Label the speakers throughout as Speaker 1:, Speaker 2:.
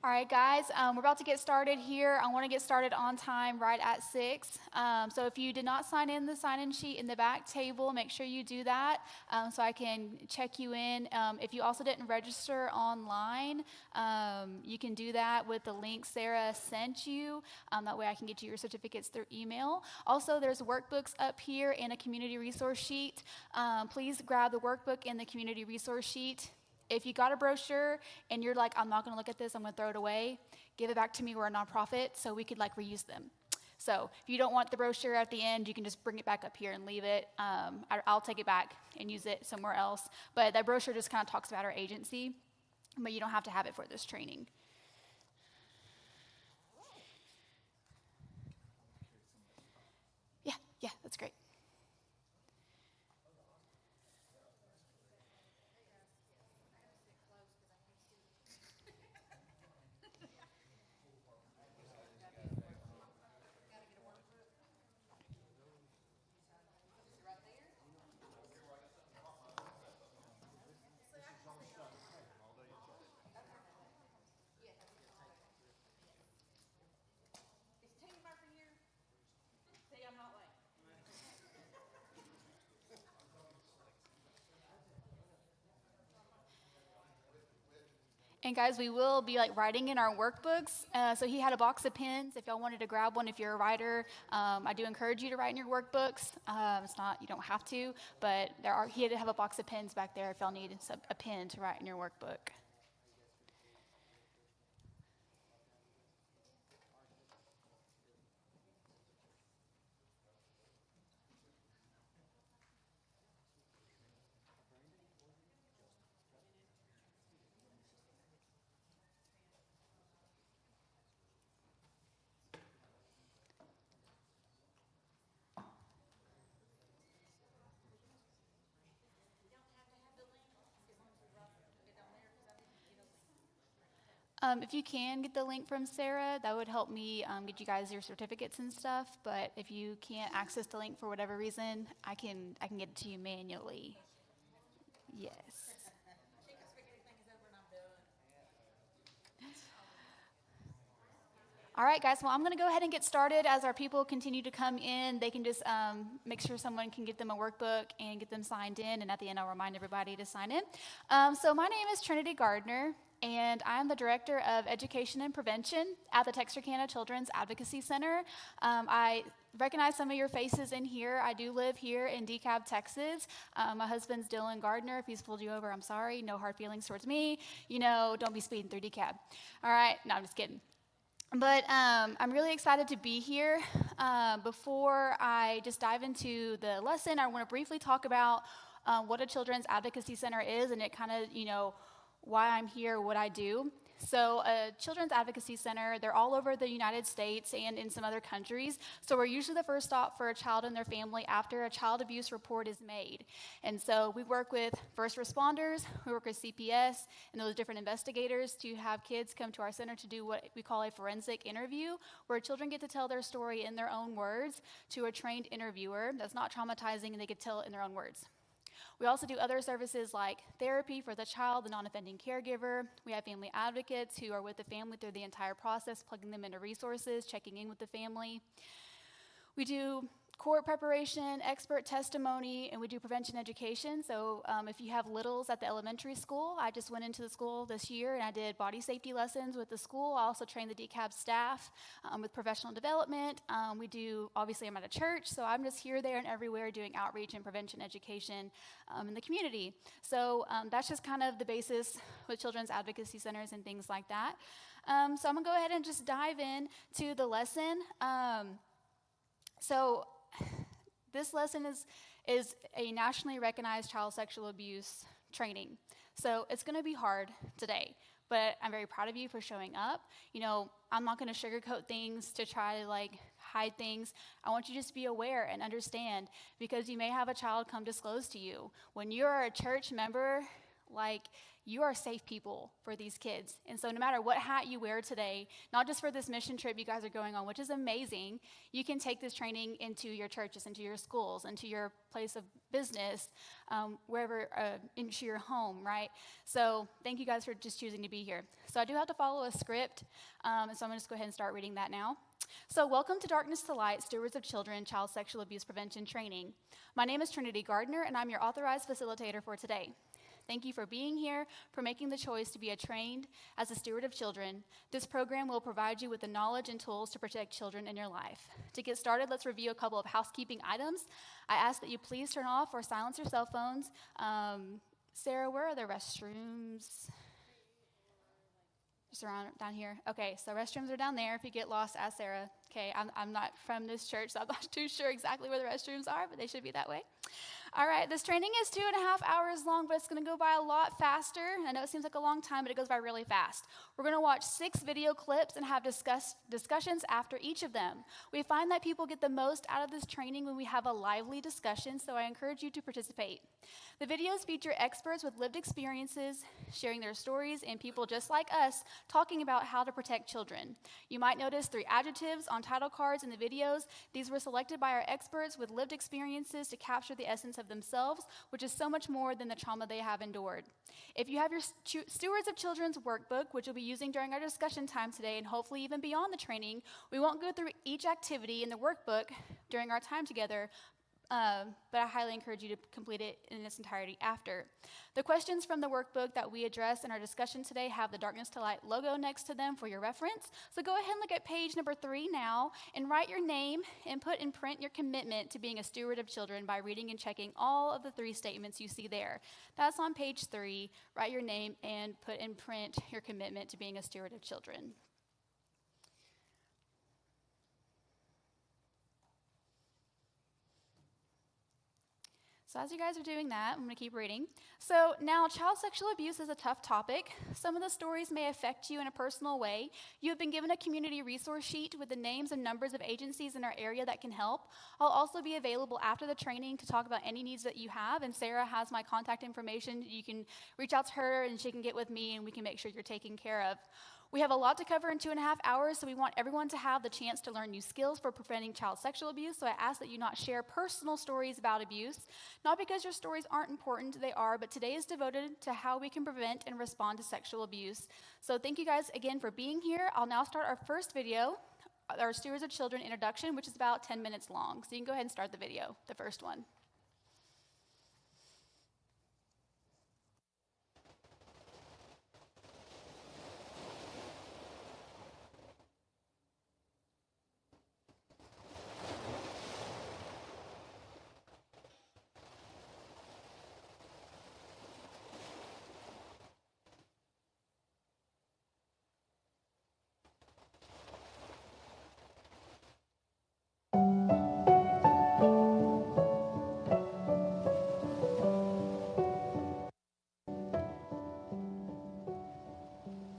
Speaker 1: All right, guys, we're about to get started here. I want to get started on time right at 6. So if you did not sign in the sign-in sheet in the back table, make sure you do that so I can check you in. If you also didn't register online, you can do that with the link Sarah sent you. That way I can get you your certificates through email. Also, there's workbooks up here and a community resource sheet. Please grab the workbook and the community resource sheet. If you got a brochure and you're like, I'm not going to look at this, I'm going to throw it away, give it back to me. We're a nonprofit, so we could reuse them. So if you don't want the brochure at the end, you can just bring it back up here and leave it. I'll take it back and use it somewhere else. But that brochure just kind of talks about our agency, but you don't have to have it for this training. Yeah, that's great. And guys, we will be writing in our workbooks. So he had a box of pens. If y'all wanted to grab one, if you're a writer, I do encourage you to write in your workbooks. It's not, you don't have to, but he had to have a box of pens back there if y'all need a pen to write in your workbook. If you can get the link from Sarah, that would help me get you guys your certificates and stuff. But if you can't access the link for whatever reason, I can get it to you manually. Yes. All right, guys, well, I'm going to go ahead and get started. As our people continue to come in, they can just make sure someone can get them a workbook and get them signed in, and at the end, I'll remind everybody to sign in. So my name is Trinity Gardner, and I'm the Director of Education and Prevention at the Texarkana Children's Advocacy Center. I recognize some of your faces in here. I do live here in DeKalb, Texas. My husband's Dylan Gardner. If he's pulled you over, I'm sorry. No hard feelings towards me. Don't be speeding through DeKalb. All right, no, I'm just kidding. But I'm really excited to be here. Before I just dive into the lesson, I want to briefly talk about what a Children's Advocacy Center is and it kind of, why I'm here, what I do. So a Children's Advocacy Center, they're all over the United States and in some other countries. So we're usually the first stop for a child and their family after a child abuse report is made. And so we work with first responders, we work with CPS, and those different investigators to have kids come to our center to do what we call a forensic interview, where children get to tell their story in their own words to a trained interviewer that's not traumatizing and they can tell it in their own words. We also do other services like therapy for the child, the non-offending caregiver. We have family advocates who are with the family through the entire process, plugging them into resources, checking in with the family. We do court preparation, expert testimony, and we do prevention education. So if you have littles at the elementary school, I just went into the school this year and I did body safety lessons with the school. I also trained the DeKalb staff with professional development. Obviously I'm at a church, so I'm just here, there, and everywhere doing outreach and prevention education in the community. So that's just kind of the basis with children's advocacy centers and things like that. So I'm gonna go ahead and just dive in to the lesson. So this lesson is a nationally recognized child sexual abuse training. So it's going to be hard today, but I'm very proud of you for showing up. I'm not going to sugarcoat things to try to hide things. I want you to just be aware and understand, because you may have a child come disclose to you. When you're a church member, Like, you are safe people for these kids. And so no matter what hat you wear today, not just for this mission trip you guys are going on, which is amazing, you can take this training into your churches, into your schools, into your place of business, wherever, into your home, right? So thank you guys for just choosing to be here. So I do have to follow a script, and so I'm going to just go ahead and start reading that now. So welcome to Darkness to Light, Stewards of Children, Child Sexual Abuse Prevention Training. My name is Trinity Gardner, and I'm your authorized facilitator for today. Thank you for being here, for making the choice to be trained as a steward of children. This program will provide you with the knowledge and tools to protect children in your life. To get started, let's review a couple of housekeeping items. I ask that you please turn off or silence your cell phones. Sarah, where are the restrooms? Just around down here. Okay, so restrooms are down there. If you get lost, ask Sarah. Okay, I'm not from this church, so I'm not too sure exactly where the restrooms are, but they should be that way. All right, this training is 2.5 hours long, but it's going to go by a lot faster. I know it seems like a long time, but it goes by really fast. We're going to watch 6 video clips and have discussions after each of them. We find that people get the most out of this training when we have a lively discussion, so I encourage you to participate. The videos feature experts with lived experiences, sharing their stories, and people just like us talking about how to protect children. You might notice 3 adjectives on title cards in the videos. These were selected by our experts with lived experiences to capture the essence of themselves, which is so much more than the trauma they have endured. If you have your Stewards of Children's workbook, which we'll be using during our discussion time today and hopefully even beyond the training, we won't go through each activity in the workbook during our time together, but I highly encourage you to complete it in its entirety after. The questions from the workbook that we address in our discussion today have the Darkness to Light logo next to them for your reference. So go ahead and look at page number 3 now and write your name and put in print your commitment to being a steward of children by reading and checking all of the 3 statements you see there. That's on page 3. Write your name and put in print your commitment to being a steward of children. So as you guys are doing that, I'm going to keep reading. So now, child sexual abuse is a tough topic. Some of the stories may affect you in a personal way. You have been given a community resource sheet with the names and numbers of agencies in our area that can help. I'll also be available after the training to talk about any needs that you have, and Sarah has my contact information. You can reach out to her, and she can get with me, and we can make sure you're taken care of. We have a lot to cover in 2.5 hours, so we want everyone to have the chance to learn new skills for preventing child sexual abuse, so I ask that you not share personal stories about abuse, not because your stories aren't important, they are, but today is devoted to how we can prevent and respond to sexual abuse. So thank you guys again for being here. I'll now start our first video, our Stewards of Children introduction, which is about 10 minutes long. So you can go ahead and start the video, the first one.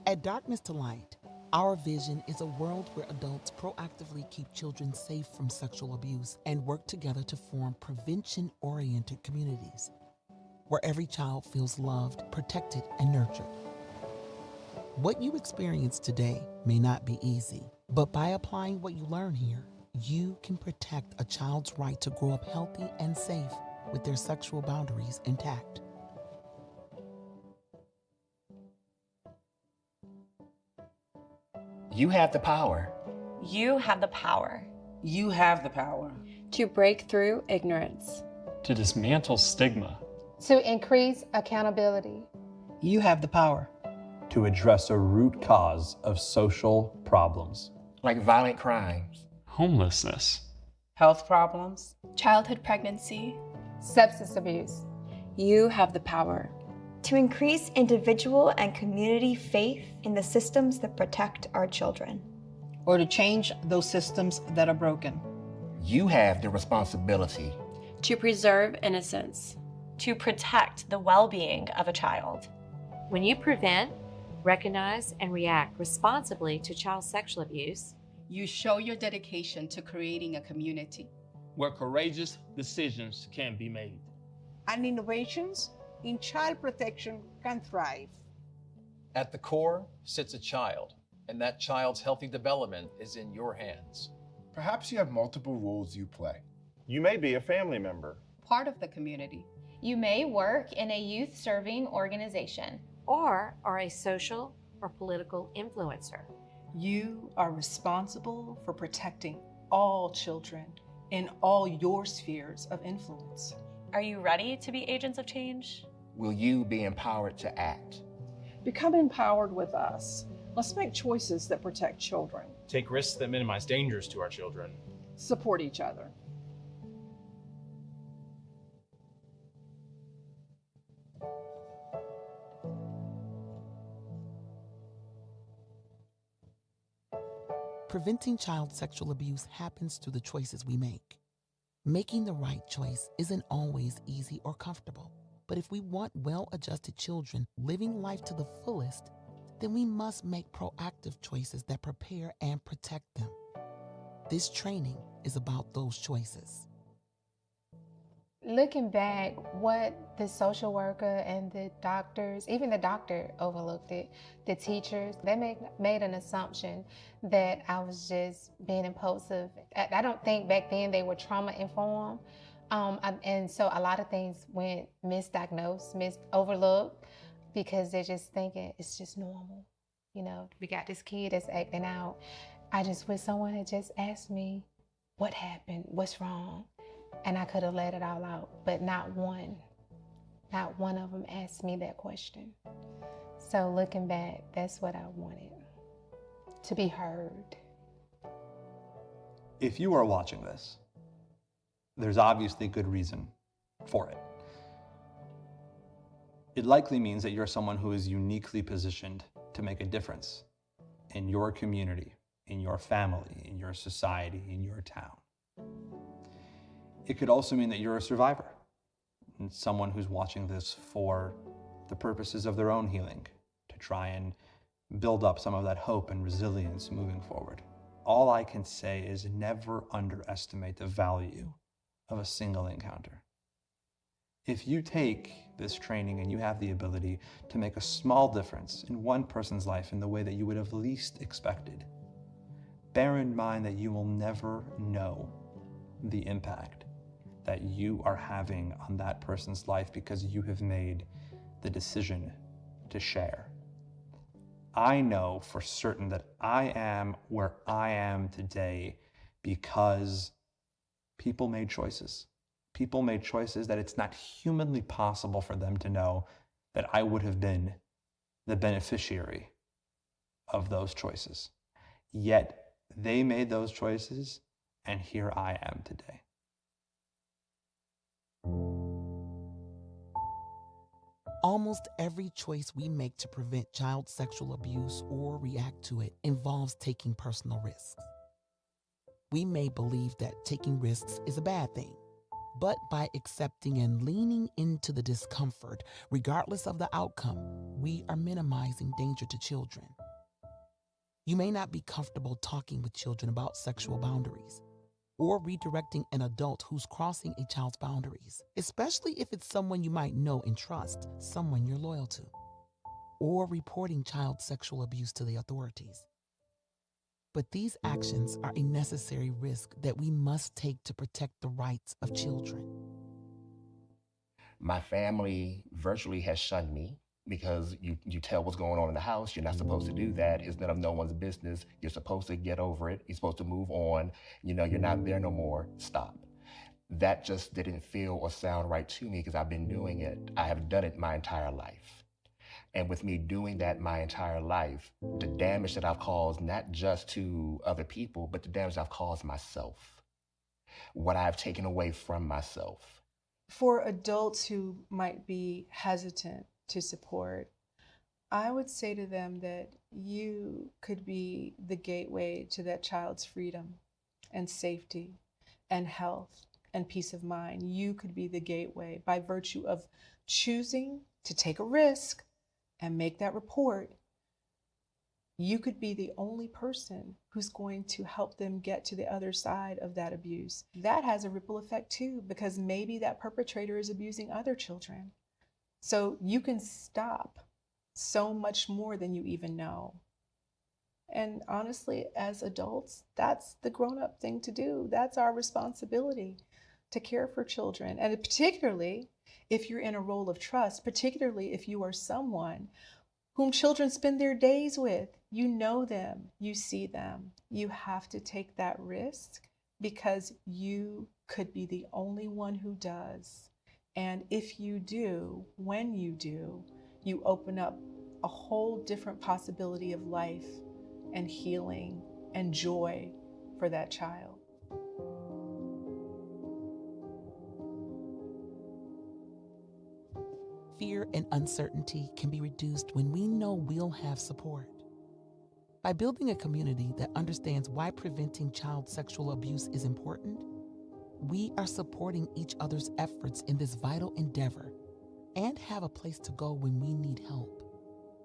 Speaker 2: At Darkness to Light, our vision is a world where adults proactively keep children safe from sexual abuse and work together to form prevention-oriented communities where every child feels loved, protected, and nurtured. What you experience today may not be easy, but by applying what you learn here, you can protect a child's right to grow up healthy and safe with their sexual boundaries intact.
Speaker 3: You have the power.
Speaker 4: You have the power.
Speaker 5: You have the power
Speaker 6: to break through ignorance,
Speaker 7: to dismantle stigma,
Speaker 8: to increase accountability.
Speaker 5: You have the power
Speaker 9: to address a root cause of social problems,
Speaker 3: like violent crimes,
Speaker 7: homelessness,
Speaker 5: health problems,
Speaker 10: childhood pregnancy,
Speaker 8: substance abuse.
Speaker 6: You have the power
Speaker 4: to increase individual and community faith in the systems that protect our children,
Speaker 5: or to change those systems that are broken.
Speaker 3: You have the responsibility
Speaker 6: to preserve innocence,
Speaker 4: to protect the well-being of a child.
Speaker 11: When you prevent, recognize, and react responsibly to child sexual abuse,
Speaker 12: you show your dedication to creating a community
Speaker 13: where courageous decisions can be made
Speaker 5: and innovations
Speaker 10: in child protection can thrive.
Speaker 13: At the core sits a child, and that child's healthy development is in your hands.
Speaker 14: Perhaps you have multiple roles you play.
Speaker 15: You may be a family member,
Speaker 12: part of the community.
Speaker 16: You may work in a youth serving organization,
Speaker 11: or are a social or political influencer.
Speaker 5: You are responsible for protecting all children in all your spheres of influence.
Speaker 17: Are you ready to be agents of change?
Speaker 3: Will you be empowered to act?
Speaker 5: Become empowered with us. Let's make choices that protect children.
Speaker 18: Take risks that minimize dangers to our children.
Speaker 5: Support each other.
Speaker 2: Preventing child sexual abuse happens through the choices we make. Making the right choice isn't always easy or comfortable, but if we want well-adjusted children living life to the fullest, then we must make proactive choices that prepare and protect them. This training is about those choices.
Speaker 8: Looking back, what the social worker and the doctors, even the doctor overlooked it, the teachers, they made an assumption that I was just being impulsive. I don't think back then they were trauma-informed. And so a lot of things went misdiagnosed, overlooked, because they're just thinking it's just normal. You know, we got this kid that's acting out. I just wish someone had just asked me, what happened? What's wrong? And I could have let it all out, but not one of them asked me that question. So looking back, that's what I wanted, to be heard.
Speaker 9: If you are watching this, there's obviously good reason for it. It likely means that you're someone who is uniquely positioned to make a difference in your community, in your family, in your society, in your town. It could also mean that you're a survivor, and someone who's watching this for the purposes of their own healing, to try and build up some of that hope and resilience moving forward. All I can say is never underestimate the value of a single encounter. If you take this training and you have the ability to make a small difference in one person's life in the way that you would have least expected, bear in mind that you will never know the impact that you are having on that person's life because you have made the decision to share. I know for certain that I am where I am today because people made choices. People made choices that it's not humanly possible for them to know that I would have been the beneficiary of those choices. Yet they made those choices, and here I am today.
Speaker 2: Almost every choice we make to prevent child sexual abuse or react to it involves taking personal risks. We may believe that taking risks is a bad thing, but by accepting and leaning into the discomfort, regardless of the outcome, we are minimizing danger to children. You may not be comfortable talking with children about sexual boundaries, or redirecting an adult who's crossing a child's boundaries, especially if it's someone you might know and trust, someone you're loyal to, or reporting child sexual abuse to the authorities. But these actions are a necessary risk that we must take to protect the rights of children.
Speaker 3: My family virtually has shunned me because you tell what's going on in the house. You're not supposed to do that. It's none of no one's business. You're supposed to get over it. You're supposed to move on. You know, you're not there no more. Stop. That just didn't feel or sound right to me because I've been doing it. I have done it my entire life. And with me doing that my entire life, the damage that I've caused, not just to other people, but the damage I've caused myself, what I've taken away from myself.
Speaker 5: For adults who might be hesitant to support, I would say to them that you could be the gateway to that child's freedom and safety and health and peace of mind. You could be the gateway by virtue of choosing to take a risk and make that report. You could be the only person who's going to help them get to the other side of that abuse. That has a ripple effect too, because maybe that perpetrator is abusing other children. So you can stop so much more than you even know. And honestly, as adults, that's the grown-up thing to do. That's our responsibility, to care for children. And particularly if you're in a role of trust, particularly if you are someone whom children spend their days with. You know them, you see them. You have to take that risk because you could be the only one who does. And if you do, when you do, you open up a whole different possibility of life and healing and joy for that child.
Speaker 2: Fear and uncertainty can be reduced when we know we'll have support. By building a community that understands why preventing child sexual abuse is important, we are supporting each other's efforts in this vital endeavor and have a place to go when we need help.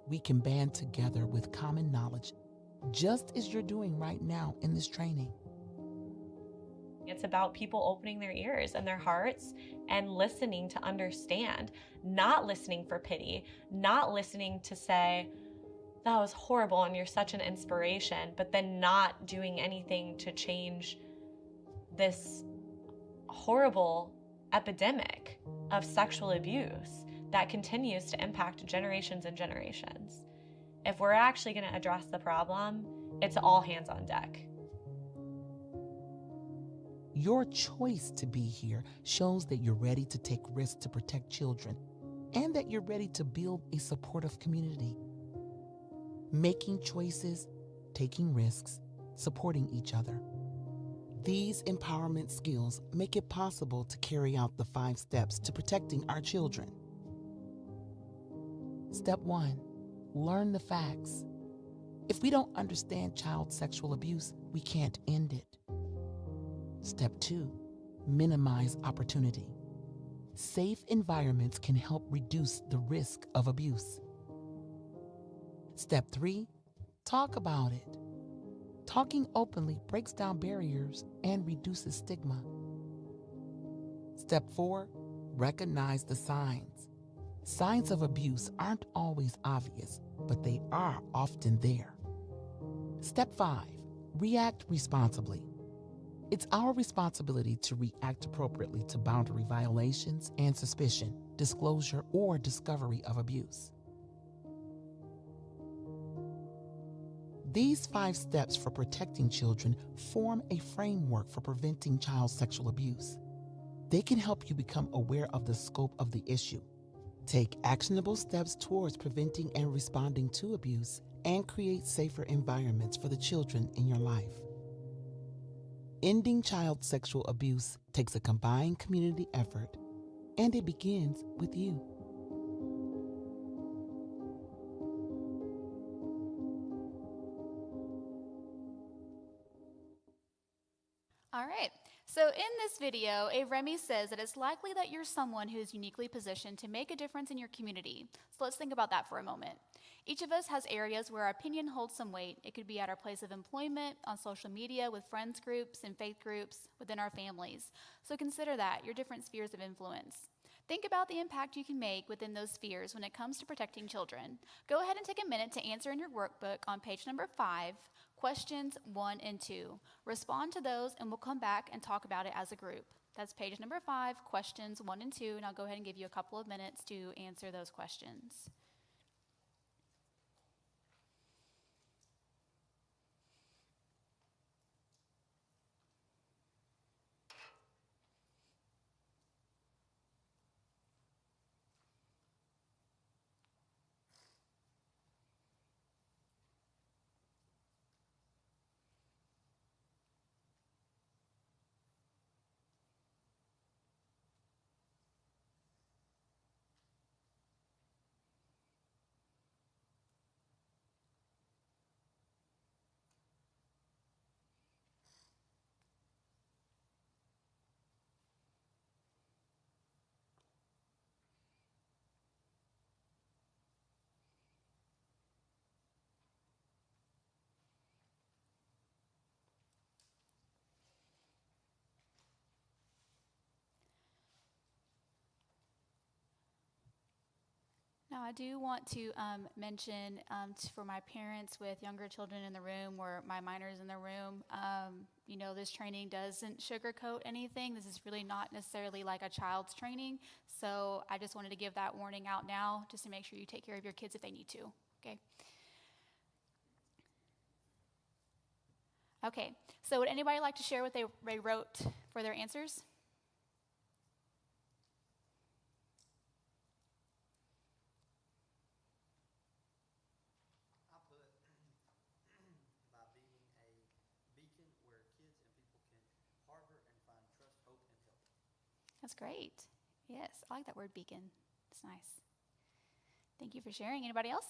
Speaker 2: We can band together with common knowledge, just as you're doing right now in this training.
Speaker 17: It's about people opening their ears and their hearts and listening to understand, not listening for pity, not listening to say, that was horrible and you're such an inspiration, but then not doing anything to change this horrible epidemic of sexual abuse that continues to impact generations and generations. If we're actually going to address the problem, it's all hands on deck.
Speaker 2: Your choice to be here shows that you're ready to take risks to protect children and that you're ready to build a supportive community. Making choices, taking risks, supporting each other. These empowerment skills make it possible to carry out the 5 steps to protecting our children. Step 1, learn the facts. If we don't understand child sexual abuse, we can't end it. Step 2, minimize opportunity. Safe environments can help reduce the risk of abuse. Step 3, talk about it. Talking openly breaks down barriers and reduces stigma. Step 4, recognize the signs. Signs of abuse aren't always obvious, but they are often there. Step 5, react responsibly. It's our responsibility to react appropriately to boundary violations and suspicion, disclosure, or discovery of abuse. These 5 steps for protecting children form a framework for preventing child sexual abuse. They can help you become aware of the scope of the issue, take actionable steps towards preventing and responding to abuse, and create safer environments for the children in your life. Ending child sexual abuse takes a combined community effort, and it begins with you.
Speaker 1: All right, so in this video, Remy says that it's likely that you're someone who is uniquely positioned to make a difference in your community. So let's think about that for a moment. Each of us has areas where our opinion holds some weight. It could be at our place of employment, on social media, with friends groups and faith groups, within our families. So consider that, your different spheres of influence. Think about the impact you can make within those spheres when it comes to protecting children. Go ahead and take a minute to answer in your workbook on page number 5, questions 1 and 2. Respond to those and we'll come back and talk about it as a group. That's page number 5, questions 1 and 2, and I'll go ahead and give you a couple of minutes to answer those questions. Now, I do want to mention for my parents with younger children in the room or my minors in the room, this training doesn't sugarcoat anything. This is really not necessarily like a child's training. So I just wanted to give that warning out now just to make sure you take care of your kids if they need to, okay? Okay, so would anybody like to share what they wrote for their answers? That's great. Yes, I like that word beacon. It's nice. Thank you for sharing. Anybody else?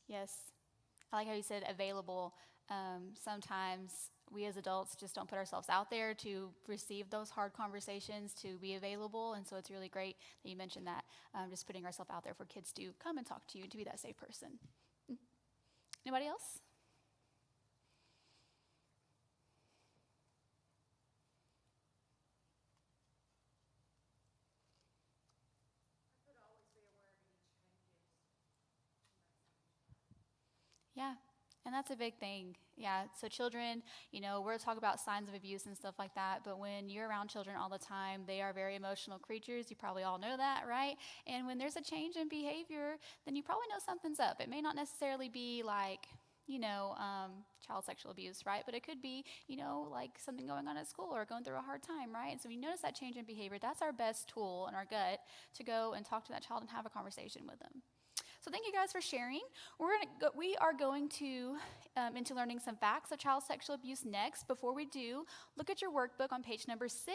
Speaker 1: Yes. I like how you said available. Sometimes we as adults just don't put ourselves out there to receive those hard conversations, to be available. And so it's really great that you mentioned that, just putting ourselves out there for kids to come and talk to you and to be that safe person. Anybody else? Yeah. And that's a big thing. Yeah. So children, we're talking about signs of abuse and stuff like that. But when you're around children all the time, they are very emotional creatures. You probably all know that, right? And when there's a change in behavior, then you probably know something's up. It may not necessarily be like, child sexual abuse, right? But it could be, like something going on at school or going through a hard time, right? And so we notice that change in behavior. That's our best tool in our gut to go and talk to that child and have a conversation with them. So thank you guys for sharing. We are going to into learning some facts of child sexual abuse next. Before we do, look at your workbook on page number 6.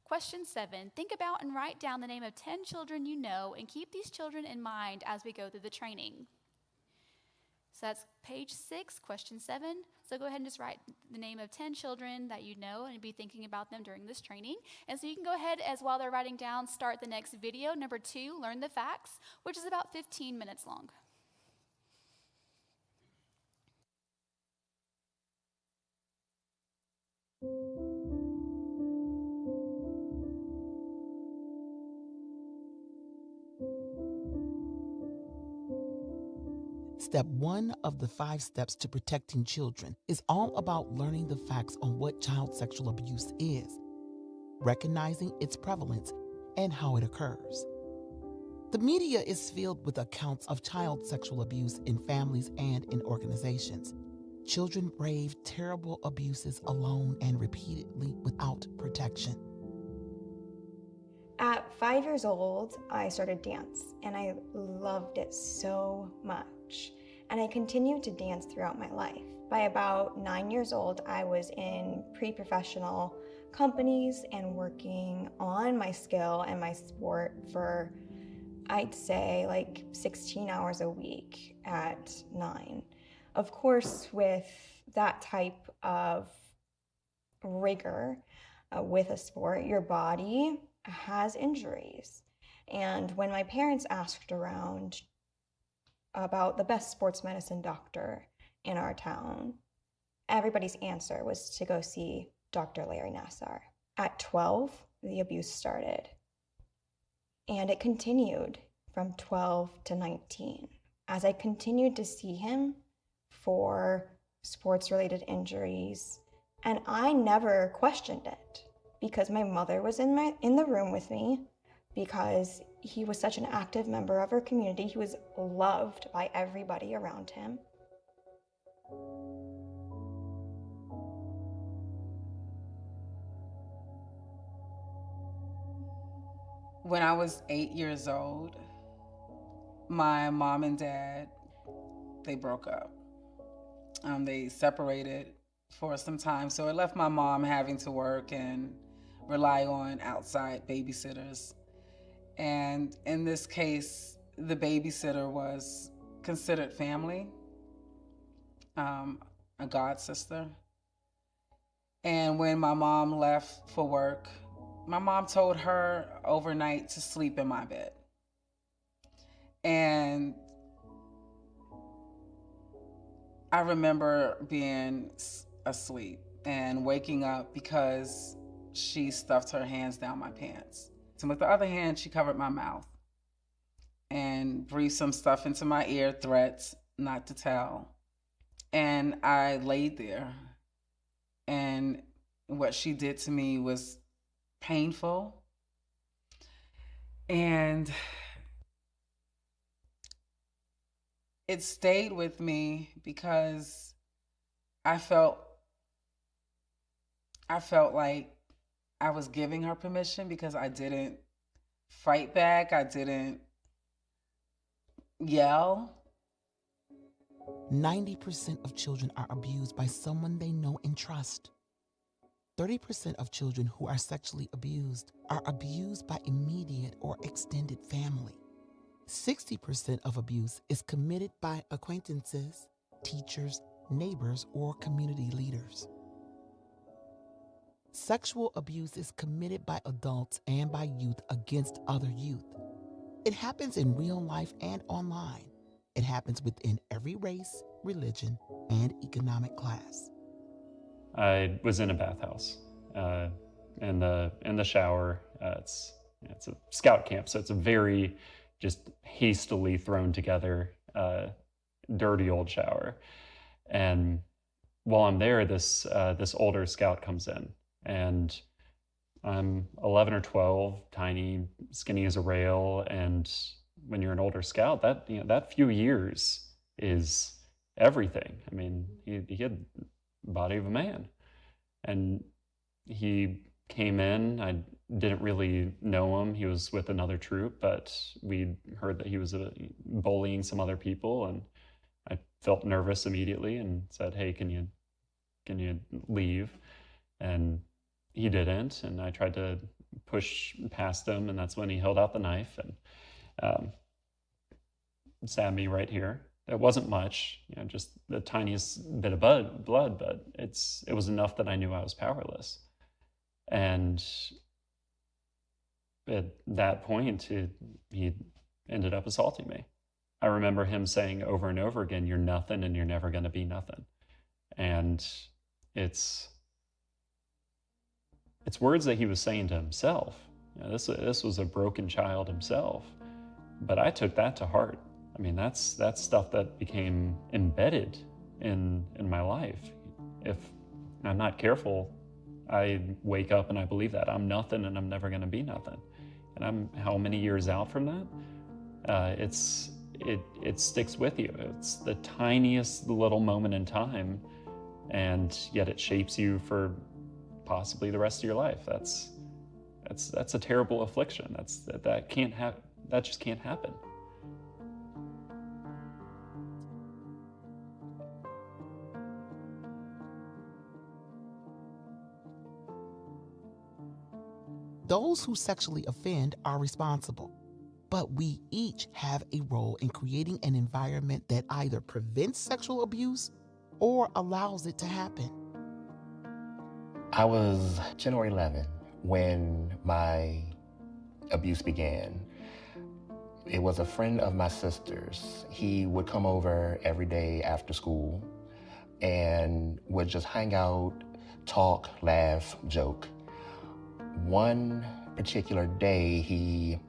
Speaker 1: Question 7, think about and write down the name of 10 children you know and keep these children in mind as we go through the training. So that's page 6, question 7. So go ahead and just write the name of 10 children that you know and be thinking about them during this training. And so you can go ahead, as while they're writing down, start the next video, number 2, Learn the Facts, which is about 15 minutes long.
Speaker 2: Step 1 of the 5 steps to protecting children is all about learning the facts on what child sexual abuse is, recognizing its prevalence, and how it occurs. The media is filled with accounts of child sexual abuse in families and in organizations. Children brave terrible abuses alone and repeatedly without protection.
Speaker 4: At 5 years old, I started dance, and I loved it so much. And I continued to dance throughout my life. By about 9 years old, I was in pre-professional companies and working on my skill and my sport for, I'd say, like 16 hours a week at 9. Of course, with that type of rigor with a sport, your body has injuries. And when my parents asked around about the best sports medicine doctor in our town, everybody's answer was to go see Dr. Larry Nassar. At 12, the abuse started. And it continued from 12 to 19. As I continued to see him for sports-related injuries, and I never questioned it because my mother was in the room with me, because he was such an active member of our community. He was loved by everybody around him.
Speaker 19: When I was 8 years old, my mom and dad, they broke up. They separated for some time, so it left my mom having to work and rely on outside babysitters. And in this case, the babysitter was considered family, a god sister. And when my mom left for work, my mom told her overnight to sleep in my bed. And I remember being asleep and waking up because she stuffed her hands down my pants. And with the other hand, she covered my mouth and breathed some stuff into my ear, threats not to tell. And I laid there, and what she did to me was painful. And it stayed with me because I felt like I was giving her permission because I didn't fight back. I didn't yell.
Speaker 2: 90% of children are abused by someone they know and trust. 30% of children who are sexually abused are abused by immediate or extended family. 60% of abuse is committed by acquaintances, teachers, neighbors, or community leaders. Sexual abuse is committed by adults and by youth against other youth. It happens in real life and online. It happens within every race, religion, and economic class.
Speaker 7: I was in a bathhouse, in the shower. It's a scout camp, so it's a very just hastily thrown together, dirty old shower. And while I'm there, this older scout comes in, and I'm 11 or 12, tiny, skinny as a rail, and when you're an older scout, that few years is everything. I mean, he had the body of a man, and he came in. I didn't really know him. He was with another troop, but we heard that he was bullying some other people, and I felt nervous immediately and said, "Hey, can you leave?" And he didn't, and I tried to push past him, and that's when he held out the knife and stabbed me right here. It wasn't much, just the tiniest bit of blood, but it was enough that I knew I was powerless. And at that point, he ended up assaulting me. I remember him saying over and over again, "You're nothing and you're never going to be nothing." And it's words that he was saying to himself. This was a broken child himself, but I took that to heart. I mean, that's stuff that became embedded in my life. If I'm not careful, I wake up and I believe that I'm nothing and I'm never going to be nothing. And I'm how many years out from that? It sticks with you. It's the tiniest little moment in time, and yet it shapes you for possibly the rest of your life. That's a terrible affliction. That just can't happen.
Speaker 2: Those who sexually offend are responsible, but we each have a role in creating an environment that either prevents sexual abuse or allows it to happen.
Speaker 3: I was 10 or 11 when my abuse began. It was a friend of my sister's. He would come over every day after school and would just hang out, talk, laugh, joke. One particular day, he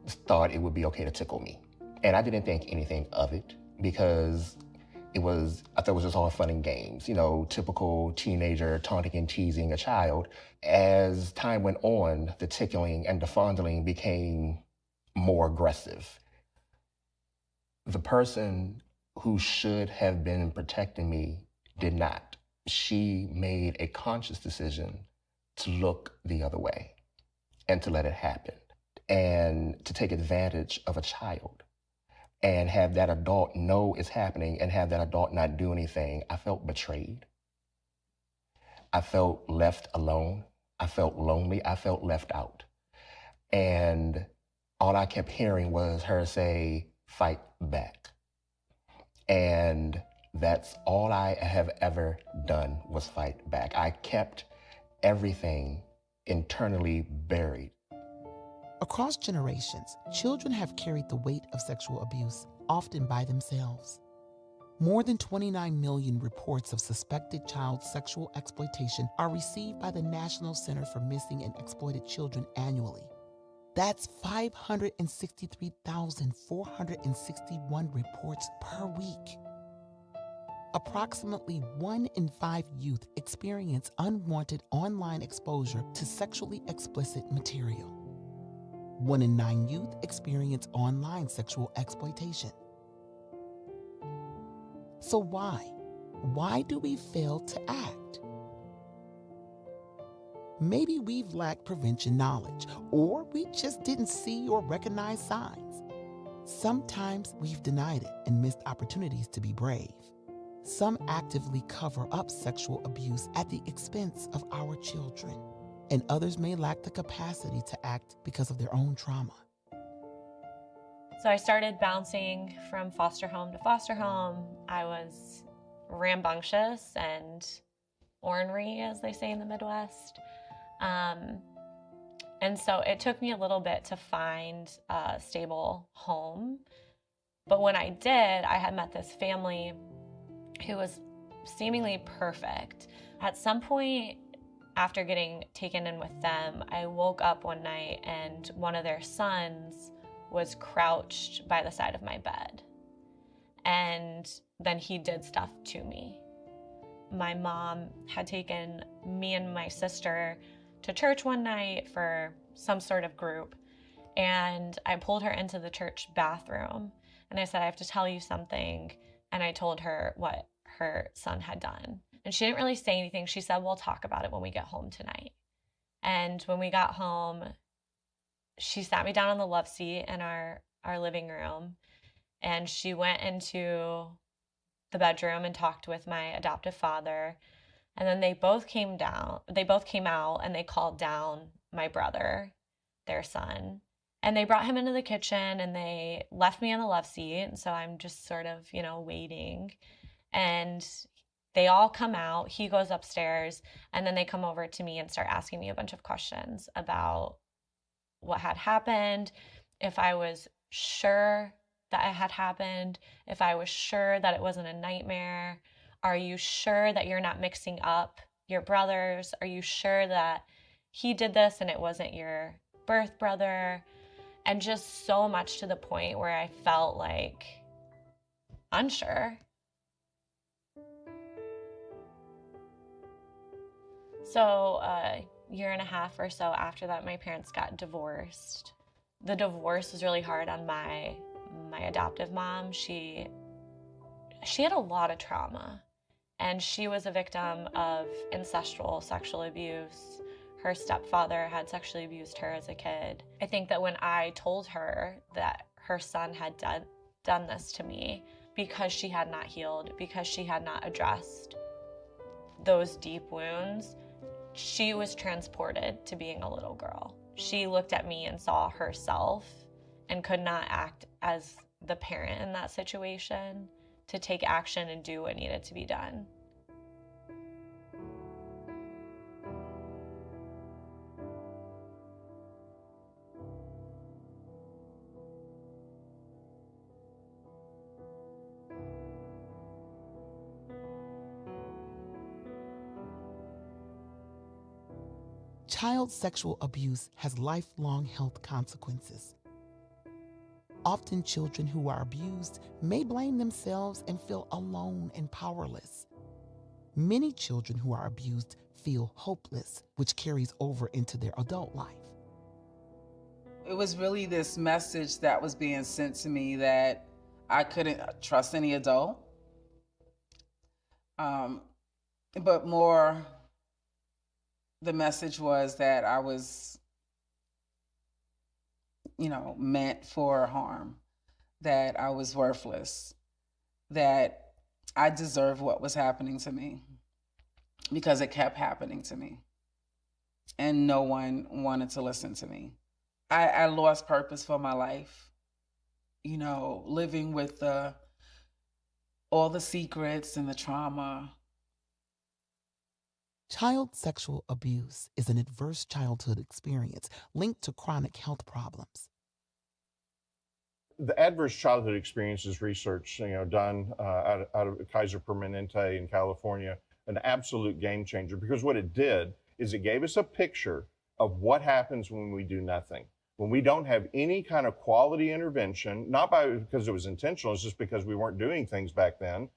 Speaker 3: thought it would be okay to tickle me. And I didn't think anything of it because I thought it was just all fun and games, typical teenager taunting and teasing a child. As time went on, the tickling and the fondling became more aggressive. The person who should have been protecting me did not. She made a conscious decision to look the other way and to let it happen and to take advantage of a child and have that adult know it's happening and have that adult not do anything. I felt betrayed. I felt left alone. I felt lonely. I felt left out. And all I kept hearing was her say, "Fight back." And that's all I have ever done was fight back. I kept everything internally buried.
Speaker 2: Across generations, children have carried the weight of sexual abuse, often by themselves. More than 29 million reports of suspected child sexual exploitation are received by the National Center for Missing and Exploited Children annually. That's 563,461 reports per week. Approximately 1 in 5 youth experience unwanted online exposure to sexually explicit material. 1 in 9 youth experience online sexual exploitation. So why? Why do we fail to act? Maybe we've lacked prevention knowledge, or we just didn't see or recognize signs. Sometimes we've denied it and missed opportunities to be brave. Some actively cover up sexual abuse at the expense of our children, and others may lack the capacity to act because of their own trauma.
Speaker 17: So I started bouncing from foster home to foster home. I was rambunctious and ornery, as they say in the Midwest. And so it took me a little bit to find a stable home. But when I did, I had met this family who was seemingly perfect. At some point after getting taken in with them, I woke up one night and one of their sons was crouched by the side of my bed. And then he did stuff to me. My mom had taken me and my sister to church one night for some sort of group, and I pulled her into the church bathroom and I said, I have to tell you something. And I told her what her son had done. And she didn't really say anything. She said, we'll talk about it when we get home tonight. And when we got home, she sat me down on the love seat in our living room, and she went into the bedroom and talked with my adoptive father. And then they both came out and they called down my brother, their son. And they brought him into the kitchen and they left me on the love seat. And so I'm just sort of, waiting. And they all come out. He goes upstairs, and then they come over to me and start asking me a bunch of questions about what had happened, if I was sure that it had happened, if I was sure that it wasn't a nightmare. Are you sure that you're not mixing up your brothers? Are you sure that he did this and it wasn't your birth brother? And just so much to the point where I felt like unsure. So a year and a half or so after that, my parents got divorced. The divorce was really hard on my adoptive mom. She had a lot of trauma, and she was a victim of incestual sexual abuse. Her stepfather had sexually abused her as a kid. I think that when I told her that her son had done this to me, because she had not healed, because she had not addressed those deep wounds, she was transported to being a little girl. She looked at me and saw herself and could not act as the parent in that situation to take action and do what needed to be done.
Speaker 2: Child sexual abuse has lifelong health consequences. Often children who are abused may blame themselves and feel alone and powerless. Many children who are abused feel hopeless, which carries over into their adult life.
Speaker 19: It was really this message that was being sent to me that I couldn't trust any adult. But more, the message was that I was, meant for harm, that I was worthless, that I deserved what was happening to me because it kept happening to me. And no one wanted to listen to me. I lost purpose for my life, living with all the secrets and the trauma.
Speaker 2: Child sexual abuse is an adverse childhood experience linked to chronic health problems.
Speaker 15: The adverse childhood experiences research, done out of Kaiser Permanente in California, an absolute game changer, because what it did is it gave us a picture of what happens when we do nothing. When we don't have any kind of quality intervention, not because it was intentional, it's just because we weren't doing things back then,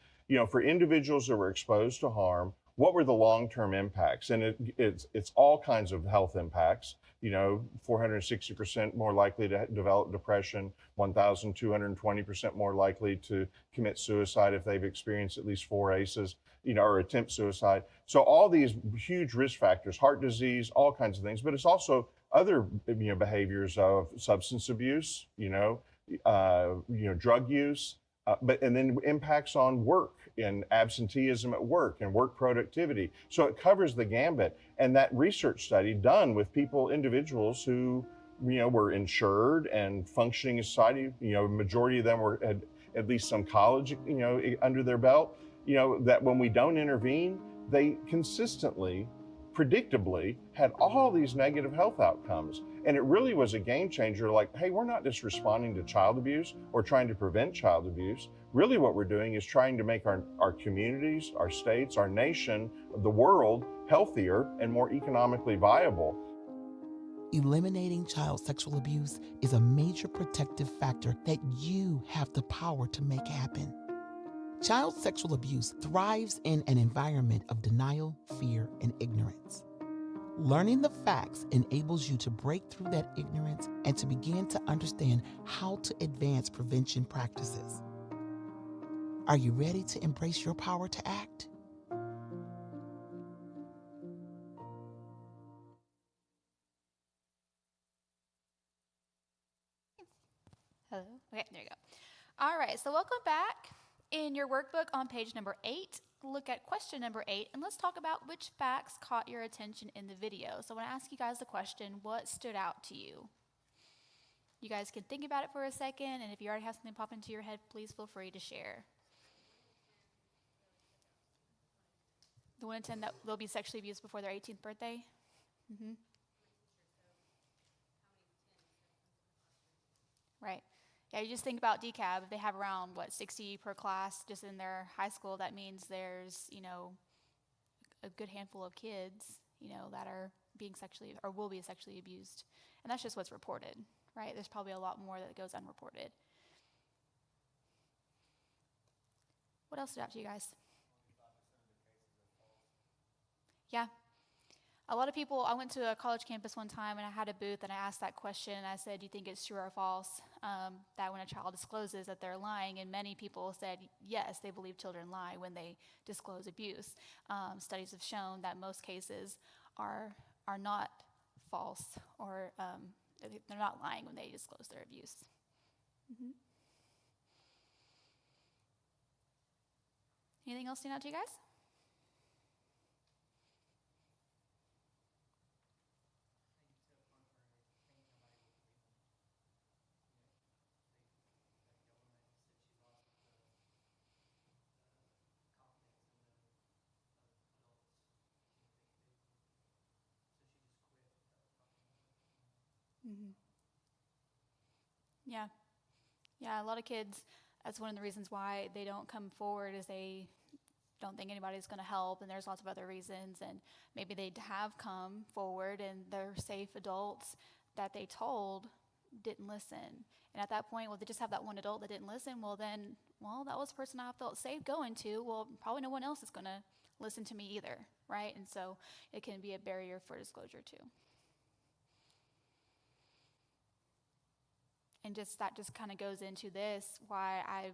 Speaker 15: for individuals that were exposed to harm, what were the long-term impacts? And it's all kinds of health impacts. 460% more likely to develop depression, 1,220% more likely to commit suicide if they've experienced at least 4 ACEs, or attempt suicide. So all these huge risk factors, heart disease, all kinds of things, but it's also other behaviors of substance abuse, drug use, and then impacts on work and absenteeism at work and work productivity. So it covers the gambit. And that research study done with individuals who, were insured and functioning in society, majority of them had at least some college, under their belt, that when we don't intervene, they consistently, predictably had all these negative health outcomes. And it really was a game changer. Like, hey, we're not just responding to child abuse or trying to prevent child abuse. Really what we're doing is trying to make our communities, our states, our nation, the world healthier and more economically viable.
Speaker 2: Eliminating child sexual abuse is a major protective factor that you have the power to make happen. Child sexual abuse thrives in an environment of denial, fear, and ignorance. Learning the facts enables you to break through that ignorance and to begin to understand how to advance prevention practices. Are you ready to embrace your power to act?
Speaker 1: Hello? Okay, there you go. All right, so welcome back. In your workbook on page number 8, look at question number 8, and let's talk about which facts caught your attention in the video. So I want to ask you guys the question, what stood out to you? You guys can think about it for a second, and if you already have something pop into your head, please feel free to share. The 1 in 10 that they'll be sexually abused before their 18th birthday? Mm-hmm. Right. Yeah, you just think about DCAB. If they have around, 60 per class just in their high school, that means there's, a good handful of kids, that are being sexually or will be sexually abused. And that's just what's reported, right? There's probably a lot more that goes unreported. What else stood out to you guys? Yeah. A lot of people, I went to a college campus one time and I had a booth and I asked that question and I said, do you think it's true or false that when a child discloses that they're lying? And many people said, yes, they believe children lie when they disclose abuse. Studies have shown that most cases are not false or they're not lying when they disclose their abuse. Mm-hmm. Anything else stand out to you guys? Mm-hmm. Yeah, a lot of kids, that's one of the reasons why they don't come forward is they don't think anybody's going to help, and there's lots of other reasons, and maybe they have come forward and they're safe adults that they told didn't listen. And at that point, they just have that one adult that didn't listen, that was the person I felt safe going to. Well, probably no one else is going to listen to me either, right? And so it can be a barrier for disclosure too. And that just kind of goes into this, why I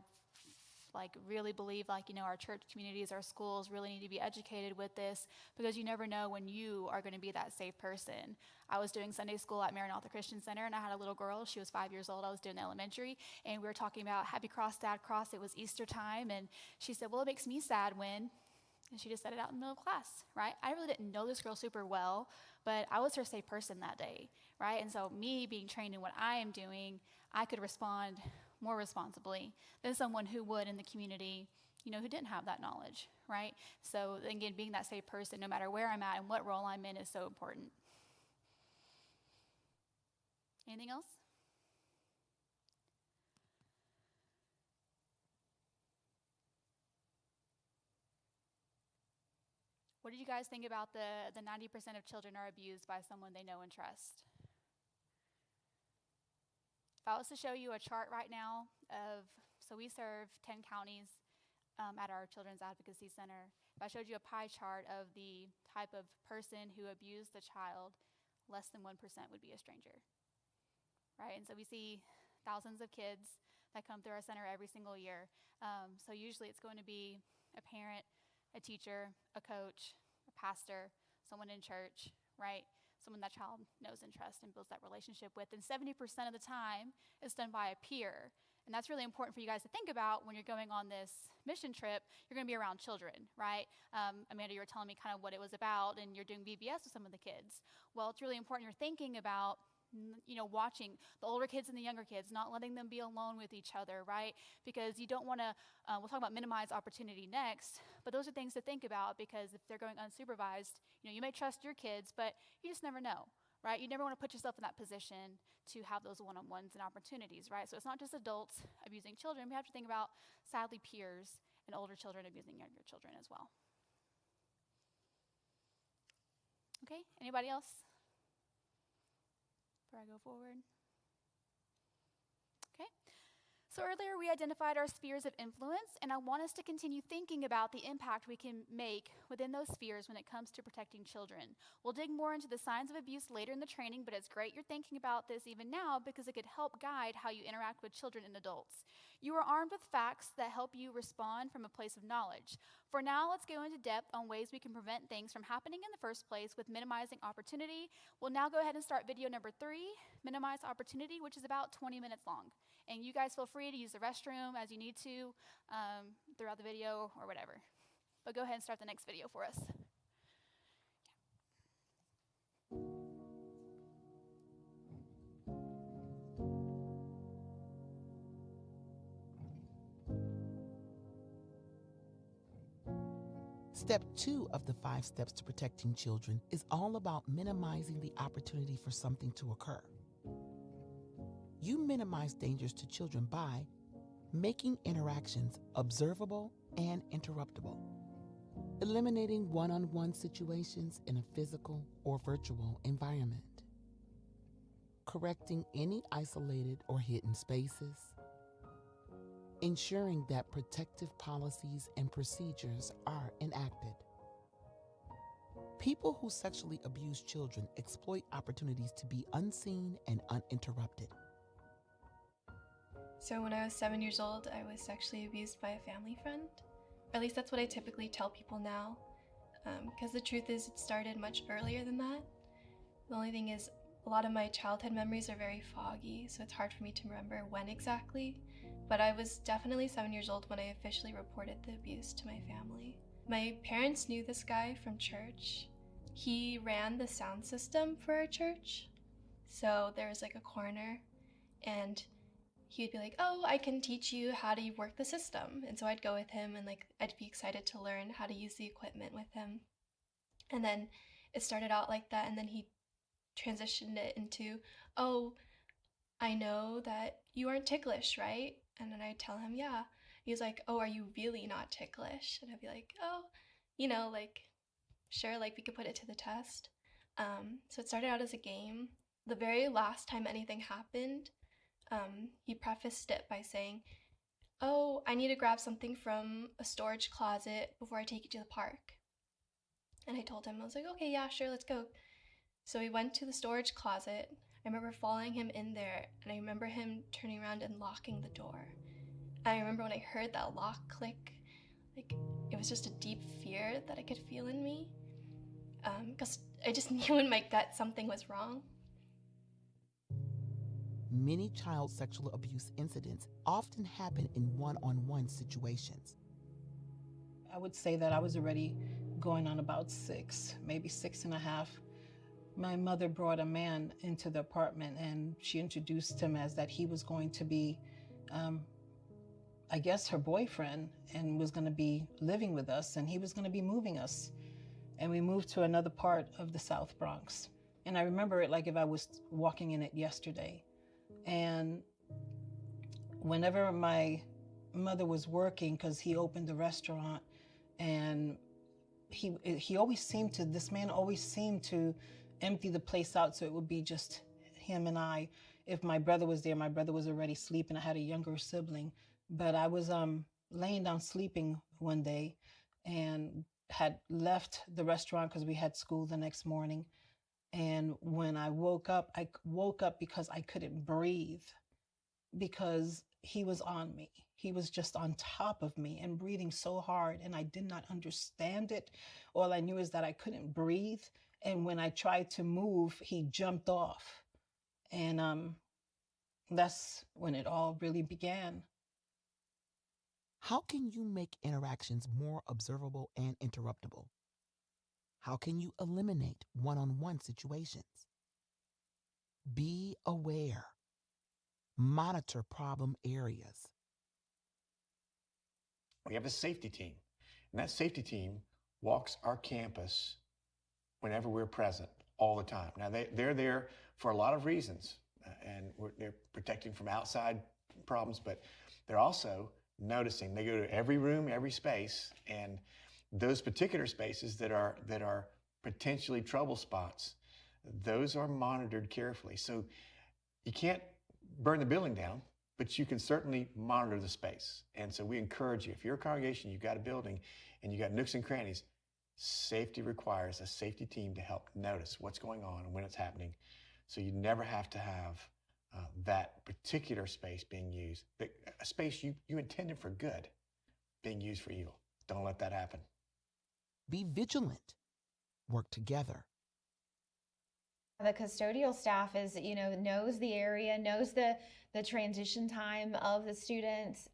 Speaker 1: really believe our church communities, our schools really need to be educated with this, because you never know when you are going to be that safe person. I was doing Sunday school at Maranatha Christian Center, and I had a little girl. She was 5 years old. I was doing elementary, and we were talking about Happy Cross, Dad Cross. It was Easter time, and she said, well, it makes me sad when, and she just said it out in the middle of class, right? I really didn't know this girl super well, but I was her safe person that day, right? And so me being trained in what I am doing, I could respond more responsibly than someone who would in the community, who didn't have that knowledge, right? So again, being that safe person, no matter where I'm at and what role I'm in, is so important. Anything else? What did you guys think about the 90% of children are abused by someone they know and trust? If I was to show you a chart right now so we serve 10 counties at our Children's Advocacy Center. If I showed you a pie chart of the type of person who abused the child, less than 1% would be a stranger, right? And so we see thousands of kids that come through our center every single year. So usually it's going to be a parent, a teacher, a coach, a pastor, someone in church, right? Someone that child knows and trusts and builds that relationship with. And 70% of the time it's done by a peer. And that's really important for you guys to think about when you're going on this mission trip. You're going to be around children, right? Amanda, you were telling me kind of what it was about, and you're doing VBS with some of the kids. Well, it's really important you're thinking about watching the older kids and the younger kids, not letting them be alone with each other, right? Because you don't want to, we'll talk about minimize opportunity next, but those are things to think about, because if they're going unsupervised, you may trust your kids, but you just never know, right? You never want to put yourself in that position to have those one-on-ones and opportunities, right? So it's not just adults abusing children. We have to think about, sadly, peers and older children abusing younger children as well. Okay, anybody else? Before I go forward. Okay. So earlier we identified our spheres of influence, and I want us to continue thinking about the impact we can make within those spheres when it comes to protecting children. We'll dig more into the signs of abuse later in the training, but it's great you're thinking about this even now, because it could help guide how you interact with children and adults. You are armed with facts that help you respond from a place of knowledge. For now, let's go into depth on ways we can prevent things from happening in the first place with minimizing opportunity. We'll now go ahead and start video number 3, minimize opportunity, which is about 20 minutes long. And you guys feel free to use the restroom as you need to throughout the video or whatever. But go ahead and start the next video for us.
Speaker 2: Step 2 of the 5 steps to protecting children is all about minimizing the opportunity for something to occur. You minimize dangers to children by making interactions observable and interruptible, eliminating one-on-one situations in a physical or virtual environment, correcting any isolated or hidden spaces, ensuring that protective policies and procedures are enacted. People who sexually abuse children exploit opportunities to be unseen and uninterrupted.
Speaker 20: So when I was 7 years old, I was sexually abused by a family friend. Or at least that's what I typically tell people now. Because the truth is, it started much earlier than that. The only thing is, a lot of my childhood memories are very foggy, so it's hard for me to remember when exactly. But I was definitely 7 years old when I officially reported the abuse to my family. My parents knew this guy from church. He ran the sound system for our church. So there was like a corner, and he would be like, "Oh, I can teach you how to work the system." And so I'd go with him, and I'd be excited to learn how to use the equipment with him. And then it started out like that, and then he transitioned it into, "Oh, I know that you aren't ticklish, right?" And then I'd tell him, "Yeah." He's like, "Oh, are you really not ticklish?" And I'd be like, "Oh, sure, we could put it to the test." So it started out as a game. The very last time anything happened, he prefaced it by saying, "Oh, I need to grab something from a storage closet before I take you to the park." And I told him, I was like, "Okay, yeah, sure, let's go." So we went to the storage closet. I remember following him in there, and I remember him turning around and locking the door. I remember when I heard that lock click, it was just a deep fear that I could feel in me, because I just knew in my gut something was wrong.
Speaker 2: Many child sexual abuse incidents often happen in one-on-one situations.
Speaker 21: I would say that I was already going on about 6, maybe 6.5. My mother brought a man into the apartment, and she introduced him as that he was going to be, I guess, her boyfriend, and was going to be living with us, and he was going to be moving us. And we moved to another part of the South Bronx. And I remember it like if I was walking in it yesterday. And whenever my mother was working, because he opened a restaurant, and he always seemed to, this man always seemed to empty the place out so it would be just him and I. If my brother was there, my brother was already sleeping. I had a younger sibling, but I was laying down sleeping one day and had left the restaurant because we had school the next morning. And when I woke up because I couldn't breathe, because he was on me. He was just on top of me and breathing so hard, and I did not understand it. All I knew is that I couldn't breathe. And when I tried to move, he jumped off. And that's when it all really began.
Speaker 2: How can you make interactions more observable and interruptible? How can you eliminate one-on-one situations? Be aware. Monitor problem areas.
Speaker 6: We have a safety team, and that safety team walks our campus whenever we're present, all the time. Now, they're there for a lot of reasons, and they're protecting from outside problems, but they're also noticing. They go to every room, every space, and those particular spaces that are potentially trouble spots, those are monitored carefully. So you can't burn the building down, but you can certainly monitor the space. And so we encourage you, if you're a congregation, you've got a building and you've got nooks and crannies, safety requires a safety team to help notice what's going on and when it's happening. So you never have to have that particular space being used, a space you intended for good, being used for evil. Don't let that happen.
Speaker 2: Be vigilant. Work together.
Speaker 16: The custodial staff is, knows the area, knows the transition time of the students,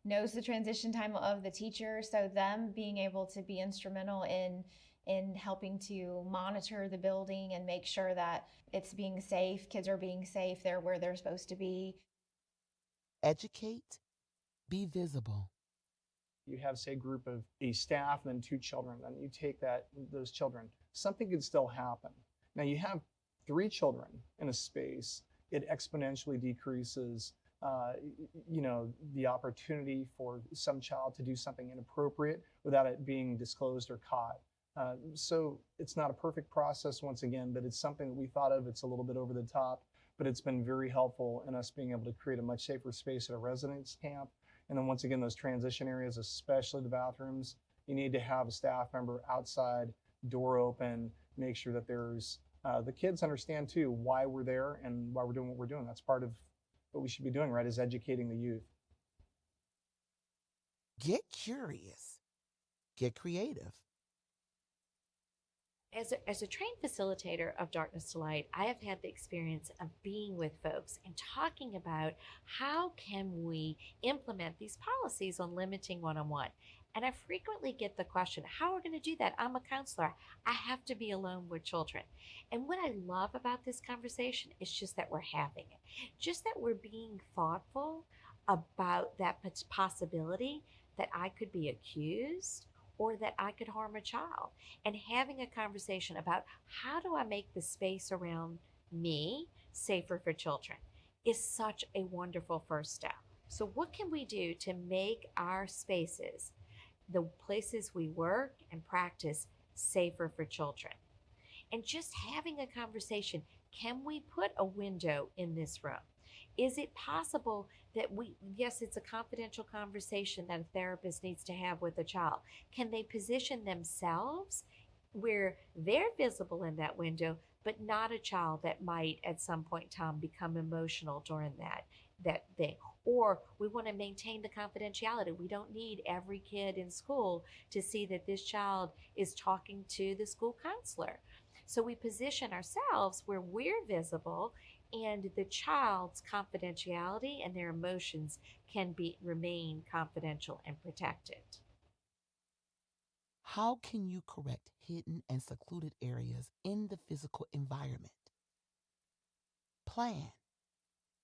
Speaker 16: knows the transition time of the teacher. So them being able to be instrumental in helping to monitor the building and make sure that it's being safe, kids are being safe, they're where they're supposed to be.
Speaker 2: Educate, be visible.
Speaker 22: You have, say, a group of a staff and then 2 children, then you take those children. Something could still happen. Now you have 3 children in a space, it exponentially decreases the opportunity for some child to do something inappropriate without it being disclosed or caught. So it's not a perfect process once again, but it's something that we thought of. It's a little bit over the top, but it's been very helpful in us being able to create a much safer space at a residence camp. And then once again, those transition areas, especially the bathrooms, you need to have a staff member outside, door open, make sure that there's, the kids understand too why we're there and why we're doing what we're doing. That's part of what we should be doing, right, is educating the youth.
Speaker 2: Get curious. Get creative.
Speaker 11: As a trained facilitator of Darkness to Light, I have had the experience of being with folks and talking about how can we implement these policies on limiting one-on-one. And I frequently get the question, how are we going to do that? I'm a counselor. I have to be alone with children. And what I love about this conversation is just that we're having it. Just that we're being thoughtful about that possibility that I could be accused or that I could harm a child, and having a conversation about how do I make the space around me safer for children is such a wonderful first step. So what can we do to make our spaces, the places we work and practice, safer for children? And just having a conversation, can we put a window in this room? Is it possible that yes, it's a confidential conversation that a therapist needs to have with a child. Can they position themselves where they're visible in that window, but not a child that might at some point in time become emotional during that thing? Or we want to maintain the confidentiality. We don't need every kid in school to see that this child is talking to the school counselor. So we position ourselves where we're visible and the child's confidentiality and their emotions can remain confidential and protected.
Speaker 2: How can you correct hidden and secluded areas in the physical environment? Plan.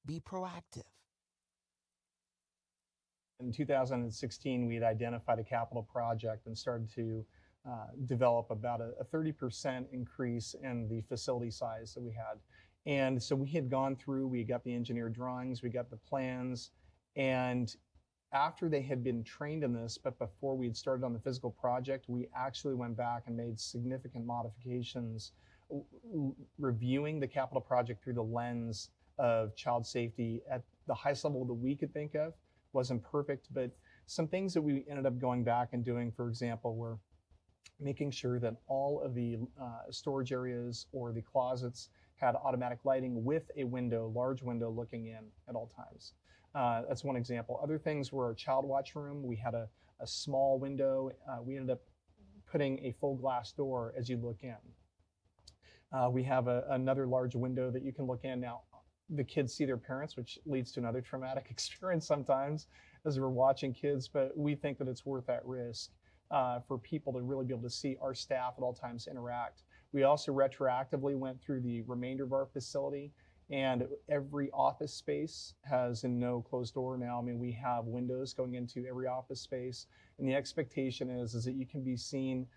Speaker 2: Be proactive.
Speaker 22: In 2016, we had identified a capital project and started to develop about a 30% increase in the facility size that we had. And so we had gone through, we got the engineered drawings, we got the plans, and after they had been trained in this, but before we had started on the physical project, we actually went back and made significant modifications, reviewing the capital project through the lens of child safety at the highest level that we could think of. Wasn't perfect, but some things that we ended up going back and doing, for example, were making sure that all of the storage areas or the closets had automatic lighting with a window, large window looking in at all times. That's one example. Other things were our child watch room. We had a small window. We ended up putting a full glass door as you look in. We have another large window that you can look in. Now, the kids see their parents, which leads to another traumatic experience sometimes as we're watching kids, but we think that it's worth that risk for people to really be able to see our staff at all times interact. We also retroactively went through the remainder of our facility, and every office space has a no closed door now. I mean, we have windows going into every office space, and the expectation is that you can be seen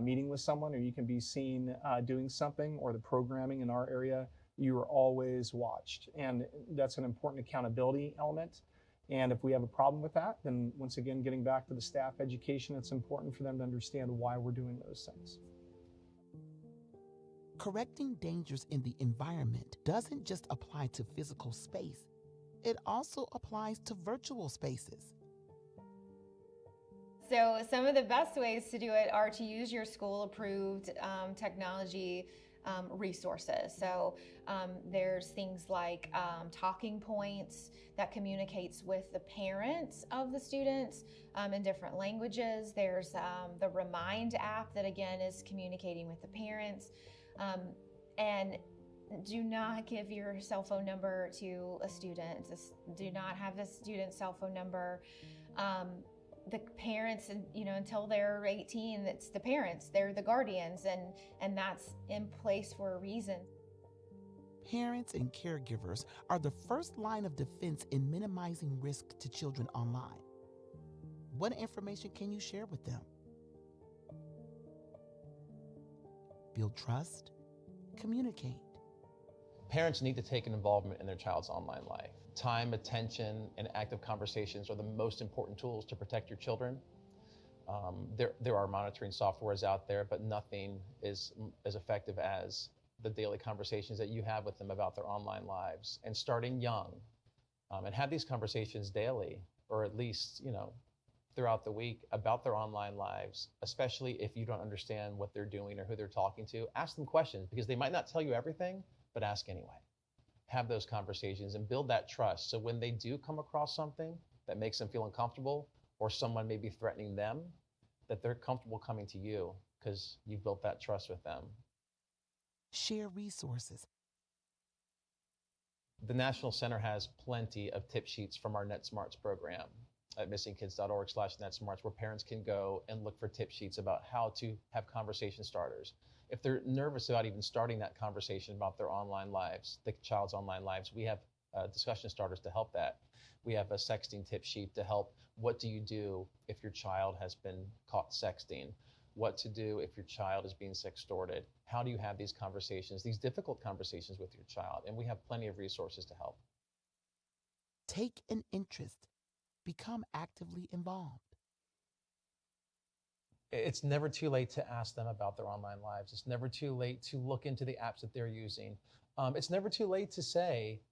Speaker 22: meeting with someone, or you can be seen doing something, or the programming in our area, you are always watched. And that's an important accountability element. And if we have a problem with that, then once again, getting back to the staff education, it's important for them to understand why we're doing those things.
Speaker 2: Correcting dangers in the environment doesn't just apply to physical space, it also applies to virtual spaces.
Speaker 16: So some of the best ways to do it are to use your school-approved technology resources. So there's things like talking points that communicates with the parents of the students in different languages. There's the Remind app that again is communicating with the parents. And do not give your cell phone number to a student. Do not have the student's cell phone number. The parents, until they're 18, it's the parents, they're the guardians, and that's in place for a reason.
Speaker 2: Parents and caregivers are the first line of defense in minimizing risk to children online. What information can you share with them? Build trust, communicate.
Speaker 9: Parents need to take an involvement in their child's online life. Time, attention, and active conversations are the most important tools to protect your children. There are monitoring softwares out there, but nothing is as effective as the daily conversations that you have with them about their online lives. And starting young, and have these conversations daily, or at least, throughout the week about their online lives, especially if you don't understand what they're doing or who they're talking to. Ask them questions, because they might not tell you everything, but ask anyway. Have those conversations and build that trust. So when they do come across something that makes them feel uncomfortable, or someone may be threatening them, that they're comfortable coming to you because you've built that trust with them.
Speaker 2: Share resources.
Speaker 9: The National Center has plenty of tip sheets from our NetSmarts program at missingkids.org/NetSmarts, where parents can go and look for tip sheets about how to have conversation starters. If they're nervous about even starting that conversation about their online lives, the child's online lives, we have discussion starters to help that. We have a sexting tip sheet to help. What do you do if your child has been caught sexting? What to do if your child is being sextorted? How do you have these conversations, these difficult conversations with your child? And we have plenty of resources to help.
Speaker 2: Take an interest. Become actively involved.
Speaker 9: It's never too late to ask them about their online lives. It's never too late to look into the apps that they're using. It's never too late to say,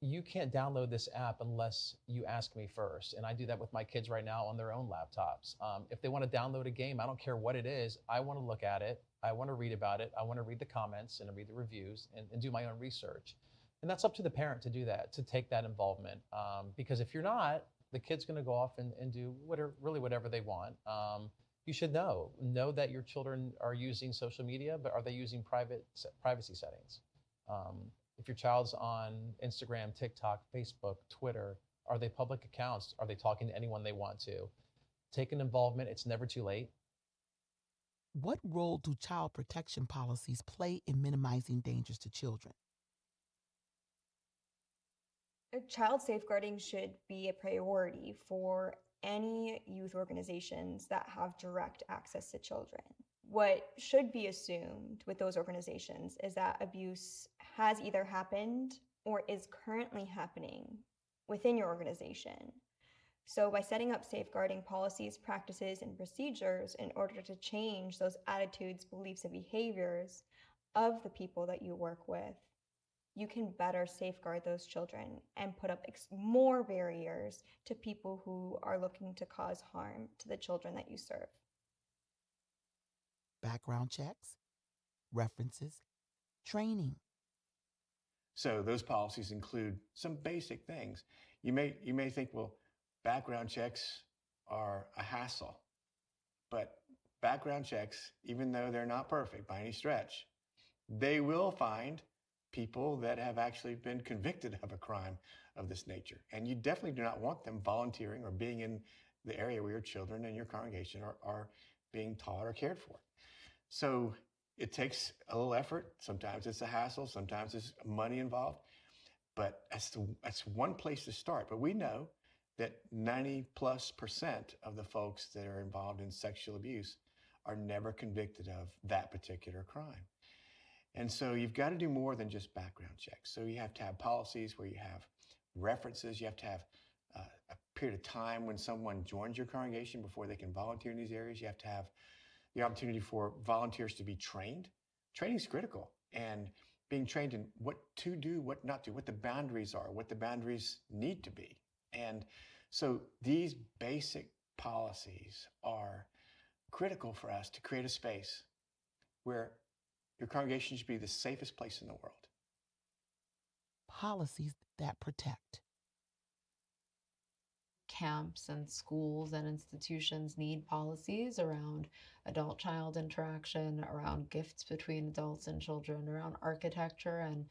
Speaker 9: you can't download this app unless you ask me first. And I do that with my kids right now on their own laptops. If they want to download a game, I don't care what it is. I want to look at it. I want to read about it. I want to read the comments and read the reviews and do my own research. And that's up to the parent to do that, to take that involvement. Because if you're not, the kid's going to go off and do whatever they want. You should know that your children are using social media, but are they using privacy settings? If your child's on Instagram, TikTok, Facebook, Twitter, are they public accounts? Are they talking to anyone they want to? Take an involvement. It's never too late.
Speaker 2: What role do child protection policies play in minimizing dangers to children?
Speaker 4: Child safeguarding should be a priority for any youth organizations that have direct access to children. What should be assumed with those organizations is that abuse has either happened or is currently happening within your organization. So by setting up safeguarding policies, practices, and procedures in order to change those attitudes, beliefs, and behaviors of the people that you work with, you can better safeguard those children and put up more barriers to people who are looking to cause harm to the children that you serve.
Speaker 2: Background checks, references, training.
Speaker 6: So those policies include some basic things. You may think, well, background checks are a hassle, but background checks, even though they're not perfect by any stretch, they will find people that have actually been convicted of a crime of this nature. And you definitely do not want them volunteering or being in the area where your children and your congregation are being taught or cared for. So it takes a little effort. Sometimes it's a hassle, sometimes there's money involved, but that's one place to start. But we know that 90+% of the folks that are involved in sexual abuse are never convicted of that particular crime. And so you've got to do more than just background checks. So you have to have policies where you have references. You have to have a period of time when someone joins your congregation before they can volunteer in these areas. You have to have the opportunity for volunteers to be trained. Training is critical, and being trained in what to do, what not to, what the boundaries are, what the boundaries need to be. And so these basic policies are critical for us to create a space where your congregation should be the safest place in the world.
Speaker 2: Policies that protect.
Speaker 10: Camps and schools and institutions need policies around adult-child interaction, around gifts between adults and children, around architecture, and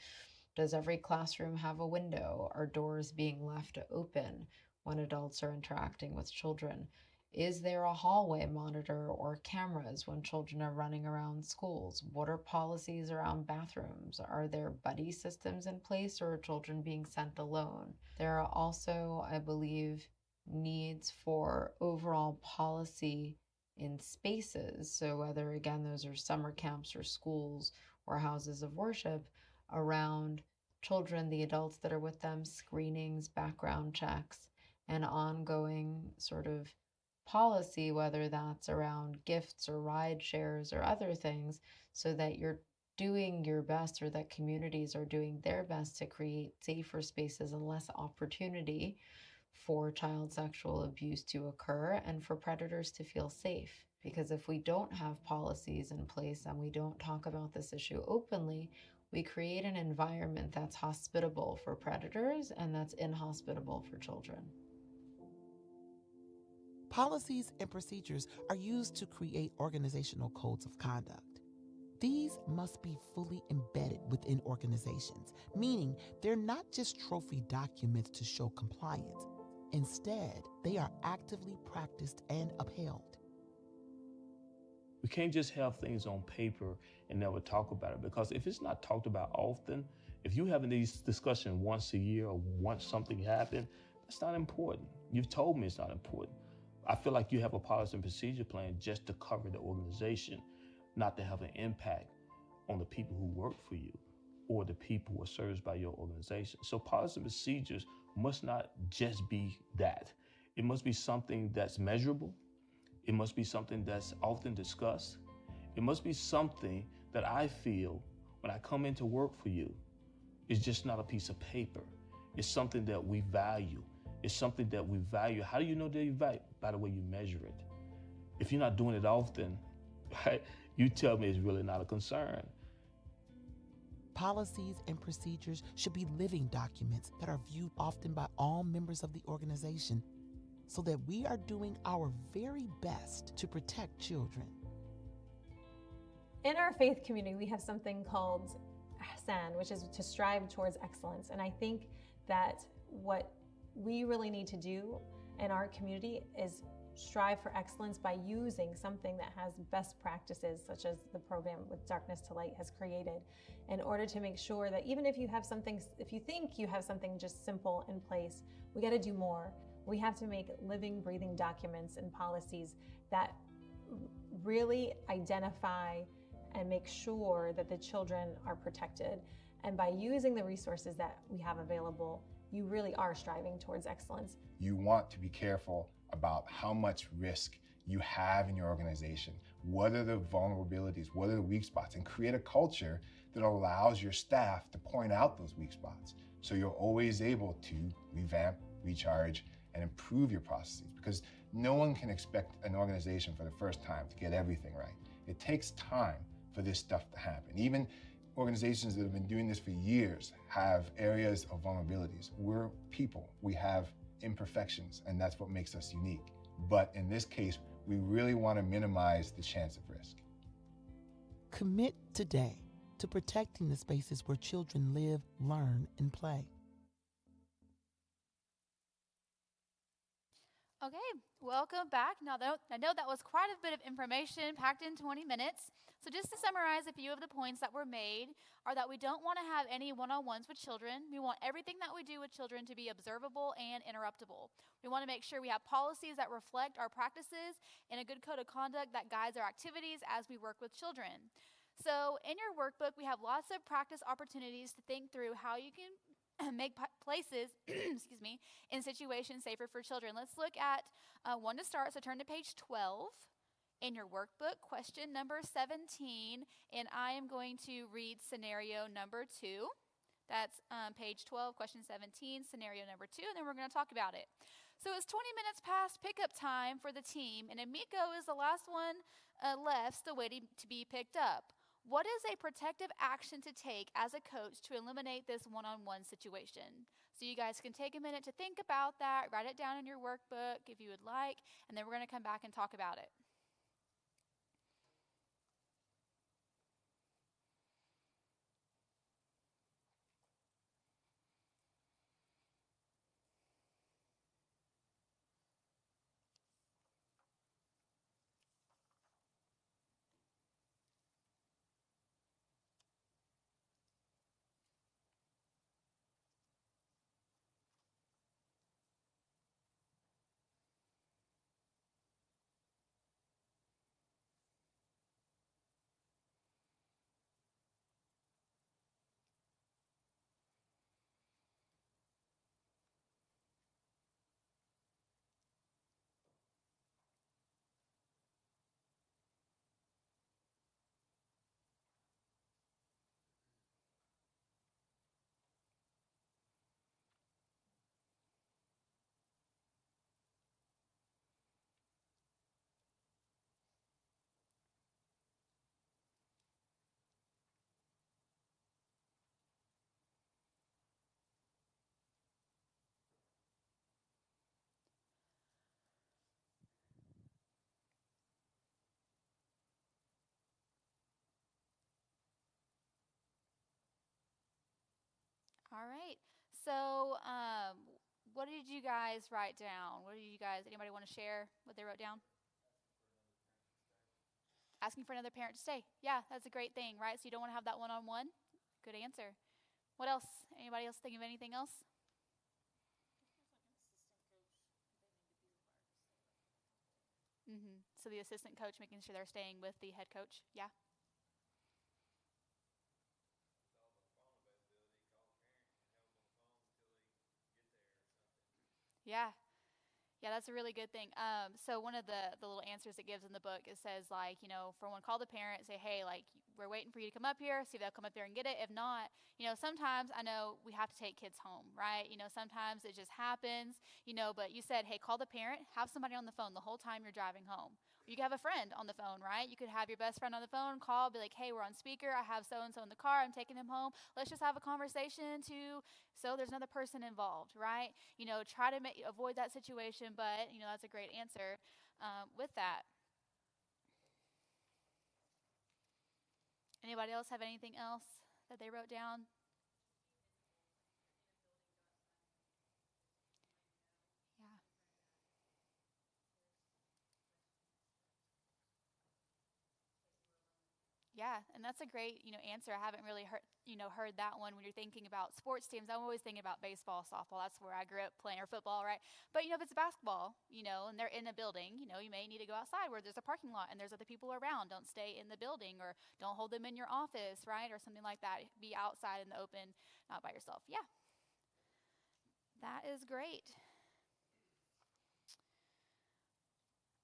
Speaker 10: does every classroom have a window? Are doors being left open when adults are interacting with children? Is there a hallway monitor or cameras when children are running around schools? What are policies around bathrooms? Are there buddy systems in place, or are children being sent alone? There are also, I believe, needs for overall policy in spaces. So whether, again, those are summer camps or schools or houses of worship, around children, the adults that are with them, screenings, background checks, and ongoing sort of policy, whether that's around gifts or ride shares or other things, so that you're doing your best, or that communities are doing their best to create safer spaces and less opportunity for child sexual abuse to occur and for predators to feel safe. Because if we don't have policies in place and we don't talk about this issue openly, we create an environment that's hospitable for predators and that's inhospitable for children.
Speaker 2: Policies and procedures are used to create organizational codes of conduct. These must be fully embedded within organizations, meaning they're not just trophy documents to show compliance. Instead, they are actively practiced and upheld.
Speaker 13: We can't just have things on paper and never talk about it, because if it's not talked about often, if you're having these discussions once a year or once something happened, that's not important. You've told me it's not important. I feel like you have a policy and procedure plan just to cover the organization, not to have an impact on the people who work for you or the people who are serviced by your organization. So policy and procedures must not just be that. It must be something that's measurable. It must be something that's often discussed. It must be something that I feel when I come into work for you, it's just not a piece of paper. It's something that we value. It's something that we value. How do you know that you value? By the way you measure it. If you're not doing it often, right, you tell me it's really not a concern.
Speaker 2: Policies and procedures should be living documents that are viewed often by all members of the organization, so that we are doing our very best to protect children.
Speaker 23: In our faith community, we have something called Ahsan, which is to strive towards excellence. And I think that what we really need to do in our community is strive for excellence by using something that has best practices, such as the program with Darkness to Light has created, in order to make sure that even if you have something, if you think you have something just simple in place, we got to do more. We have to make living, breathing documents and policies that really identify and make sure that the children are protected. And by using the resources that we have available you really are striving towards excellence.
Speaker 12: You want to be careful about how much risk you have in your organization. What are the vulnerabilities? What are the weak spots? And create a culture that allows your staff to point out those weak spots. So you're always able to revamp, recharge, and improve your processes, because no one can expect an organization for the first time to get everything right. It takes time for this stuff to happen. Even organizations that have been doing this for years have areas of vulnerabilities. We're people, we have imperfections, and that's what makes us unique. But in this case, we really want to minimize the chance of risk.
Speaker 2: Commit today to protecting the spaces where children live, learn, and play.
Speaker 1: Okay, welcome back. Now, I know that was quite a bit of information packed in 20 minutes. So just to summarize a few of the points that were made are that we don't want to have any one-on-ones with children. We want everything that we do with children to be observable and interruptible. We want to make sure we have policies that reflect our practices and a good code of conduct that guides our activities as we work with children. So in your workbook, we have lots of practice opportunities to think through how you can make places, excuse me, in situations safer for children. Let's look at one to start. So turn to page 12 in your workbook, question number 17, and I am going to read scenario number 2. That's page 12, question 17, scenario number 2, and then we're going to talk about it. So it's 20 minutes past pickup time for the team, and Amico is the last one left, still waiting to be picked up. What is a protective action to take as a coach to eliminate this one-on-one situation? So you guys can take a minute to think about that, write it down in your workbook if you would like, and then we're going to come back and talk about it. All right. So, what did you guys write down? Anybody want to share what they wrote down? Asking for another parent to stay. Yeah, that's a great thing, right? So you don't want to have that one-on-one? Good answer. What else? Anybody else think of anything else? So the assistant coach making sure they're staying with the head coach. Yeah. Yeah. Yeah, that's a really good thing. So one of the little answers it gives in the book, it says, like, for one, call the parent, say, hey, like, we're waiting for you to come up here, see if they'll come up there and get it. If not, sometimes I know we have to take kids home, right? Sometimes it just happens, but you said, hey, call the parent, have somebody on the phone the whole time you're driving home. You could have a friend on the phone, right? You could have your best friend on the phone, call, be like, hey, we're on speaker. I have so-and-so in the car. I'm taking him home. Let's just have a conversation so there's another person involved, right? Try to avoid that situation, but, that's a great answer with that. Anybody else have anything else that they wrote down? Yeah. Yeah, and that's a great, answer. I haven't really heard that one when you're thinking about sports teams. I'm always thinking about baseball, softball. That's where I grew up playing, or football, right? But, if it's basketball, and they're in a building, you may need to go outside where there's a parking lot and there's other people around. Don't stay in the building, or don't hold them in your office, right? Or something like that. Be outside in the open, not by yourself. Yeah. That is great.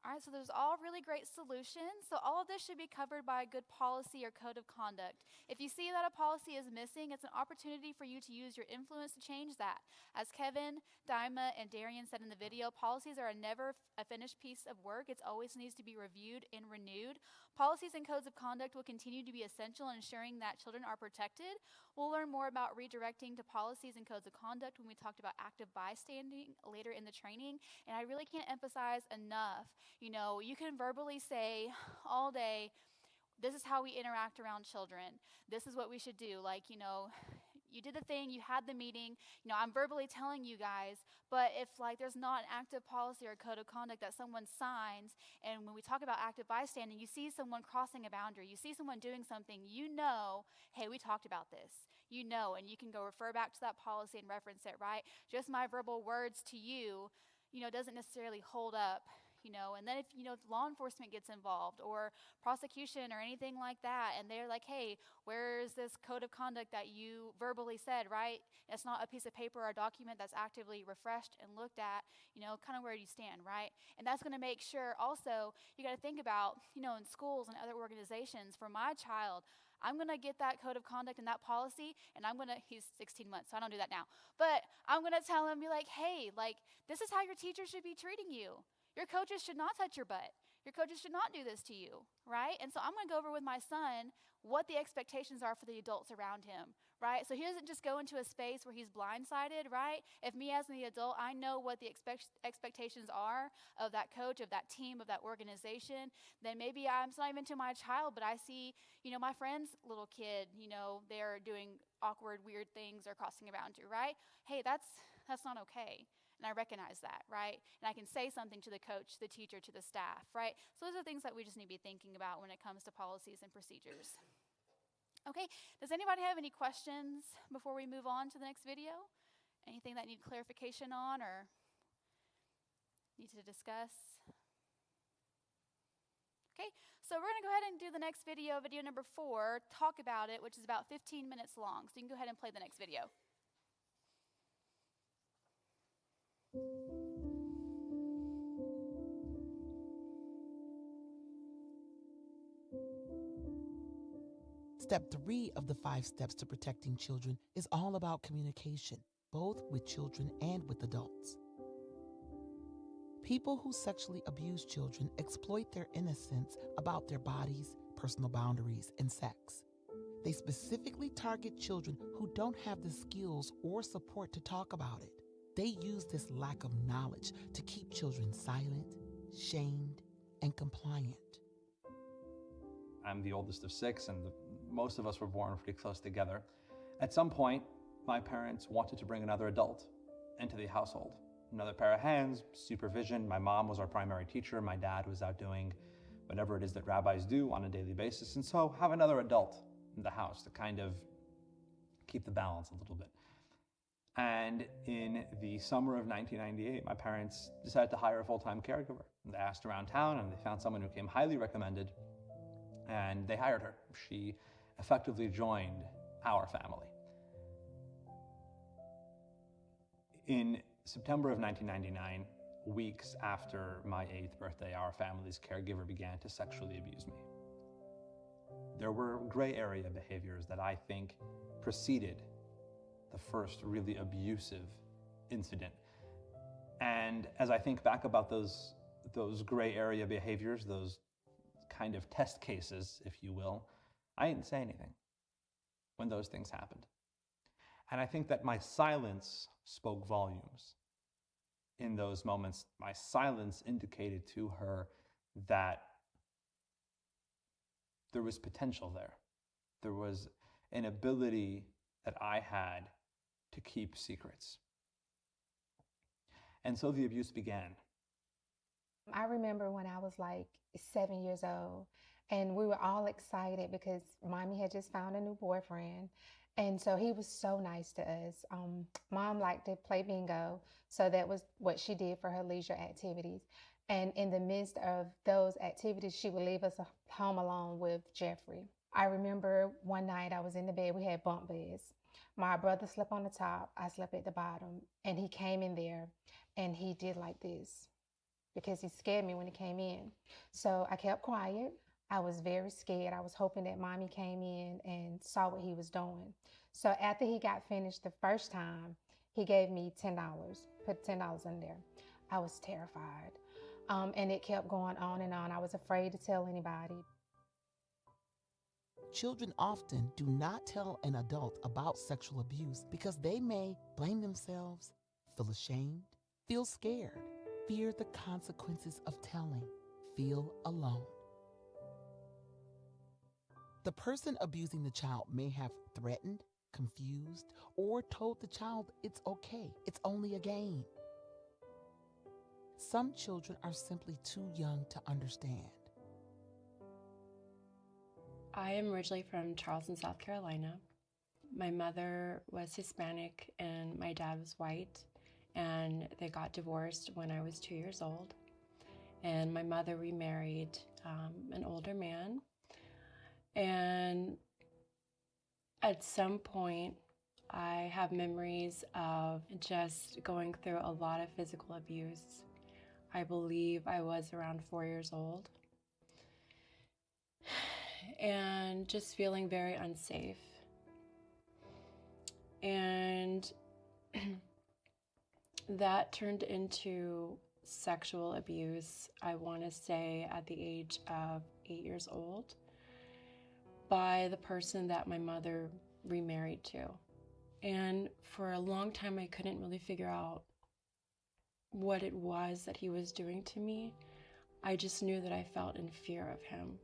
Speaker 1: All right, so there's all really great solutions. So all of this should be covered by a good policy or code of conduct. If you see that a policy is missing, it's an opportunity for you to use your influence to change that. As Kevin, Daima, and Darian said in the video, policies are never a finished piece of work. It always needs to be reviewed and renewed. Policies and codes of conduct will continue to be essential in ensuring that children are protected. We'll learn more about redirecting to policies and codes of conduct when we talked about active bystanding later in the training. And I really can't emphasize enough, you can verbally say all day, this is how we interact around children. This is what we should do. You did the thing, you had the meeting, I'm verbally telling you guys, but if there's not an active policy or code of conduct that someone signs, and when we talk about active bystanding, you see someone crossing a boundary, you see someone doing something, hey, we talked about this, and you can go refer back to that policy and reference it, right? Just my verbal words to you, doesn't necessarily hold up. And then if law enforcement gets involved or prosecution or anything like that, and they're like, hey, where's this code of conduct that you verbally said, right? It's not a piece of paper or a document that's actively refreshed and looked at, kind of where you stand, right? And that's going to make sure also, you got to think about, in schools and other organizations, for my child, I'm going to get that code of conduct and that policy, and he's 16 months, so I don't do that now. But I'm going to tell him, be like, hey, this is how your teacher should be treating you. Your coaches should not touch your butt. Your coaches should not do this to you, right? And so I'm going to go over with my son what the expectations are for the adults around him, right? So he doesn't just go into a space where he's blindsided, right? If me as the adult, I know what the expectations are of that coach, of that team, of that organization, then maybe it's not even to my child, but I see, my friend's little kid, they're doing awkward, weird things or crossing a boundary, right? Hey, that's not okay. And I recognize that, right? And I can say something to the coach, the teacher, to the staff, right? So those are things that we just need to be thinking about when it comes to policies and procedures. Okay, does anybody have any questions before we move on to the next video? Anything that need clarification on or need to discuss? Okay, so we're going to go ahead and do the next video number 4, talk about it, which is about 15 minutes long. So you can go ahead and play the next video.
Speaker 2: Step 3 of the 5 steps to protecting children is all about communication, both with children and with adults. People who sexually abuse children exploit their innocence about their bodies, personal boundaries, and sex. They specifically target children who don't have the skills or support to talk about it. They use this lack of knowledge to keep children silent, shamed, and compliant.
Speaker 9: I'm the oldest of 6, and most of us were born pretty close together. At some point, my parents wanted to bring another adult into the household. Another pair of hands, supervision. My mom was our primary teacher. My dad was out doing whatever it is that rabbis do on a daily basis. And so have another adult in the house to kind of keep the balance a little bit. And in the summer of 1998, my parents decided to hire a full-time caregiver. They asked around town, and they found someone who came highly recommended, and they hired her. She effectively joined our family. In September of 1999, weeks after my 8th birthday, our family's caregiver began to sexually abuse me. There were gray area behaviors that I think preceded the first really abusive incident. And as I think back about those gray area behaviors, those kind of test cases, if you will, I didn't say anything when those things happened. And I think that my silence spoke volumes. In those moments, my silence indicated to her that there was potential there. There was an ability that I had to keep secrets. And so the abuse began.
Speaker 8: I remember when I was like 7 years old, and we were all excited because Mommy had just found a new boyfriend. And so he was so nice to us. Mom liked to play bingo, so that was what she did for her leisure activities. And in the midst of those activities, she would leave us home alone with Jeffrey. I remember one night I was in the bed, we had bunk beds. My brother slept on the top, I slept at the bottom, and he came in there and he did like this because he scared me when he came in. So I kept quiet. I was very scared. I was hoping that mommy came in and saw what he was doing. So after he got finished the first time, he gave me $10, put $10 in there. I was terrified. And it kept going on and on. I was afraid to tell anybody.
Speaker 2: Children often do not tell an adult about sexual abuse because they may blame themselves, feel ashamed, feel scared, fear the consequences of telling, feel alone. The person abusing the child may have threatened, confused, or told the child it's okay, it's only a game. Some children are simply too young to understand.
Speaker 5: I am originally from Charleston, South Carolina. My mother was Hispanic and my dad was white, and they got divorced when I was 2 years old. And my mother remarried an older man. And at some point, I have memories of just going through a lot of physical abuse. I believe I was around 4 years old. And just feeling very unsafe. And that turned into sexual abuse, I want to say at the age of 8 years old, by the person that my mother remarried to. And for a long time, I couldn't really figure out what it was that he was doing to me. I just knew that I felt in fear of him,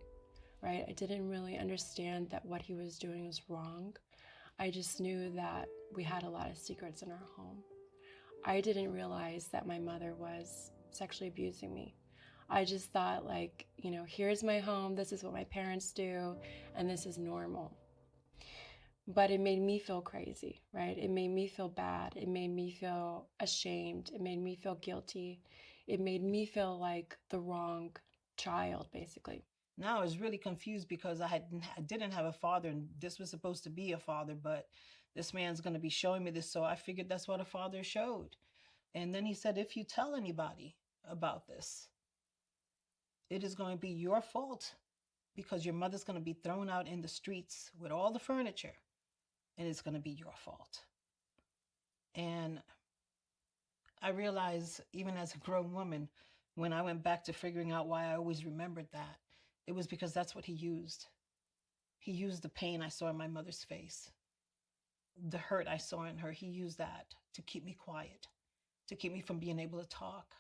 Speaker 5: right? I didn't really understand that what he was doing was wrong. I just knew that we had a lot of secrets in our home. I didn't realize that my mother was sexually abusing me. I just thought, like, you know, here's my home, this is what my parents do, and this is normal. But it made me feel crazy, right? It made me feel bad. It made me feel ashamed. It made me feel guilty. It made me feel like the wrong child, basically.
Speaker 21: Now I was really confused because I didn't have a father, and this was supposed to be a father, but this man's going to be showing me this, so I figured that's what a father showed. And then he said, if you tell anybody about this, it is going to be your fault because your mother's going to be thrown out in the streets with all the furniture, and it's going to be your fault. And I realized, even as a grown woman, when I went back to figuring out why I always remembered that, it was because that's what he used. He used the pain I saw in my mother's face, the hurt I saw in her. He used that to keep me quiet, to keep me from being able to talk.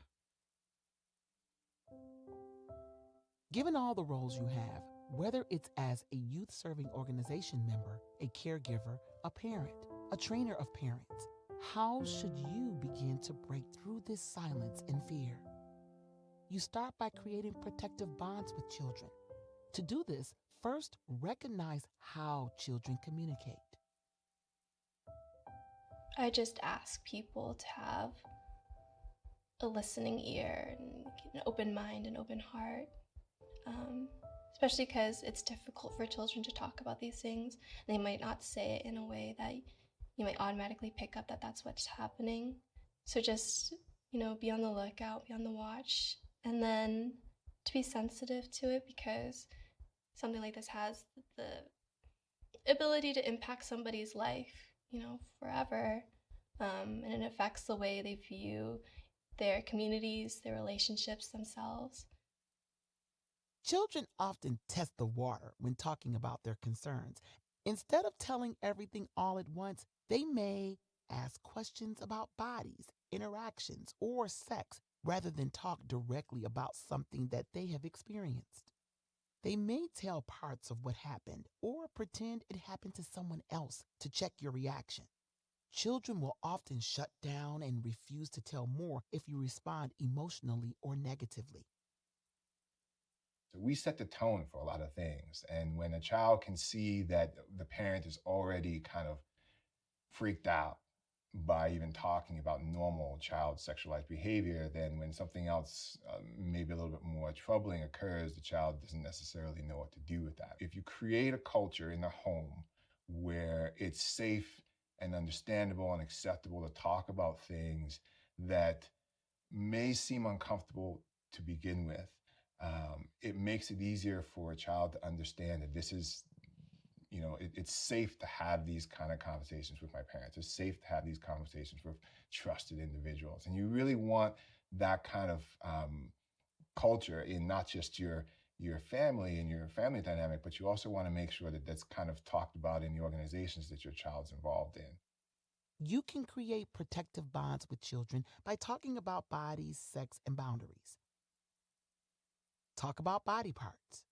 Speaker 2: Given all the roles you have, whether it's as a youth-serving organization member, a caregiver, a parent, a trainer of parents, how should you begin to break through this silence and fear? You start by creating protective bonds with children. To do this, first recognize how children communicate.
Speaker 20: I just ask people to have a listening ear and an open mind and open heart, especially because it's difficult for children to talk about these things. They might not say it in a way that you might automatically pick up that that's what's happening. So just, be on the lookout, be on the watch, and then to be sensitive to it, because something like this has the ability to impact somebody's life, forever. And it affects the way they view their communities, their relationships themselves.
Speaker 2: Children often test the water when talking about their concerns. Instead of telling everything all at once, they may ask questions about bodies, interactions, or sex, rather than talk directly about something that they have experienced. They may tell parts of what happened or pretend it happened to someone else to check your reaction. Children will often shut down and refuse to tell more if you respond emotionally or negatively.
Speaker 12: So we set the tone for a lot of things. And when a child can see that the parent is already kind of freaked out by even talking about normal child sexualized behavior, then when something else maybe a little bit more troubling occurs, the child doesn't necessarily know what to do with that. If you create a culture in the home where it's safe and understandable and acceptable to talk about things that may seem uncomfortable to begin with. It makes it easier for a child to understand that this is, it's safe to have these kind of conversations with my parents. It's safe to have these conversations with trusted individuals. And you really want that kind of culture in not just your family and your family dynamic, but you also want to make sure that that's kind of talked about in the organizations that your child's involved in.
Speaker 2: You can create protective bonds with children by talking about bodies, sex, and boundaries. Talk about body parts.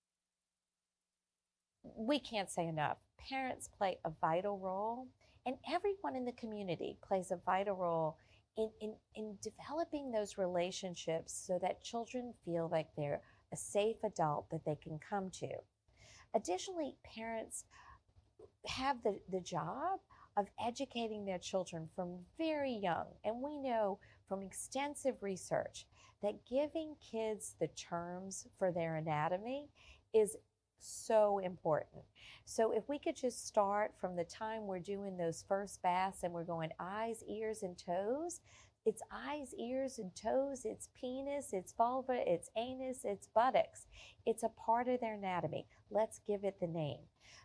Speaker 11: We can't say enough. Parents play a vital role, and everyone in the community plays a vital role in developing those relationships so that children feel like they're a safe adult that they can come to. Additionally, parents have the job of educating their children from very young. And we know from extensive research that giving kids the terms for their anatomy is so important. So if we could just start from the time we're doing those first baths and we're going eyes, ears, and toes, it's eyes, ears, and toes, it's penis, it's vulva, it's anus, it's buttocks. It's a part of their anatomy. Let's give it the name.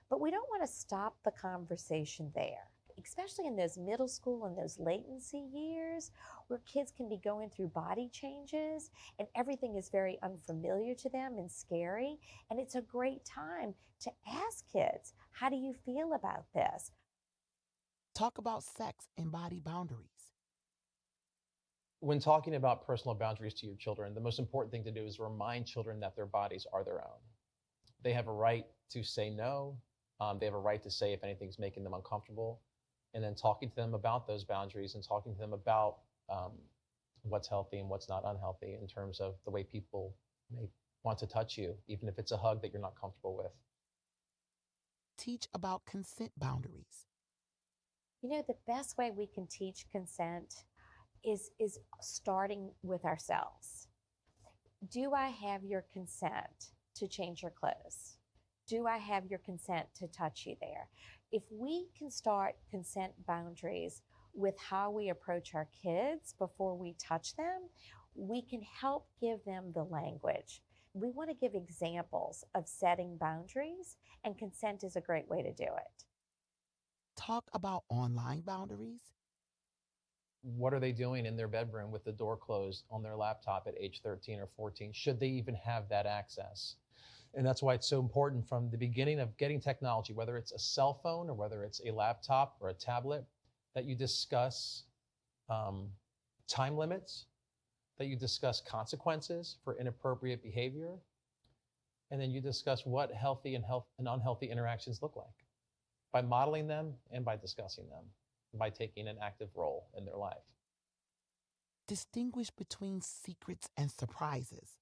Speaker 11: But we don't want to stop the conversation there, especially in those middle school and those latency years where kids can be going through body changes and everything is very unfamiliar to them and scary. And it's a great time to ask kids, how do you feel about this?
Speaker 2: Talk about sex and body boundaries.
Speaker 7: When talking about personal boundaries to your children, the most important thing to do is remind children that their bodies are their own. They have a right to say no. They have a right to say if anything's making them uncomfortable. And then talking to them about those boundaries and talking to them about what's healthy and what's not unhealthy in terms of the way people may want to touch you, even if it's a hug that you're not comfortable with.
Speaker 2: Teach about consent boundaries.
Speaker 11: You know, the best way we can teach consent is starting with ourselves. Do I have your consent to change your clothes? Do I have your consent to touch you there? If we can start consent boundaries with how we approach our kids before we touch them, we can help give them the language. We want to give examples of setting boundaries, and consent is a great way to do it.
Speaker 2: Talk about online boundaries.
Speaker 7: What are they doing in their bedroom with the door closed on their laptop at age 13 or 14? Should they even have that access? And that's why it's so important from the beginning of getting technology, whether it's a cell phone or whether it's a laptop or a tablet, that you discuss time limits, that you discuss consequences for inappropriate behavior, and then you discuss what healthy and unhealthy interactions look like by modeling them and by discussing them, by taking an active role in their life.
Speaker 2: Distinguish between secrets and surprises.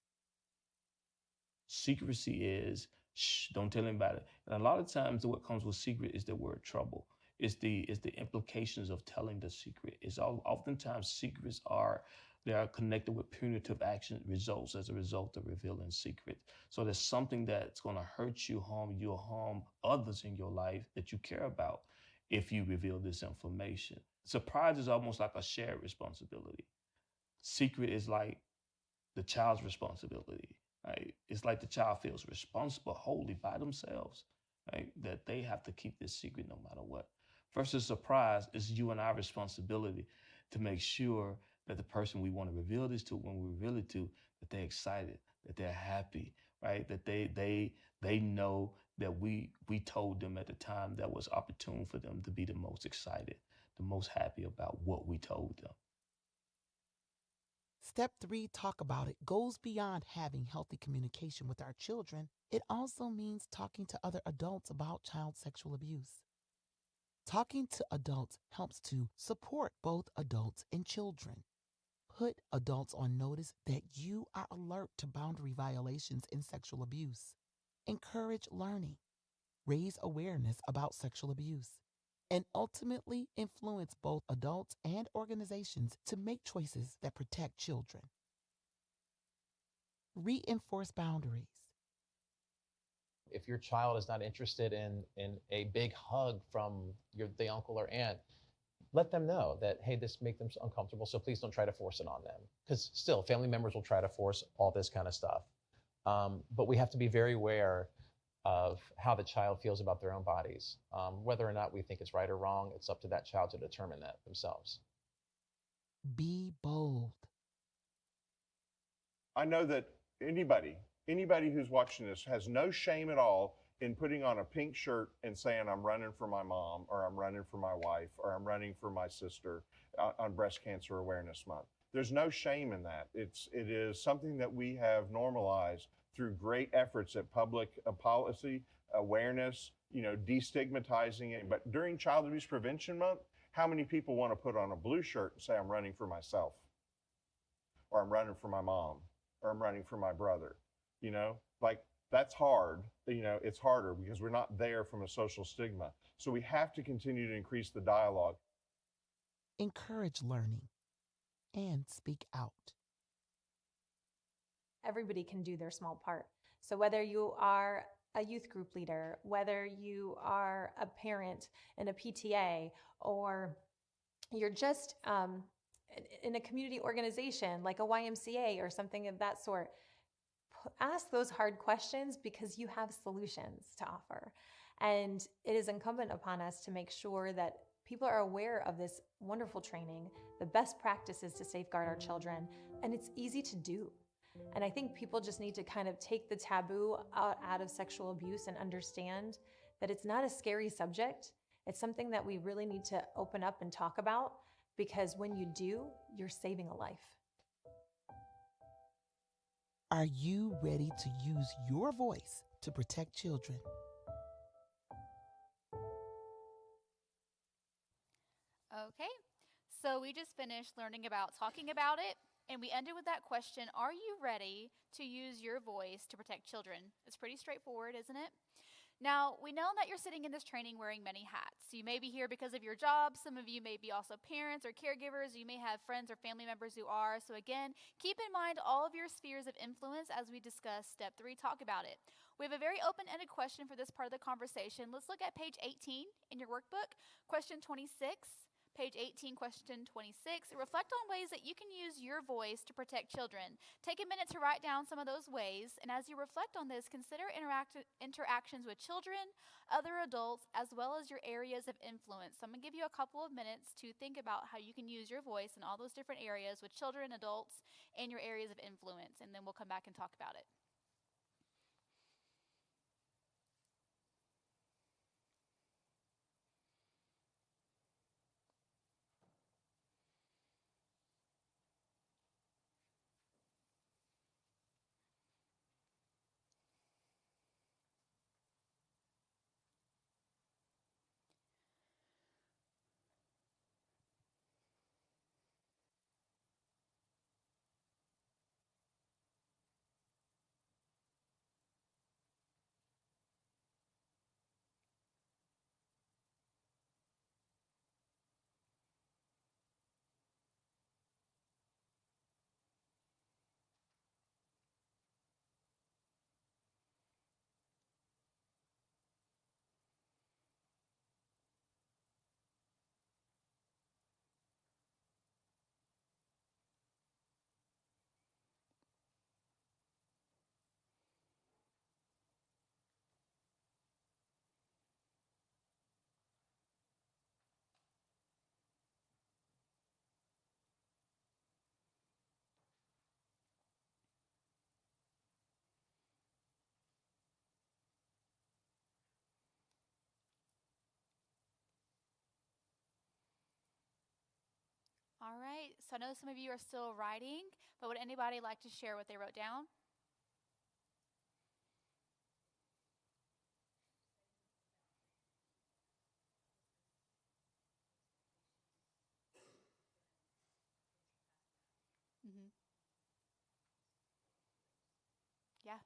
Speaker 13: Secrecy is, shh, don't tell anybody. And a lot of times what comes with secret is the word trouble. It's the implications of telling the secret. Oftentimes secrets they are connected with punitive action results as a result of revealing secret. So there's something that's going to hurt you, harm you, or harm others in your life that you care about if you reveal this information. Surprise is almost like a shared responsibility. Secret is like the child's responsibility. Right? It's like the child feels responsible wholly by themselves, right? That they have to keep this secret no matter what. Versus surprise is you and our responsibility to make sure that the person we want to reveal this to, when we reveal it to, that they're excited, that they're happy, right? That they know that we told them at the time that was opportune for them to be the most excited, the most happy about what we told them.
Speaker 2: Step 3, talk about it, goes beyond having healthy communication with our children. It also means talking to other adults about child sexual abuse. Talking to adults helps to support both adults and children. Put adults on notice that you are alert to boundary violations and sexual abuse. Encourage learning. Raise awareness about sexual abuse. And ultimately influence both adults and organizations to make choices that protect children. Reinforce boundaries.
Speaker 7: If your child is not interested in a big hug from the uncle or aunt, let them know that, hey, this make them uncomfortable, so please don't try to force it on them. Because still, family members will try to force all this kind of stuff. But we have to be very aware of how the child feels about their own bodies. Whether or not we think it's right or wrong, it's up to that child to determine that themselves.
Speaker 2: Be bold.
Speaker 15: I know that anybody who's watching this has no shame at all in putting on a pink shirt and saying, I'm running for my mom, or I'm running for my wife, or I'm running for my sister on Breast Cancer Awareness Month. There's no shame in that. It is something that we have normalized through great efforts at public policy, awareness, destigmatizing it. But during Child Abuse Prevention Month, how many people want to put on a blue shirt and say, I'm running for myself, or I'm running for my mom, or I'm running for my brother? That's hard. It's harder because we're not there from a social stigma. So we have to continue to increase the dialogue.
Speaker 2: Encourage learning and speak out.
Speaker 23: Everybody can do their small part. So whether you are a youth group leader, whether you are a parent in a PTA, or you're just in a community organization like a YMCA or something of that sort, ask those hard questions because you have solutions to offer. And it is incumbent upon us to make sure that people are aware of this wonderful training, the best practices to safeguard our children, and it's easy to do. And I think people just need to kind of take the taboo out of sexual abuse and understand that it's not a scary subject. It's something that we really need to open up and talk about, because when you do, you're saving a life.
Speaker 2: Are you ready to use your voice to protect children?
Speaker 1: Okay, so we just finished learning about talking about it, and we ended with that question, are you ready to use your voice to protect children? It's pretty straightforward, isn't it? Now, we know that you're sitting in this training wearing many hats. You may be here because of your job. Some of you may be also parents or caregivers. You may have friends or family members who are. So again, keep in mind all of your spheres of influence as we discuss step 3, talk about it. We have a very open-ended question for this part of the conversation. Let's look at page 18 in your workbook, question 26. Page 18, question 26. Reflect on ways that you can use your voice to protect children. Take a minute to write down some of those ways, and as you reflect on this, consider interactions with children, other adults, as well as your areas of influence. So I'm going to give you a couple of minutes to think about how you can use your voice in all those different areas with children, adults, and your areas of influence, and then we'll come back and talk about it. All right, so I know some of you are still writing, but would anybody like to share what they wrote down? Mm-hmm. Yeah,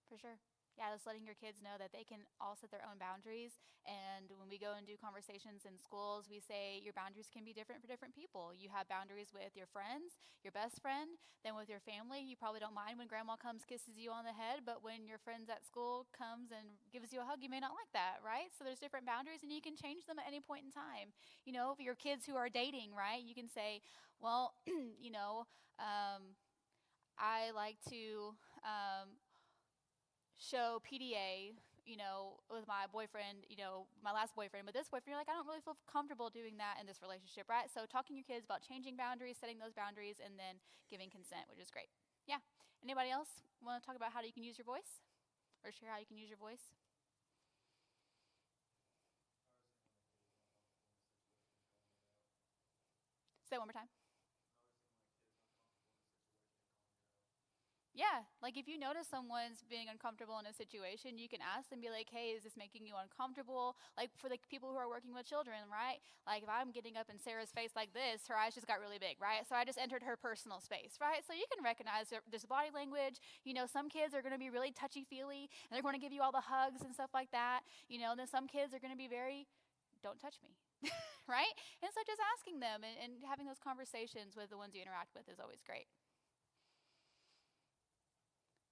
Speaker 1: for sure. yeah, just letting your kids know that they can all set their own boundaries. And when we go and do conversations in schools, we say your boundaries can be different for different people. You have boundaries with your friends, your best friend, then with your family. You probably don't mind when grandma comes, kisses you on the head, but when your friends at school comes and gives you a hug, you may not like that, right? So there's different boundaries, and you can change them at any point in time. You know, for your kids who are dating, right, you can say, well, you know, I like to show PDA, you know, with my boyfriend, you know, my last boyfriend, but this boyfriend, you're like, I don't really feel comfortable doing that in this relationship, right? So talking to your kids about changing boundaries, setting those boundaries, and then giving consent, which is great. Yeah. Anybody else want to talk about how you can use your voice or share how you can use your voice? Say it one more time. Yeah, like if you notice someone's being uncomfortable in a situation, you can ask them, be like, hey, is this making you uncomfortable? Like for the people who are working with children, right? Like if I'm getting up in Sarah's face like this, her eyes just got really big, right? So I just entered her personal space, right? So you can recognize this body language. You know, some kids are going to be really touchy-feely, and they're going to give you all the hugs and stuff like that. You know, and then some kids are going to be very, don't touch me, right? And so just asking them and having those conversations with the ones you interact with is always great.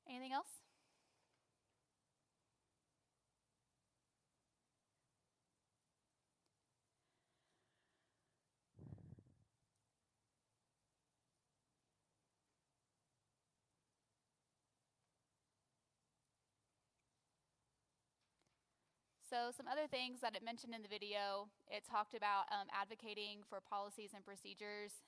Speaker 1: Anything else? So some other things that it mentioned in the video, it talked about advocating for policies and procedures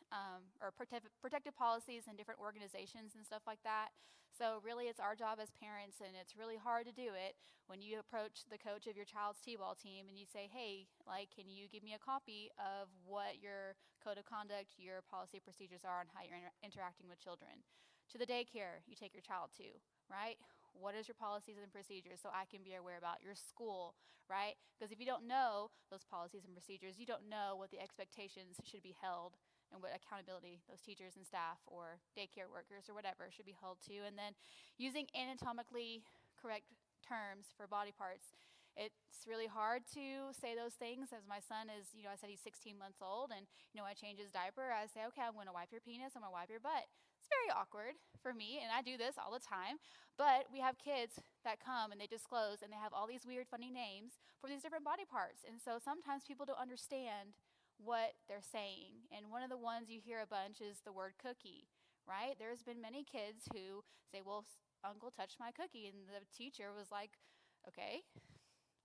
Speaker 1: or protective policies in different organizations and stuff like that. So really it's our job as parents, and it's really hard to do it when you approach the coach of your child's t-ball team and you say, hey, like, can you give me a copy of what your code of conduct, your policy procedures are on how you're interacting with children? To the daycare you take your child to, right? What is your policies and procedures so I can be aware about your school, right? Because if you don't know those policies and procedures, you don't know what the expectations should be held and what accountability those teachers and staff or daycare workers or whatever should be held to. And then using anatomically correct terms for body parts. It's really hard to say those things, as my son is, you know, I said he's 16 months old, and, you know, I change his diaper. I say, okay, I'm going to wipe your penis, I'm going to wipe your butt. It's very awkward for me, and I do this all the time. But we have kids that come and they disclose, and they have all these weird, funny names for these different body parts. And so sometimes people don't understand what they're saying. And one of the ones you hear a bunch is the word cookie, right? There's been many kids who say, well, uncle touched my cookie. And the teacher was like, okay,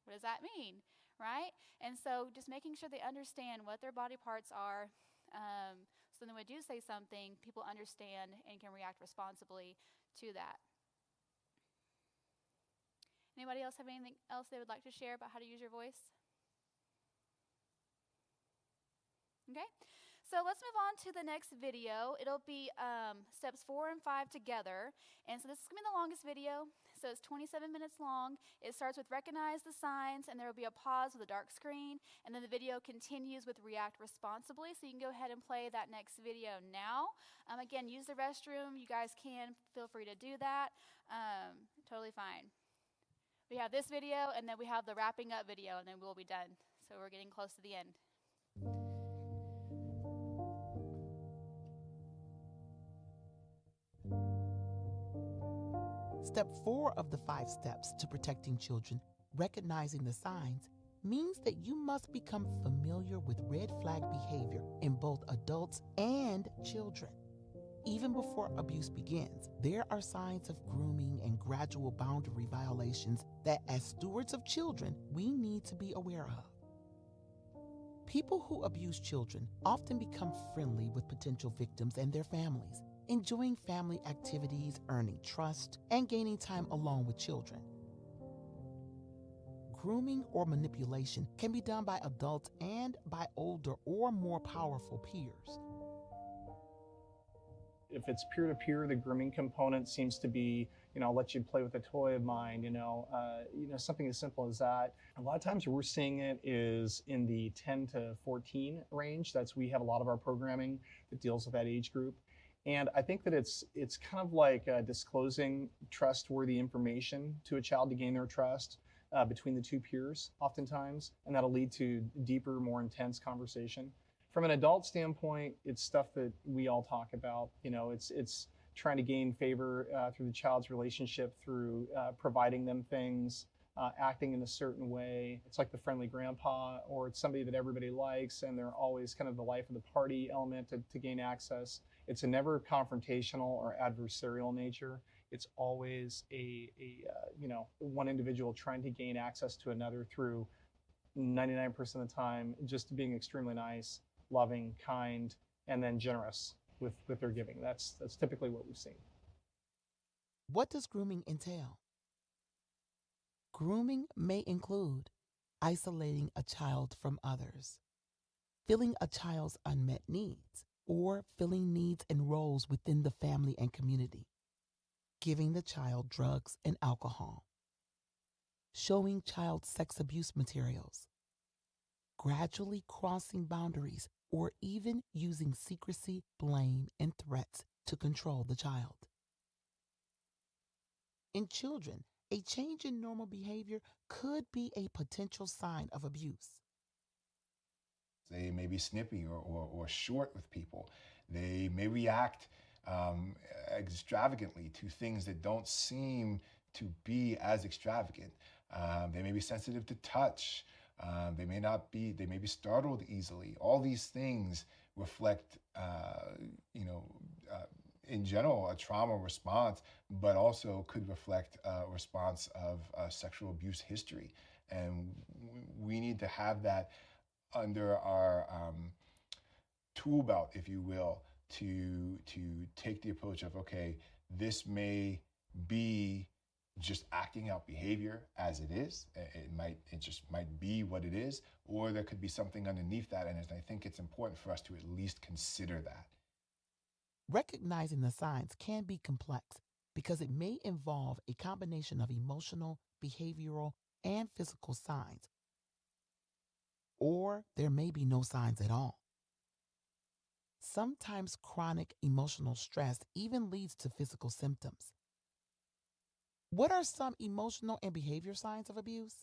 Speaker 1: what does that mean, right? And so just making sure they understand what their body parts are, so then when we do say something, people understand and can react responsibly to that. Anybody else have anything else they would like to share about how to use your voice? Okay, so let's move on to the next video. It'll be steps 4 and 5 together. And so this is going to be the longest video. So it's 27 minutes long. It starts with recognize the signs, and there will be a pause with a dark screen. And then the video continues with react responsibly. So you can go ahead and play that next video now. Again, use the restroom. You guys can feel free to do that. Totally fine. We have this video, and then we have the wrapping up video, and then we'll be done. So we're getting close to the end.
Speaker 2: Step 4 of the 5 steps to protecting children, recognizing the signs, means that you must become familiar with red flag behavior in both adults and children. Even before abuse begins, there are signs of grooming and gradual boundary violations that, as stewards of children, we need to be aware of. People who abuse children often become friendly with potential victims and their families, enjoying family activities, earning trust, and gaining time alone with children. Grooming or manipulation can be done by adults and by older or more powerful peers.
Speaker 22: If it's peer-to-peer, the grooming component seems to be, I'll let you play with a toy of mine, something as simple as that. A lot of times where we're seeing it is in the 10 to 14 range. We have a lot of our programming that deals with that age group. And I think that it's kind of like disclosing trustworthy information to a child to gain their trust between the two peers oftentimes, and that'll lead to deeper, more intense conversation. From an adult standpoint, it's stuff that we all talk about. You know, it's trying to gain favor through the child's relationship, through providing them things, acting in a certain way. It's like the friendly grandpa, or it's somebody that everybody likes, and they're always kind of the life of the party element to gain access. It's a never confrontational or adversarial nature. It's always one individual trying to gain access to another through 99% of the time just being extremely nice, loving, kind, and then generous with their giving. That's typically what we've seen.
Speaker 2: What does grooming entail? Grooming may include isolating a child from others, filling a child's unmet needs, or filling needs and roles within the family and community, giving the child drugs and alcohol, showing child sex abuse materials, gradually crossing boundaries, or even using secrecy, blame, and threats to control the child. In children, a change in normal behavior could be a potential sign of abuse.
Speaker 12: They may be snippy or short with people. They may react extravagantly to things that don't seem to be as extravagant. They may be sensitive to touch. They may be startled easily. All these things reflect, in general, a trauma response, but also could reflect a response of sexual abuse history. And we need to have that under our tool belt, if you will, to take the approach of, okay, this may be just acting out behavior as it is. It just might be what it is, or there could be something underneath that. And I think it's important for us to at least consider that.
Speaker 2: Recognizing the signs can be complex because it may involve a combination of emotional, behavioral, and physical signs, or there may be no signs at all. Sometimes chronic emotional stress even leads to physical symptoms. What are some emotional and behavior signs of abuse?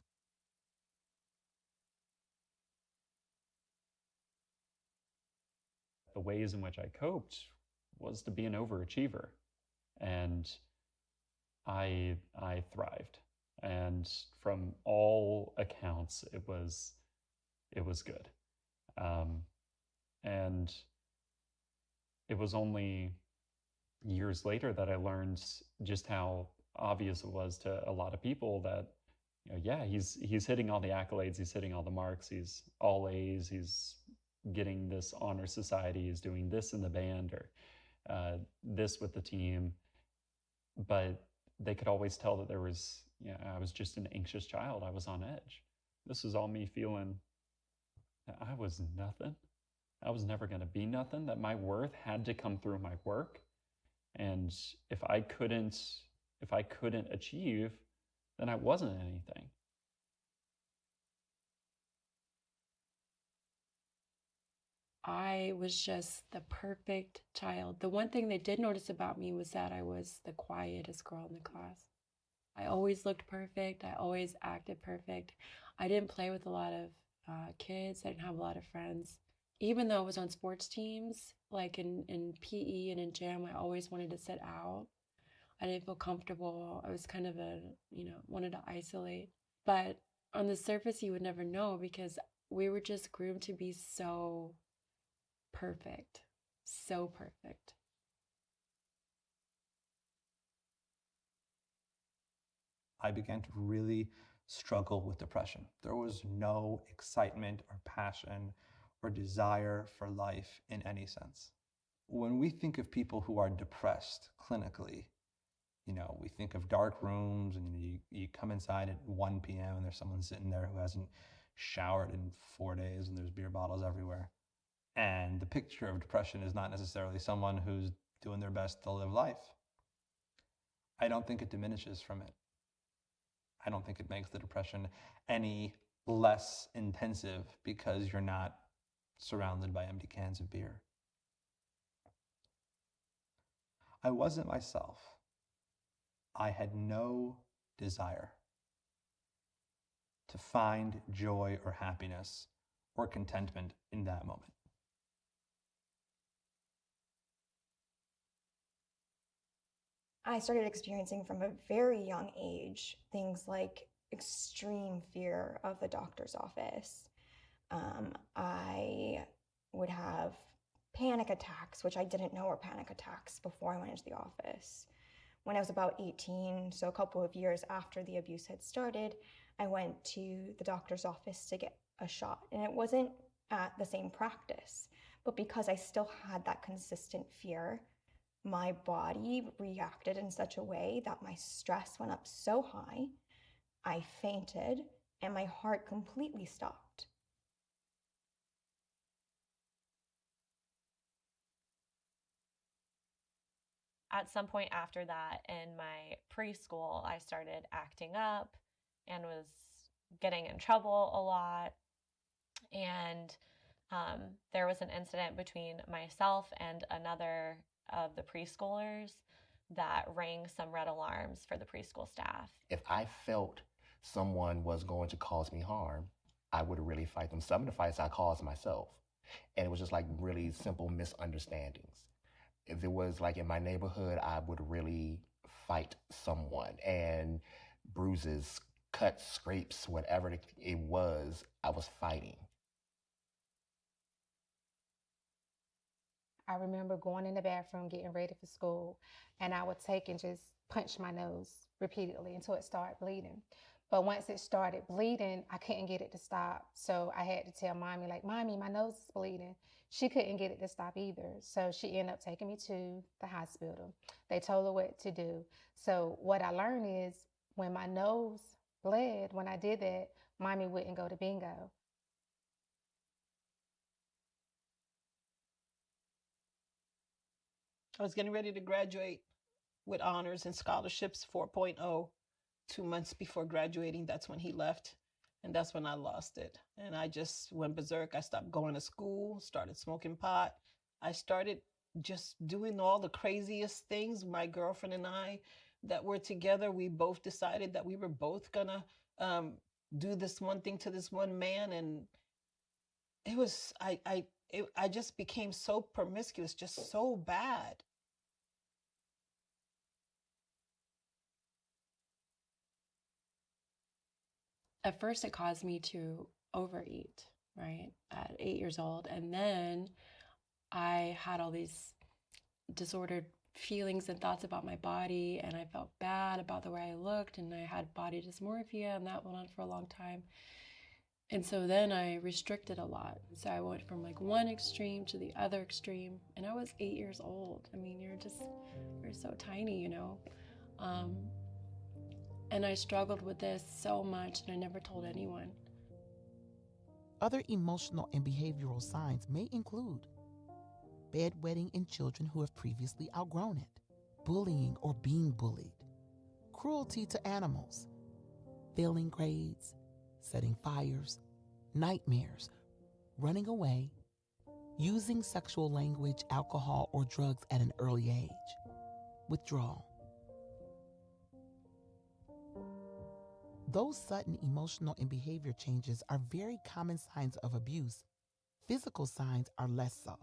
Speaker 3: The ways in which I coped was to be an overachiever, and I thrived. And from all accounts, it was good. And it was only years later that I learned just how obvious it was to a lot of people that, he's hitting all the accolades, he's hitting all the marks, he's all A's, he's getting this honor society, he's doing this in the band, or this with the team. But they could always tell that I was just an anxious child. I was on edge. This was all me feeling that I was nothing. I was never going to be nothing, that my worth had to come through my work. And if I couldn't achieve, then I wasn't anything.
Speaker 5: I was just the perfect child. The one thing they did notice about me was that I was the quietest girl in the class. I always looked perfect. I always acted perfect. I didn't play with a lot of kids. I didn't have a lot of friends. Even though I was on sports teams, like in PE and in gym, I always wanted to sit out. I didn't feel comfortable. I was kind of wanted to isolate. But on the surface, you would never know because we were just groomed to be so perfect. So perfect.
Speaker 9: I began to really struggle with depression. There was no excitement or passion or desire for life in any sense. When we think of people who are depressed clinically, we think of dark rooms, and you come inside at 1 p.m. and there's someone sitting there who hasn't showered in 4 days, and there's beer bottles everywhere. And the picture of depression is not necessarily someone who's doing their best to live life. I don't think it diminishes from it. I don't think it makes the depression any less intensive because you're not surrounded by empty cans of beer. I wasn't myself. I had no desire to find joy or happiness or contentment in that moment.
Speaker 4: I started experiencing from a very young age things like extreme fear of the doctor's office. I would have panic attacks, which I didn't know were panic attacks before I went into the office. When I was about 18, so a couple of years after the abuse had started, I went to the doctor's office to get a shot. And it wasn't at the same practice, but because I still had that consistent fear, my body reacted in such a way that my stress went up so high, I fainted, and my heart completely stopped.
Speaker 23: At some point after that, in my preschool, I started acting up and was getting in trouble a lot. And there was an incident between myself and another of the preschoolers that rang some red alarms for the preschool staff.
Speaker 14: If I felt someone was going to cause me harm, I would really fight them. Some of the fights I caused myself. And it was just like really simple misunderstandings. If it was like in my neighborhood, I would really fight someone, and bruises, cuts, scrapes, whatever it was, I was fighting.
Speaker 8: I remember going in the bathroom, getting ready for school, and I would take and just punch my nose repeatedly until it started bleeding. But once it started bleeding, I couldn't get it to stop. So I had to tell Mommy, like, Mommy, my nose is bleeding. She couldn't get it to stop either. So she ended up taking me to the hospital. They told her what to do. So what I learned is when my nose bled, when I did that, Mommy wouldn't go to bingo.
Speaker 21: I was getting ready to graduate with honors and scholarships 4.0. 2 months before graduating, that's when he left. And that's when I lost it. And I just went berserk. I stopped going to school, started smoking pot. I started just doing all the craziest things. My girlfriend and I that were together, we both decided that we were both gonna do this one thing to this one man. And it was, I just became so promiscuous, just so bad.
Speaker 5: At first, it caused me to overeat, right, at 8 years old. And then I had all these disordered feelings and thoughts about my body, and I felt bad about the way I looked, and I had body dysmorphia, and that went on for a long time. And so then I restricted a lot. So I went from like one extreme to the other extreme, and I was 8 years old. I mean, you're so tiny, you know. And I struggled with this so much, and I never told anyone.
Speaker 2: Other emotional and behavioral signs may include bedwetting in children who have previously outgrown it, bullying or being bullied, cruelty to animals, failing grades, setting fires, nightmares, running away, using sexual language, alcohol, or drugs at an early age, withdrawal. Those sudden emotional and behavior changes are very common signs of abuse. Physical signs are less so.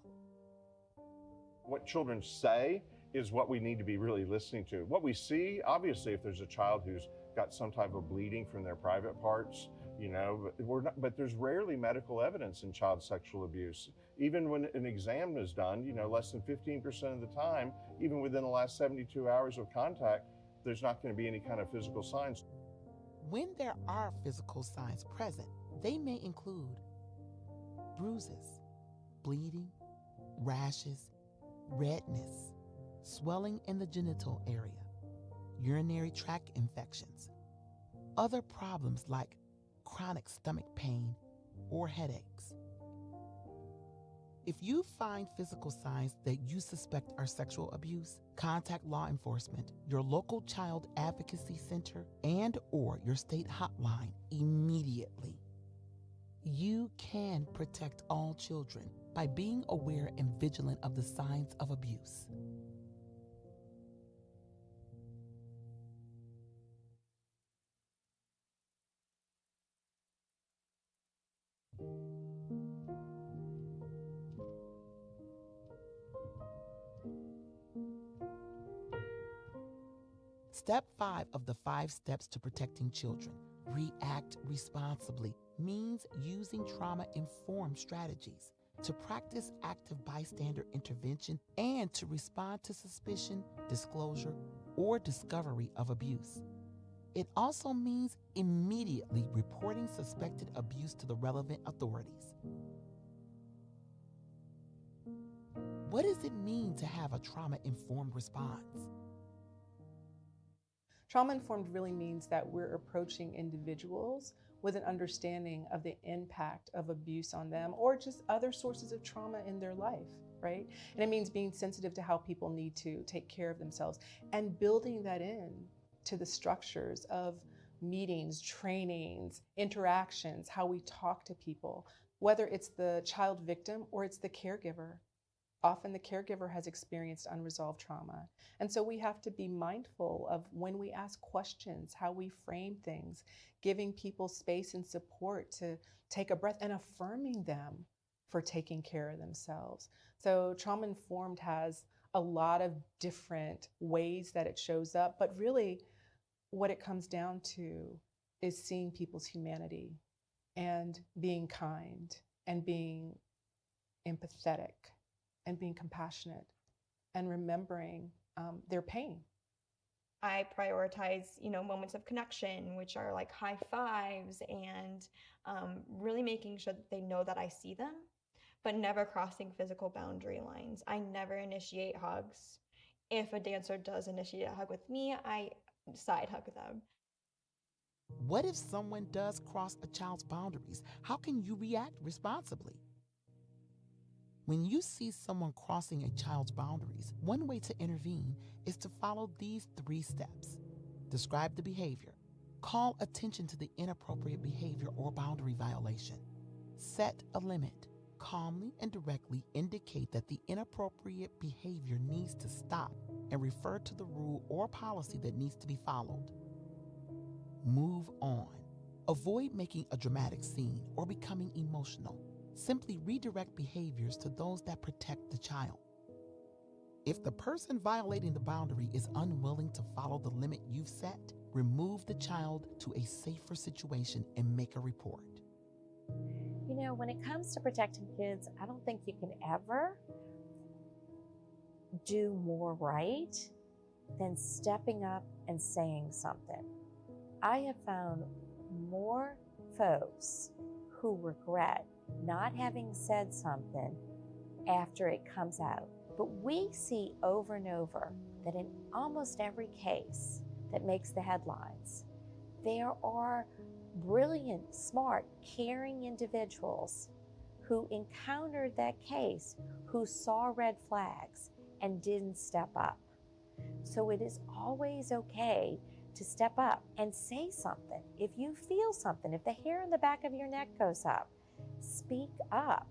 Speaker 15: What children say is what we need to be really listening to. What we see, obviously, if there's a child who's got some type of bleeding from their private parts, you know, but there's rarely medical evidence in child sexual abuse. Even when an exam is done, you know, less than 15% of the time, even within the last 72 hours of contact, there's not going to be any kind of physical signs.
Speaker 2: When there are physical signs present, they may include bruises, bleeding, rashes, redness, swelling in the genital area, urinary tract infections, other problems like chronic stomach pain or headaches. If you find physical signs that you suspect are sexual abuse, contact law enforcement, your local child advocacy center, and/or your state hotline immediately. You can protect all children by being aware and vigilant of the signs of abuse. Step 5 of the 5 steps to protecting children, react responsibly, means using trauma-informed strategies to practice active bystander intervention and to respond to suspicion, disclosure, or discovery of abuse. It also means immediately reporting suspected abuse to the relevant authorities. What does it mean to have a trauma-informed response?
Speaker 17: Trauma-informed really means that we're approaching individuals with an understanding of the impact of abuse on them or just other sources of trauma in their life, right? And it means being sensitive to how people need to take care of themselves and building that in to the structures of meetings, trainings, interactions, how we talk to people, whether it's the child victim or it's the caregiver. Often the caregiver has experienced unresolved trauma. And so we have to be mindful of when we ask questions, how we frame things, giving people space and support to take a breath and affirming them for taking care of themselves. So trauma-informed has a lot of different ways that it shows up, but really what it comes down to is seeing people's humanity and being kind and being empathetic and being compassionate and remembering their pain.
Speaker 4: I prioritize, moments of connection, which are like high fives and really making sure that they know that I see them, but never crossing physical boundary lines. I never initiate hugs. If a dancer does initiate a hug with me, I side hug them.
Speaker 2: What if someone does cross a child's boundaries? How can you react responsibly? When you see someone crossing a child's boundaries, one way to intervene is to follow these 3 steps. Describe the behavior. Call attention to the inappropriate behavior or boundary violation. Set a limit. Calmly and directly indicate that the inappropriate behavior needs to stop and refer to the rule or policy that needs to be followed. Move on. Avoid making a dramatic scene or becoming emotional. Simply redirect behaviors to those that protect the child. If the person violating the boundary is unwilling to follow the limit you've set, remove the child to a safer situation and make a report.
Speaker 11: You know, when it comes to protecting kids, I don't think you can ever do more right than stepping up and saying something. I have found more folks who regret not having said something after it comes out. But we see over and over that in almost every case that makes the headlines, there are brilliant, smart, caring individuals who encountered that case, who saw red flags and didn't step up. So it is always okay to step up and say something. If you feel something, if the hair on the back of your neck goes up, speak up.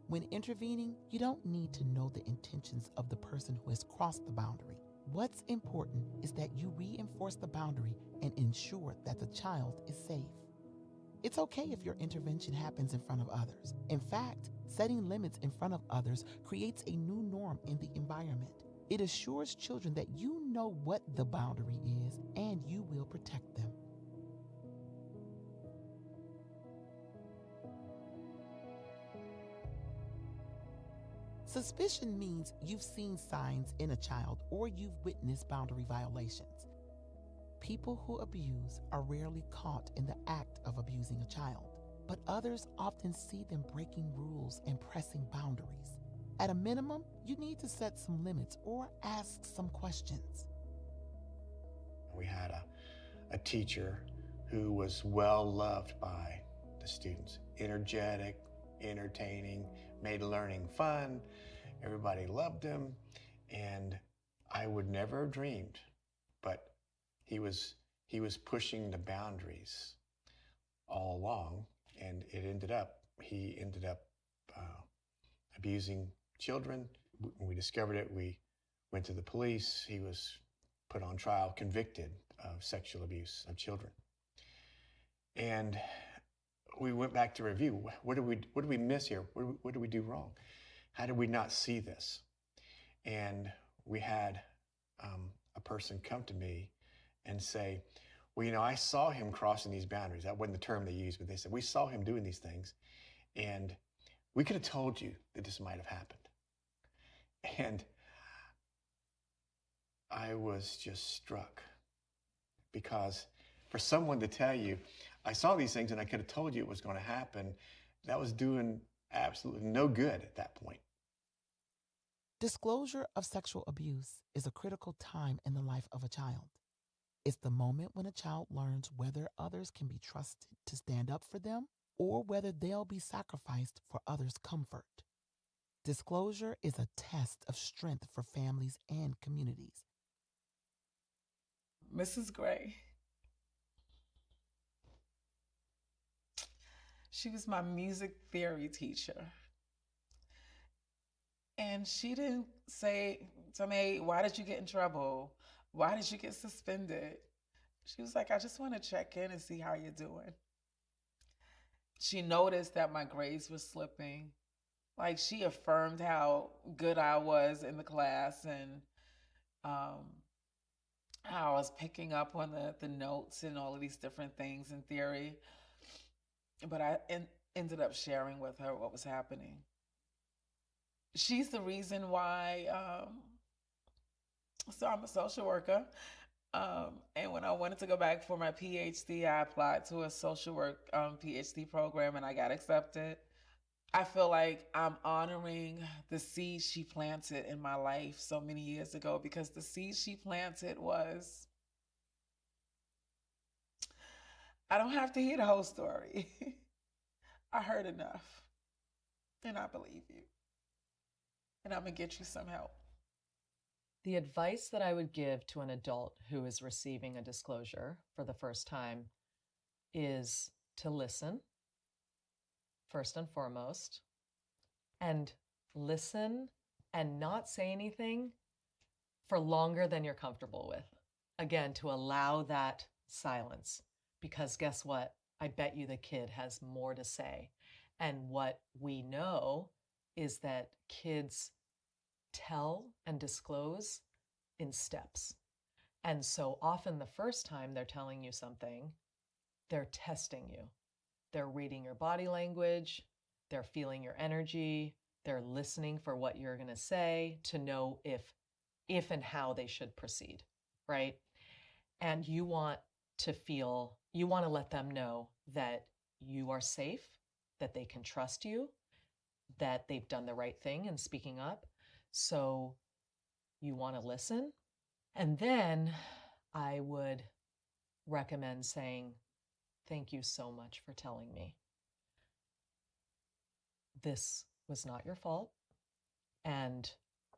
Speaker 2: When intervening, you don't need to know the intentions of the person who has crossed the boundary. What's important is that you reinforce the boundary and ensure that the child is safe. It's okay if your intervention happens in front of others. In fact, setting limits in front of others creates a new norm in the environment. It assures children that you know what the boundary is and you will protect them. Suspicion means you've seen signs in a child or you've witnessed boundary violations. People who abuse are rarely caught in the act of abusing a child, but others often see them breaking rules and pressing boundaries. At a minimum, you need to set some limits or ask some questions.
Speaker 6: We had a teacher who was well loved by the students, energetic, entertaining, made learning fun. Everybody loved him, and I would never have dreamed, but he was pushing the boundaries all along, and he ended up abusing children. When we discovered it, we went to the police. He was put on trial, convicted of sexual abuse of children. And we went back to review. What did we miss here? What did we do wrong? How did we not see this? And we had a person come to me and say, well, you know, I saw him crossing these boundaries. That wasn't the term they used, but they said, we saw him doing these things, and we could have told you that this might have happened. And I was just struck, because for someone to tell you, I saw these things and I could have told you it was going to happen, that was doing absolutely no good at that point.
Speaker 2: Disclosure of sexual abuse is a critical time in the life of a child. It's the moment when a child learns whether others can be trusted to stand up for them or whether they'll be sacrificed for others' comfort. Disclosure is a test of strength for families and communities.
Speaker 16: Mrs. Gray. She was my music theory teacher. And she didn't say to me, why did you get in trouble? Why did you get suspended? She was like, I just want to check in and see how you're doing. She noticed that my grades were slipping. Like, she affirmed how good I was in the class and how I was picking up on the notes and all of these different things in theory. But I ended up sharing with her what was happening. She's the reason why, so I'm a social worker. And when I wanted to go back for my PhD, I applied to a social work PhD program and I got accepted. I feel like I'm honoring the seed she planted in my life so many years ago, because the seed she planted was, I don't have to hear the whole story. I heard enough, and I believe you, and I'm gonna get you some help.
Speaker 18: The advice that I would give to an adult who is receiving a disclosure for the first time is to listen, first and foremost, and listen and not say anything for longer than you're comfortable with. Again, to allow that silence, because guess what? I bet you the kid has more to say. And what we know is that kids tell and disclose in steps. And so often the first time they're telling you something, they're testing you. They're reading your body language, they're feeling your energy, they're listening for what you're going to say to know if and how they should proceed, right? And you want to let them know that you are safe, that they can trust you, that they've done the right thing in speaking up. So you want to listen. And then I would recommend saying, thank you so much for telling me. This was not your fault, and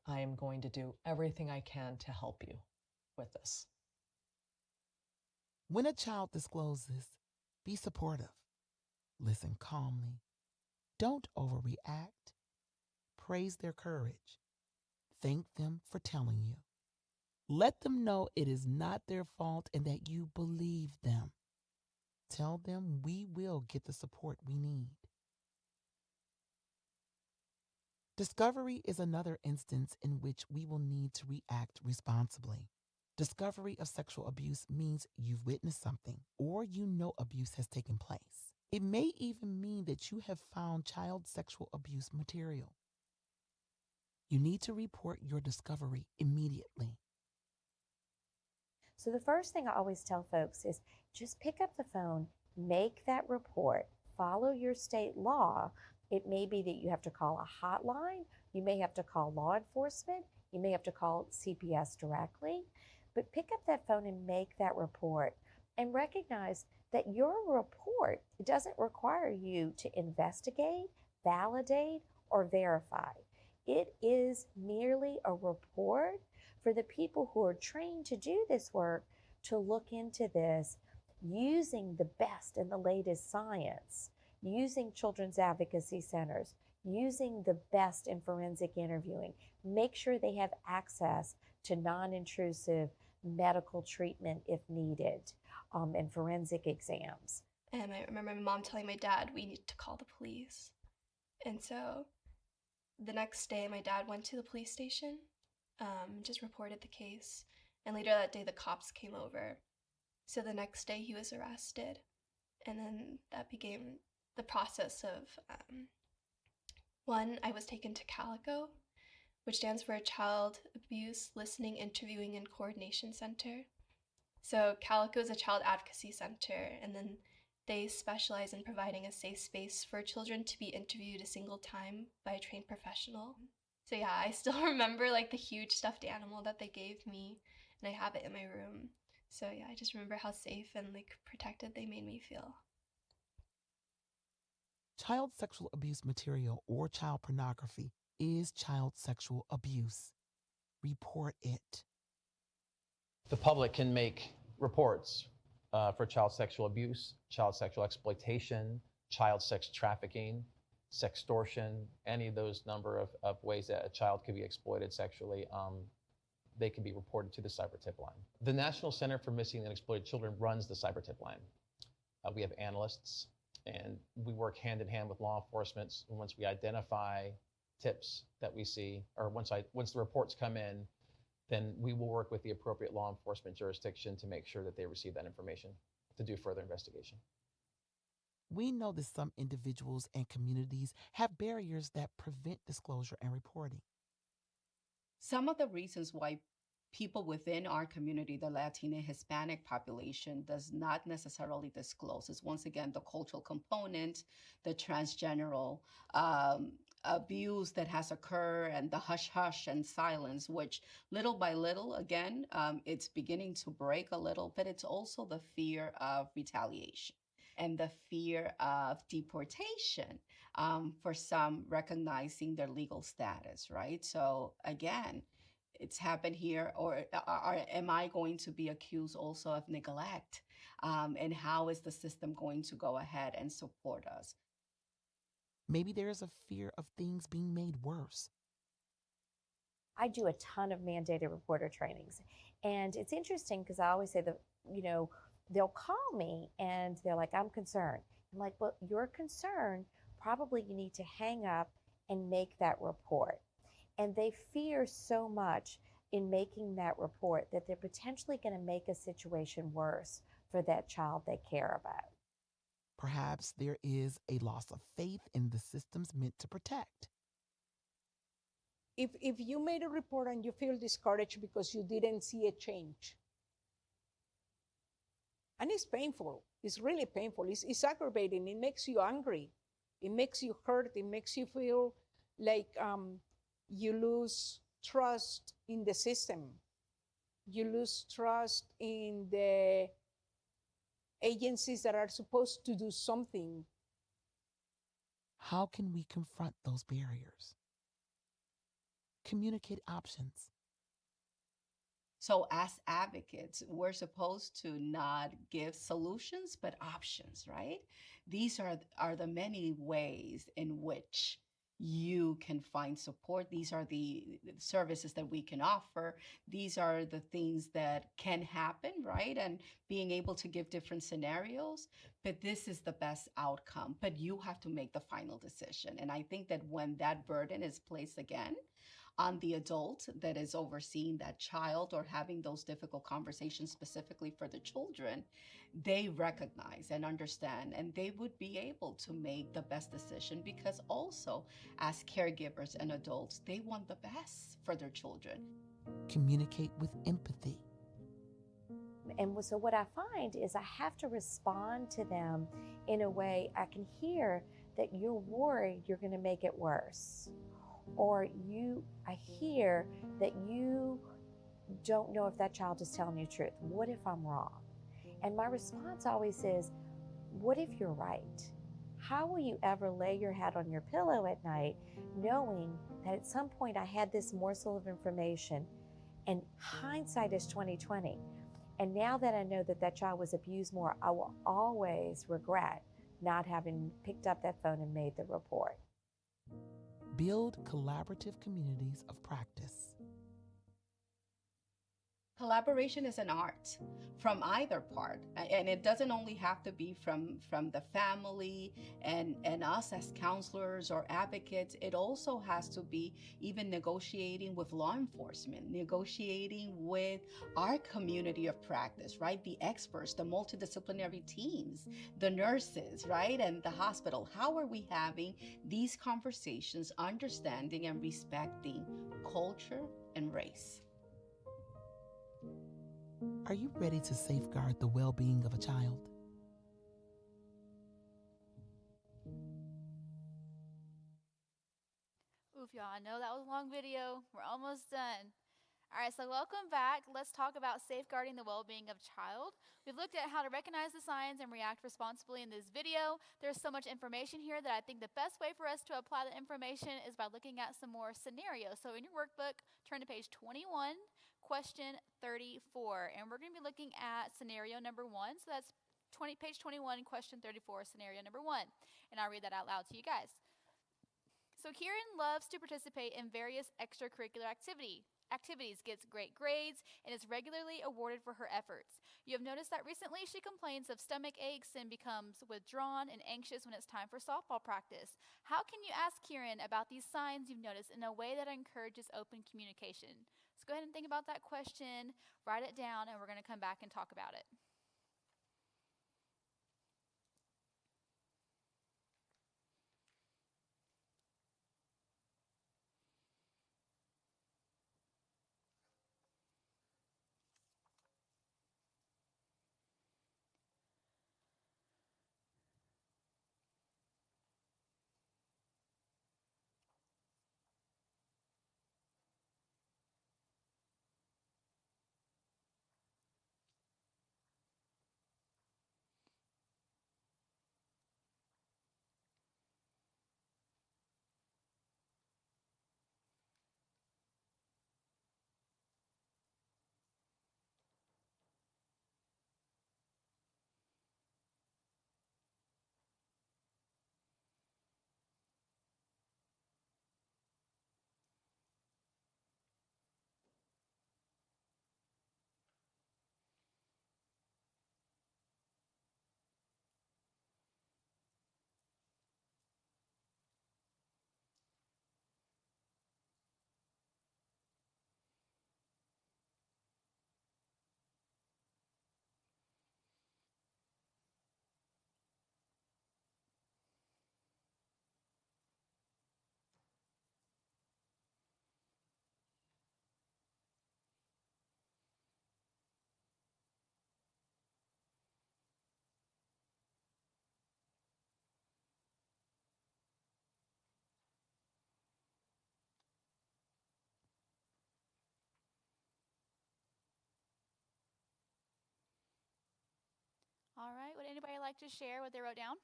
Speaker 18: I am going to do everything I can to help you with this.
Speaker 2: When a child discloses, be supportive. Listen calmly. Don't overreact. Praise their courage. Thank them for telling you. Let them know it is not their fault and that you believe them. Tell them we will get the support we need. Discovery is another instance in which we will need to react responsibly. Discovery of sexual abuse means you've witnessed something or you know abuse has taken place. It may even mean that you have found child sexual abuse material. You need to report your discovery immediately.
Speaker 11: So the first thing I always tell folks is just pick up the phone, make that report, follow your state law. It may be that you have to call a hotline, you may have to call law enforcement, you may have to call CPS directly, but pick up that phone and make that report and recognize that your report doesn't require you to investigate, validate, or verify. It is merely a report for the people who are trained to do this work to look into this using the best and the latest science, using children's advocacy centers, using the best in forensic interviewing. Make sure they have access to non-intrusive medical treatment if needed, and forensic exams.
Speaker 20: And I remember my mom telling my dad we need to call the police. And so the next day my dad went to the police station, just reported the case. And later that day, the cops came over. So the next day, he was arrested. And then that began the process of, one, I was taken to Calico, which stands for Child Abuse Listening, Interviewing, and Coordination Center. So Calico is a child advocacy center, and then they specialize in providing a safe space for children to be interviewed a single time by a trained professional. So yeah, I still remember like the huge stuffed animal that they gave me, and I have it in my room. So yeah, I just remember how safe and like protected they made me feel.
Speaker 2: Child sexual abuse material or child pornography is child sexual abuse. Report it.
Speaker 7: The public can make reports for child sexual abuse, child sexual exploitation, child sex trafficking, sextortion, any of those number of ways that a child could be exploited sexually. They can be reported to the cyber tip line. The National Center for Missing and Exploited Children runs the cyber tip line. We have analysts, and we work hand in hand with law enforcement. Once we identify tips that we see, or once the reports come in, then we will work with the appropriate law enforcement jurisdiction to make sure that they receive that information to do further investigation.
Speaker 2: We know that some individuals and communities have barriers that prevent disclosure and reporting.
Speaker 10: Some of the reasons why people within our community, the Latina Hispanic population, does not necessarily disclose is, once again, the cultural component, the transgender abuse that has occurred, and the hush-hush and silence, which little by little, again, it's beginning to break a little, but it's also the fear of retaliation and the fear of deportation, for some recognizing their legal status, right? So again, it's happened here, or am I going to be accused also of neglect? And how is the system going to go ahead and support us?
Speaker 2: Maybe there is a fear of things being made worse.
Speaker 11: I do a ton of mandated reporter trainings. And it's interesting because I always say that, they'll call me and they're like, I'm concerned. I'm like, well, you're concerned. Probably you need to hang up and make that report. And they fear so much in making that report that they're potentially going to make a situation worse for that child they care about.
Speaker 2: Perhaps there is a loss of faith in the systems meant to protect.
Speaker 13: If you made a report and you feel discouraged because you didn't see a change, and it's painful, it's really painful, it's aggravating, it makes you angry, it makes you hurt, it makes you feel like you lose trust in the system. You lose trust in the agencies that are supposed to do something.
Speaker 2: How can we confront those barriers? Communicate options.
Speaker 10: So as advocates, we're supposed to not give solutions, but options, right? These are the many ways in which you can find support. These are the services that we can offer. These are the things that can happen, right? And being able to give different scenarios, but this is the best outcome. But you have to make the final decision. And I think that when that burden is placed again on the adult that is overseeing that child or having those difficult conversations specifically for the children, they recognize and understand, and they would be able to make the best decision, because also as caregivers and adults, they want the best for their children.
Speaker 2: Communicate with empathy.
Speaker 11: And so what I find is I have to respond to them in a way I can hear that you're worried you're going to make it worse. Or I hear that you don't know if that child is telling you the truth. What if I'm wrong? And my response always is, what if you're right? How will you ever lay your head on your pillow at night knowing that at some point I had this morsel of information, and hindsight is 20/20. And now that I know that that child was abused more, I will always regret not having picked up that phone and made the report.
Speaker 2: Build collaborative communities of practice.
Speaker 10: Collaboration is an art from either part, and it doesn't only have to be from the family and us as counselors or advocates. It also has to be even negotiating with law enforcement, negotiating with our community of practice, right? The experts, the multidisciplinary teams, the nurses, right? And the hospital. How are we having these conversations, understanding and respecting culture and race?
Speaker 2: Are you ready to safeguard the well-being of a child?
Speaker 1: Oof, y'all, I know that was a long video. We're almost done. All right, so welcome back. Let's talk about safeguarding the well-being of a child. We've looked at how to recognize the signs and react responsibly in this video. There's so much information here that I think the best way for us to apply the information is by looking at some more scenarios. So in your workbook, turn to page 21, question 34, and we're going to be looking at scenario number 1. So that's page 21, question 34, scenario number 1, and I'll read that out loud to you guys. So Kieran loves to participate in various extracurricular activities, gets great grades, and is regularly awarded for her efforts. You have noticed that recently she complains of stomach aches and becomes withdrawn and anxious when it's time for softball practice. How can you ask Kieran about these signs you've noticed in a way that encourages open communication? So go ahead and think about that question, write it down, and we're going to come back and talk about it. All right, would anybody like to share what they wrote down?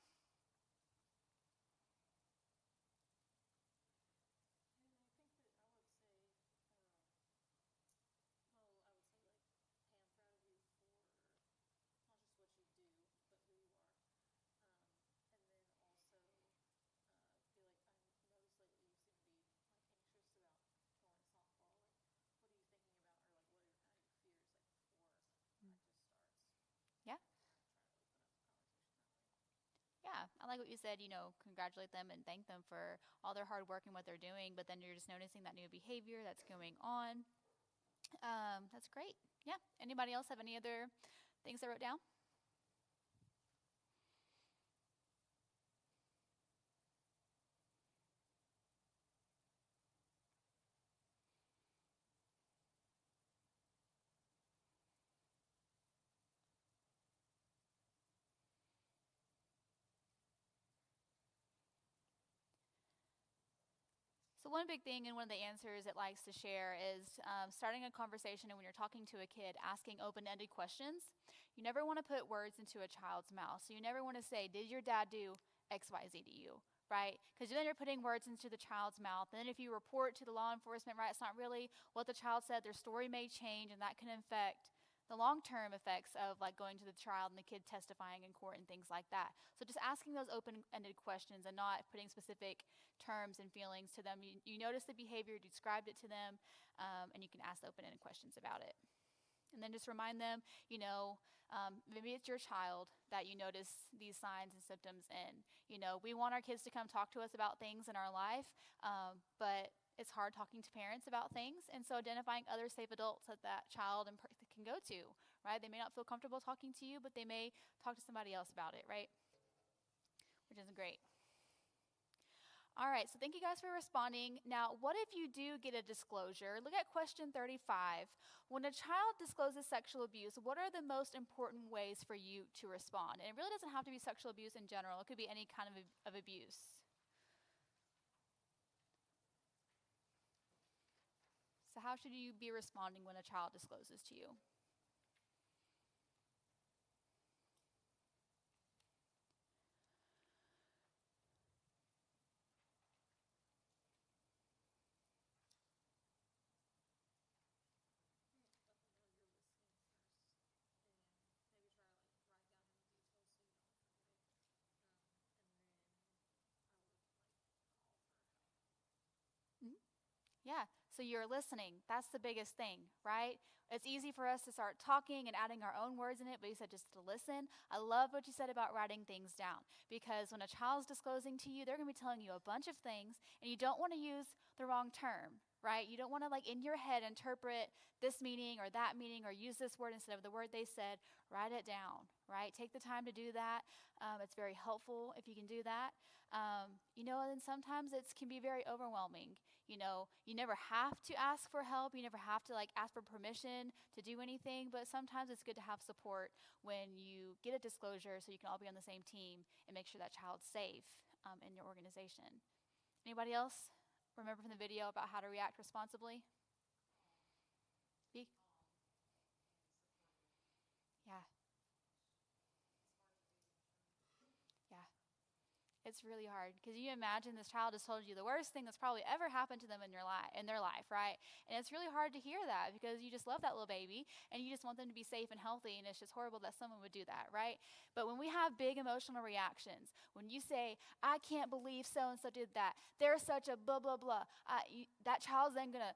Speaker 1: Yeah. Yeah, I like what you said, congratulate them and thank them for all their hard work and what they're doing, but then you're just noticing that new behavior that's going on. That's great. Yeah. Anybody else have any other things I wrote down? So one big thing and one of the answers it likes to share is starting a conversation, and when you're talking to a kid, asking open-ended questions. You never want to put words into a child's mouth. So you never want to say, did your dad do X, Y, Z to you, right? Because then you're putting words into the child's mouth. And then if you report to the law enforcement, right, it's not really what the child said. Their story may change, and that can affect the long-term effects of like going to the trial and the kid testifying in court and things like that. So just asking those open-ended questions and not putting specific terms and feelings to them. You notice the behavior, you described it to them, and you can ask open-ended questions about it. And then just remind them, maybe it's your child that you notice these signs and symptoms in. We want our kids to come talk to us about things in our life, but it's hard talking to parents about things. And so identifying other safe adults that child can go to, right? They may not feel comfortable talking to you, but they may talk to somebody else about it, right? Which is great. All right, so thank you guys for responding. Now, what if you do get a disclosure? Look at question 35. When a child discloses sexual abuse, what are the most important ways for you to respond? And it really doesn't have to be sexual abuse in general. It could be any kind of abuse. So how should you be responding when a child discloses to you? Yeah, so you're listening. That's the biggest thing, right? It's easy for us to start talking and adding our own words in it, but you said just to listen. I love what you said about writing things down, because when a child's disclosing to you, they're going to be telling you a bunch of things, and you don't want to use the wrong term, right? You don't want to, in your head, interpret this meaning or that meaning or use this word instead of the word they said. Write it down, right? Take the time to do that. It's very helpful if you can do that. And sometimes it can be very overwhelming. You never have to ask for help. You never have to ask for permission to do anything, but sometimes it's good to have support when you get a disclosure so you can all be on the same team and make sure that child's safe in your organization. Anybody else remember from the video about how to react responsibly? B? Yeah. Yeah. It's really hard, because you imagine this child has told you the worst thing that's probably ever happened to them in their life, right? And it's really hard to hear that, because you just love that little baby and you just want them to be safe and healthy, and it's just horrible that someone would do that, right? But when we have big emotional reactions, when you say, I can't believe so-and-so did that, they're such a blah, blah, blah, that child's then gonna,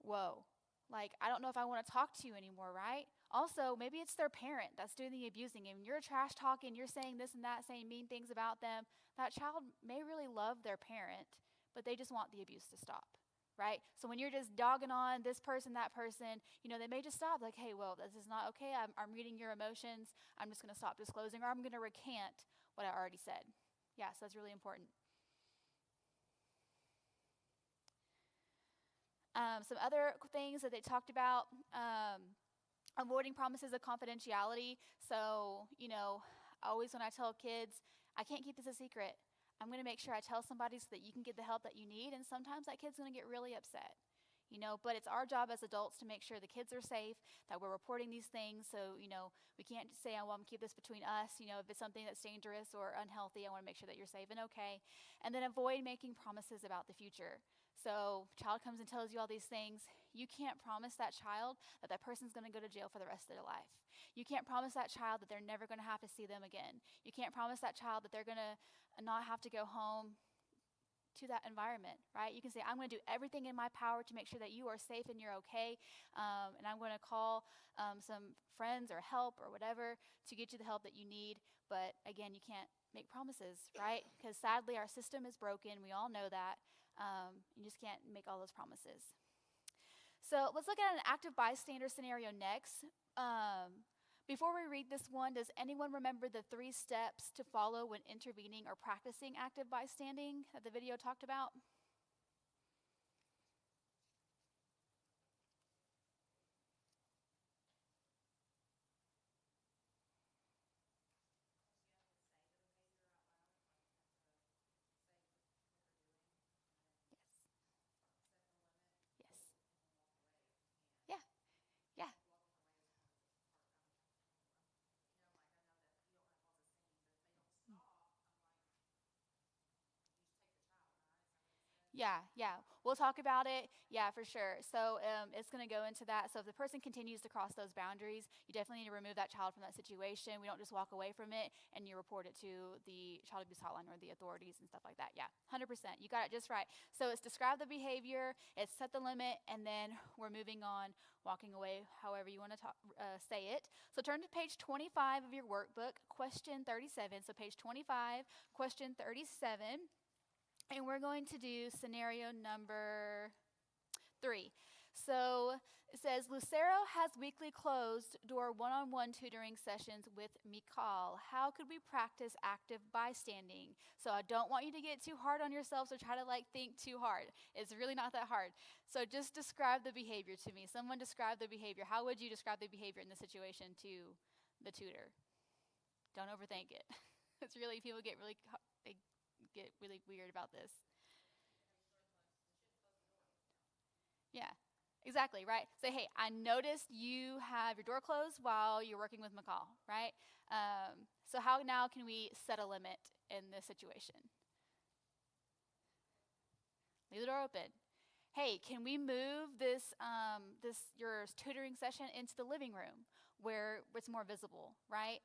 Speaker 1: whoa, I don't know if I want to talk to you anymore, right? Also, maybe it's their parent that's doing the abusing, and you're trash talking, you're saying this and that, saying mean things about them. That child may really love their parent, but they just want the abuse to stop, right? So when you're just dogging on this person, that person, they may just stop, hey, well, this is not okay. I'm reading your emotions. I'm just going to stop disclosing, or I'm going to recant what I already said. Yeah, so that's really important. Some other things that they talked about, avoiding promises of confidentiality. So, always when I tell kids, I can't keep this a secret. I'm going to make sure I tell somebody so that you can get the help that you need. And sometimes that kid's going to get really upset. But it's our job as adults to make sure the kids are safe, that we're reporting these things. So, we can't just say, oh, well, I'm going to keep this between us. If it's something that's dangerous or unhealthy, I want to make sure that you're safe and okay. And then avoid making promises about the future. So, child comes and tells you all these things. You can't promise that child that that person's going to go to jail for the rest of their life. You can't promise that child that they're never going to have to see them again. You can't promise that child that they're going to not have to go home to that environment, right? You can say, I'm going to do everything in my power to make sure that you are safe and you're okay, and I'm going to call some friends or help or whatever to get you the help that you need. But again, you can't make promises, right? Because sadly, our system is broken. We all know that. You just can't make all those promises. So let's look at an active bystander scenario next. Before we read this one, does anyone remember the 3 steps to follow when intervening or practicing active bystanding that the video talked about? Yes. Yeah. Yeah. Yeah. We'll talk about it. Yeah, for sure. So it's going to go into that. So if the person continues to cross those boundaries, you definitely need to remove that child from that situation. We don't just walk away from it and you report it to the child abuse hotline or the authorities and stuff like that. Yeah, 100%. You got it just right. So it's describe the behavior, it's set the limit, and then we're moving on, walking away, however you want to say it. So turn to page 25 of your workbook, question 37. So page 25, question 37. And we're going to do scenario number 3. So it says, Lucero has weekly closed door one-on-one tutoring sessions with Mikal. How could we practice active bystanding? So I don't want you to get too hard on yourselves or try to think too hard. It's really not that hard. So just describe the behavior to me. Someone describe the behavior. How would you describe the behavior in the situation to the tutor? Don't overthink it. It's really, people get really weird about this. Yeah, exactly, right? Say, hey, I noticed you have your door closed while you're working with McCall, right? So how now can we set a limit in this situation? Leave the door open. Hey, can we move your tutoring session into the living room where it's more visible, right?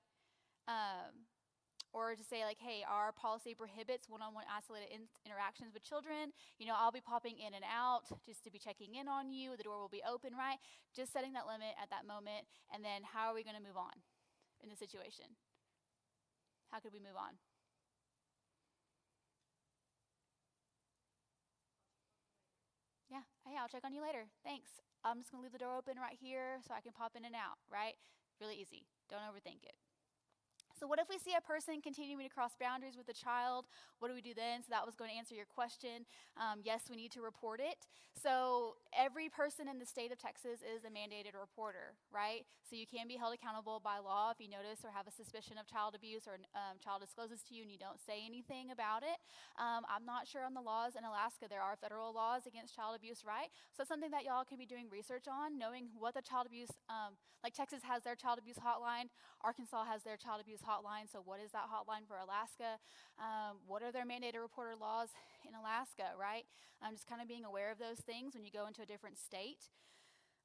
Speaker 1: Or to say hey, our policy prohibits one-on-one isolated interactions with children. I'll be popping in and out just to be checking in on you. The door will be open, right? Just setting that limit at that moment. And then how are we going to move on in the situation? How could we move on? Yeah, hey, I'll check on you later. Thanks. I'm just going to leave the door open right here so I can pop in and out, right? Really easy. Don't overthink it. So what if we see a person continuing to cross boundaries with a child? What do we do then? So that was going to answer your question. Yes, we need to report it. So every person in the state of Texas is a mandated reporter, right? So you can be held accountable by law if you notice or have a suspicion of child abuse or child discloses to you and you don't say anything about it. I'm not sure on the laws in Alaska. There are federal laws against child abuse, right? So it's something that y'all can be doing research on, knowing what the child abuse, Texas has their child abuse hotline, Arkansas has their child abuse hotline. So what is that hotline for Alaska? What are their mandated reporter laws in Alaska, right? Just kind of being aware of those things when you go into a different state.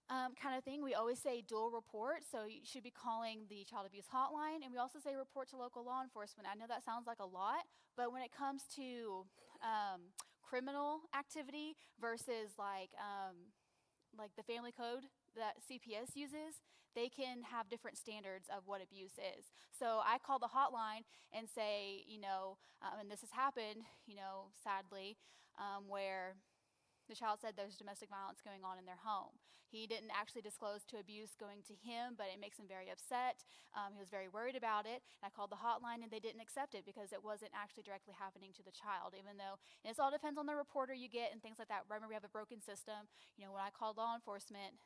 Speaker 1: Kind of thing. We always say dual report, so you should be calling the child abuse hotline, and we also say report to local law enforcement. I know that sounds like a lot, but when it comes to criminal activity versus like the family code that CPS uses, they can have different standards of what abuse is. So I call the hotline and say, and this has happened, sadly, where the child said there's domestic violence going on in their home. He didn't actually disclose to abuse going to him, but it makes him very upset. He was very worried about it. And I called the hotline and they didn't accept it because it wasn't actually directly happening to the child, even though, and it all depends on the reporter you get and things like that. Remember, we have a broken system. When I called law enforcement,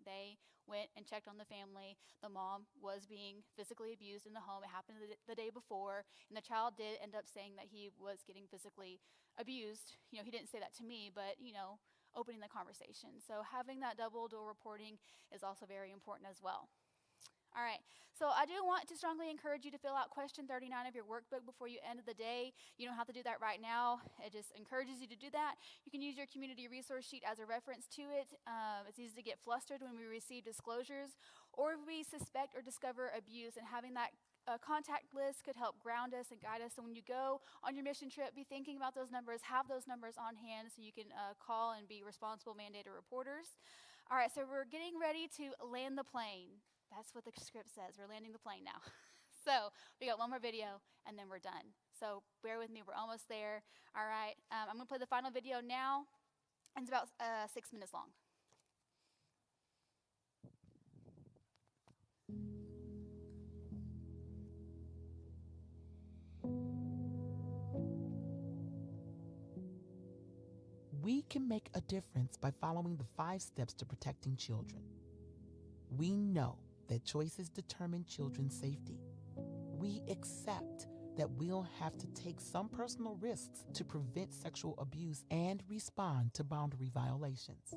Speaker 1: they went and checked on the family. The mom was being physically abused in the home. It happened the day before, and the child did end up saying that he was getting physically abused. He didn't say that to me, but, opening the conversation. So having that dual reporting is also very important as well. All right, so I do want to strongly encourage you to fill out question 39 of your workbook before you end of the day. You don't have to do that right now. It just encourages you to do that. You can use your community resource sheet as a reference to it. It's easy to get flustered when we receive disclosures or if we suspect or discover abuse, and having that contact list could help ground us and guide us. So when you go on your mission trip, be thinking about those numbers, have those numbers on hand so you can call and be responsible mandated reporters. All right, so we're getting ready to land the plane. That's what the script says. We're landing the plane now. So we got one more video and then we're done. So bear with me, we're almost there. All right, I'm gonna play the final video now. It's about 6 minutes long.
Speaker 2: We can make a difference by following the 5 steps to protecting children. We know that choices determine children's safety. We accept that we'll have to take some personal risks to prevent sexual abuse and respond to boundary violations.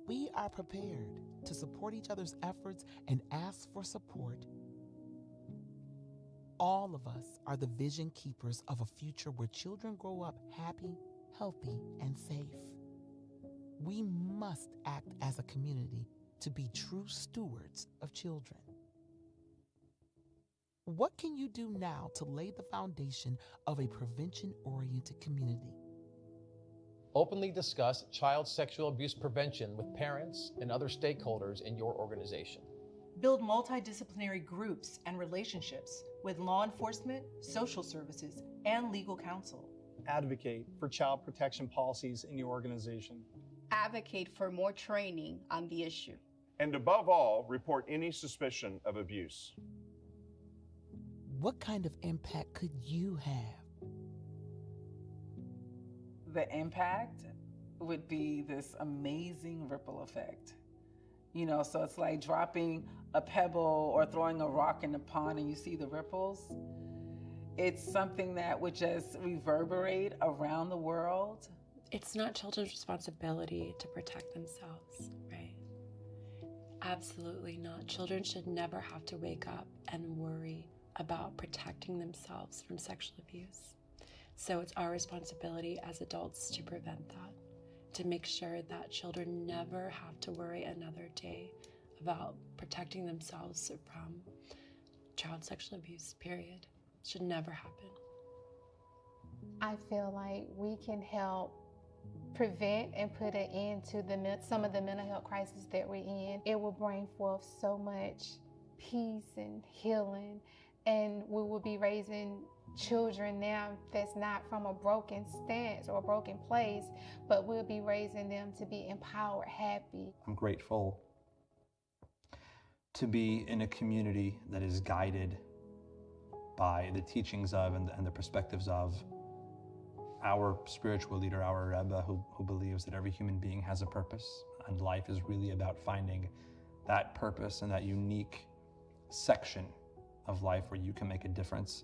Speaker 2: We are prepared to support each other's efforts and ask for support. All of us are the vision keepers of a future where children grow up happy, healthy, and safe. We must act as a community to be true stewards of children. What can you do now to lay the foundation of a prevention-oriented community?
Speaker 7: Openly discuss child sexual abuse prevention with parents and other stakeholders in your organization.
Speaker 12: Build multidisciplinary groups and relationships with law enforcement, social services, and legal counsel.
Speaker 19: Advocate for child protection policies in your organization.
Speaker 10: Advocate for more training on the issue.
Speaker 15: And above all, report any suspicion of abuse.
Speaker 2: What kind of impact could you have?
Speaker 16: The impact would be this amazing ripple effect. You know, so it's like dropping a pebble or throwing a rock in the pond and you see the ripples. It's something that would just reverberate around the world.
Speaker 5: It's not children's responsibility to protect themselves, right? Absolutely not. Children should never have to wake up and worry about protecting themselves from sexual abuse. So it's our responsibility as adults to prevent that, to make sure that children never have to worry another day about protecting themselves from child sexual abuse, period. Should never happen.
Speaker 8: I feel like we can help prevent and put an end to some of the mental health crises that we're in. It will bring forth so much peace and healing, and we will be raising children now that's not from a broken stance or a broken place, but we'll be raising them to be empowered, happy.
Speaker 9: I'm grateful to be in a community that is guided by the teachings of and the perspectives of our spiritual leader, our Rebbe, who believes that every human being has a purpose, and life is really about finding that purpose and that unique section of life where you can make a difference.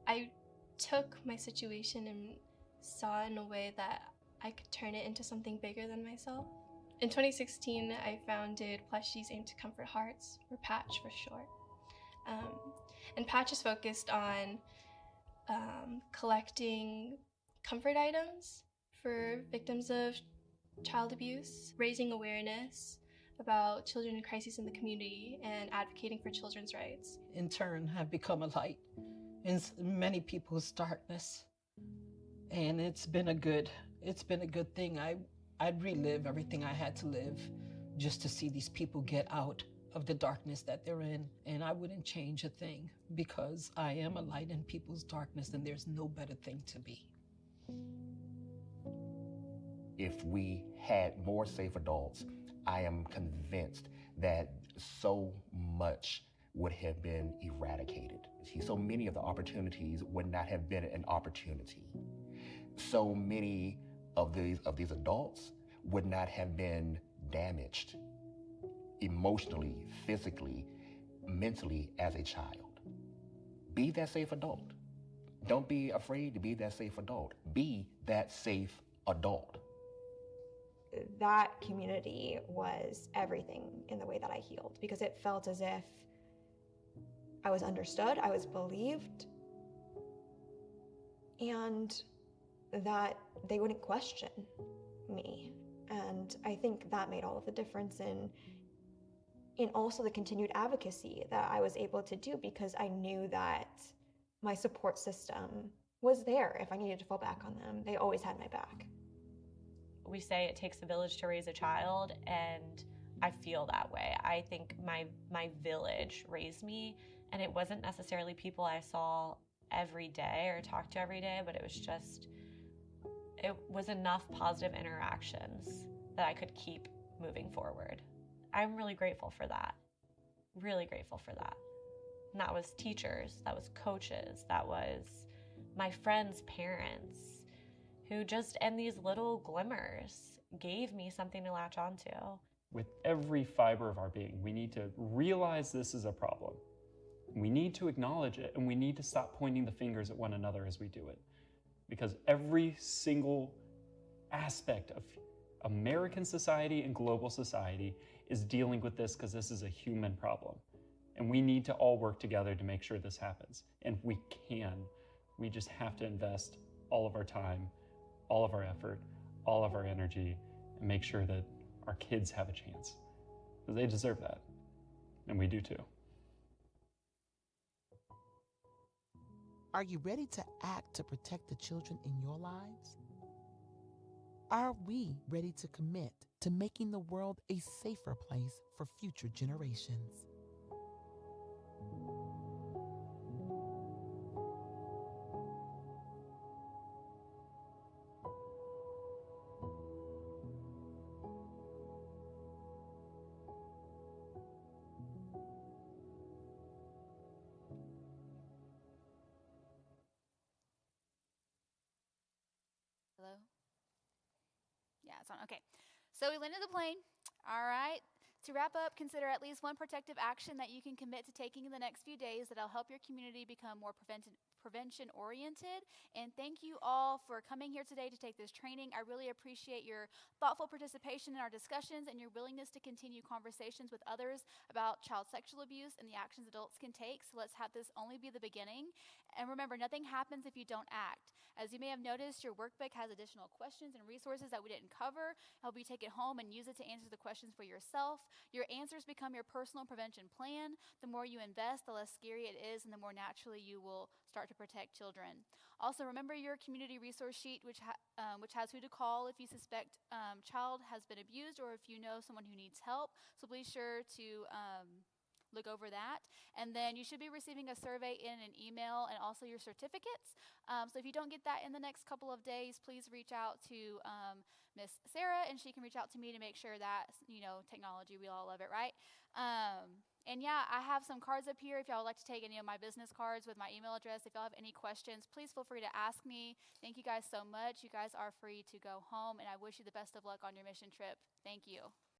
Speaker 20: I took my situation and saw in a way that I could turn it into something bigger than myself. In 2016, I founded Plushies Aim to Comfort Hearts, or Patch for short. And Patch is focused on collecting comfort items for victims of child abuse, raising awareness about children in crises in the community, and advocating for children's rights.
Speaker 21: In turn, have become a light in many people's darkness, and it's been a good thing. I'd relive everything I had to live just to see these people get out of the darkness that they're in, and I wouldn't change a thing because I am a light in people's darkness, and there's no better thing to be.
Speaker 14: If we had more safe adults, I am convinced that so much would have been eradicated. See, so many of the opportunities would not have been an opportunity. So many of these adults would not have been damaged emotionally, physically, mentally as a child. Be that safe adult. Don't be afraid to be that safe adult. Be that safe adult.
Speaker 4: That community was everything in the way that I healed, because it felt as if I was understood, I was believed, and that they wouldn't question me. And I think that made all of the difference in also the continued advocacy that I was able to do, because I knew that my support system was there if I needed to fall back on them. They always had my back.
Speaker 22: We say it takes a village to raise a child, and I feel that way. I think my village raised me, and it wasn't necessarily people I saw every day or talked to every day, but it was enough positive interactions that I could keep moving forward. I'm really grateful for that. Really grateful for that. And that was teachers, that was coaches, that was my friends' parents, who just, in these little glimmers, gave me something to latch onto.
Speaker 3: With every fiber of our being, we need to realize this is a problem. We need to acknowledge it, and we need to stop pointing the fingers at one another as we do it. Because every single aspect of American society and global society is dealing with this, because this is a human problem. And we need to all work together to make sure this happens. And we can. We just have to invest all of our time, all of our effort, all of our energy, and make sure that our kids have a chance. Because they deserve that. And we do too.
Speaker 2: Are you ready to act to protect the children in your lives? Are we ready to commit to making the world a safer place for future generations?
Speaker 1: Hello? Yeah, it's on. Okay. So we landed the plane. All right. To wrap up, consider at least one protective action that you can commit to taking in the next few days that'll help your community become more prevention oriented. And thank you all for coming here today to take this training. I really appreciate your thoughtful participation in our discussions and your willingness to continue conversations with others about child sexual abuse and the actions adults can take. So let's have this only be the beginning. And remember, nothing happens if you don't act. As you may have noticed, your workbook has additional questions and resources that we didn't cover. Help you take it home and use it to answer the questions for yourself. Your answers become your personal prevention plan. The more you invest, the less scary it is, and the more naturally you will start to protect children. Also, remember your community resource sheet, which has who to call if you suspect child has been abused or if you know someone who needs help. So please sure to look over that. And then you should be receiving a survey in an email and also your certificates. So if you don't get that in the next couple of days, please reach out to Miss Sarah, and she can reach out to me to make sure that, technology, we all love it, right? And yeah, I have some cards up here if y'all would like to take any of my business cards with my email address. If y'all have any questions, please feel free to ask me. Thank you guys so much. You guys are free to go home, and I wish you the best of luck on your mission trip. Thank you.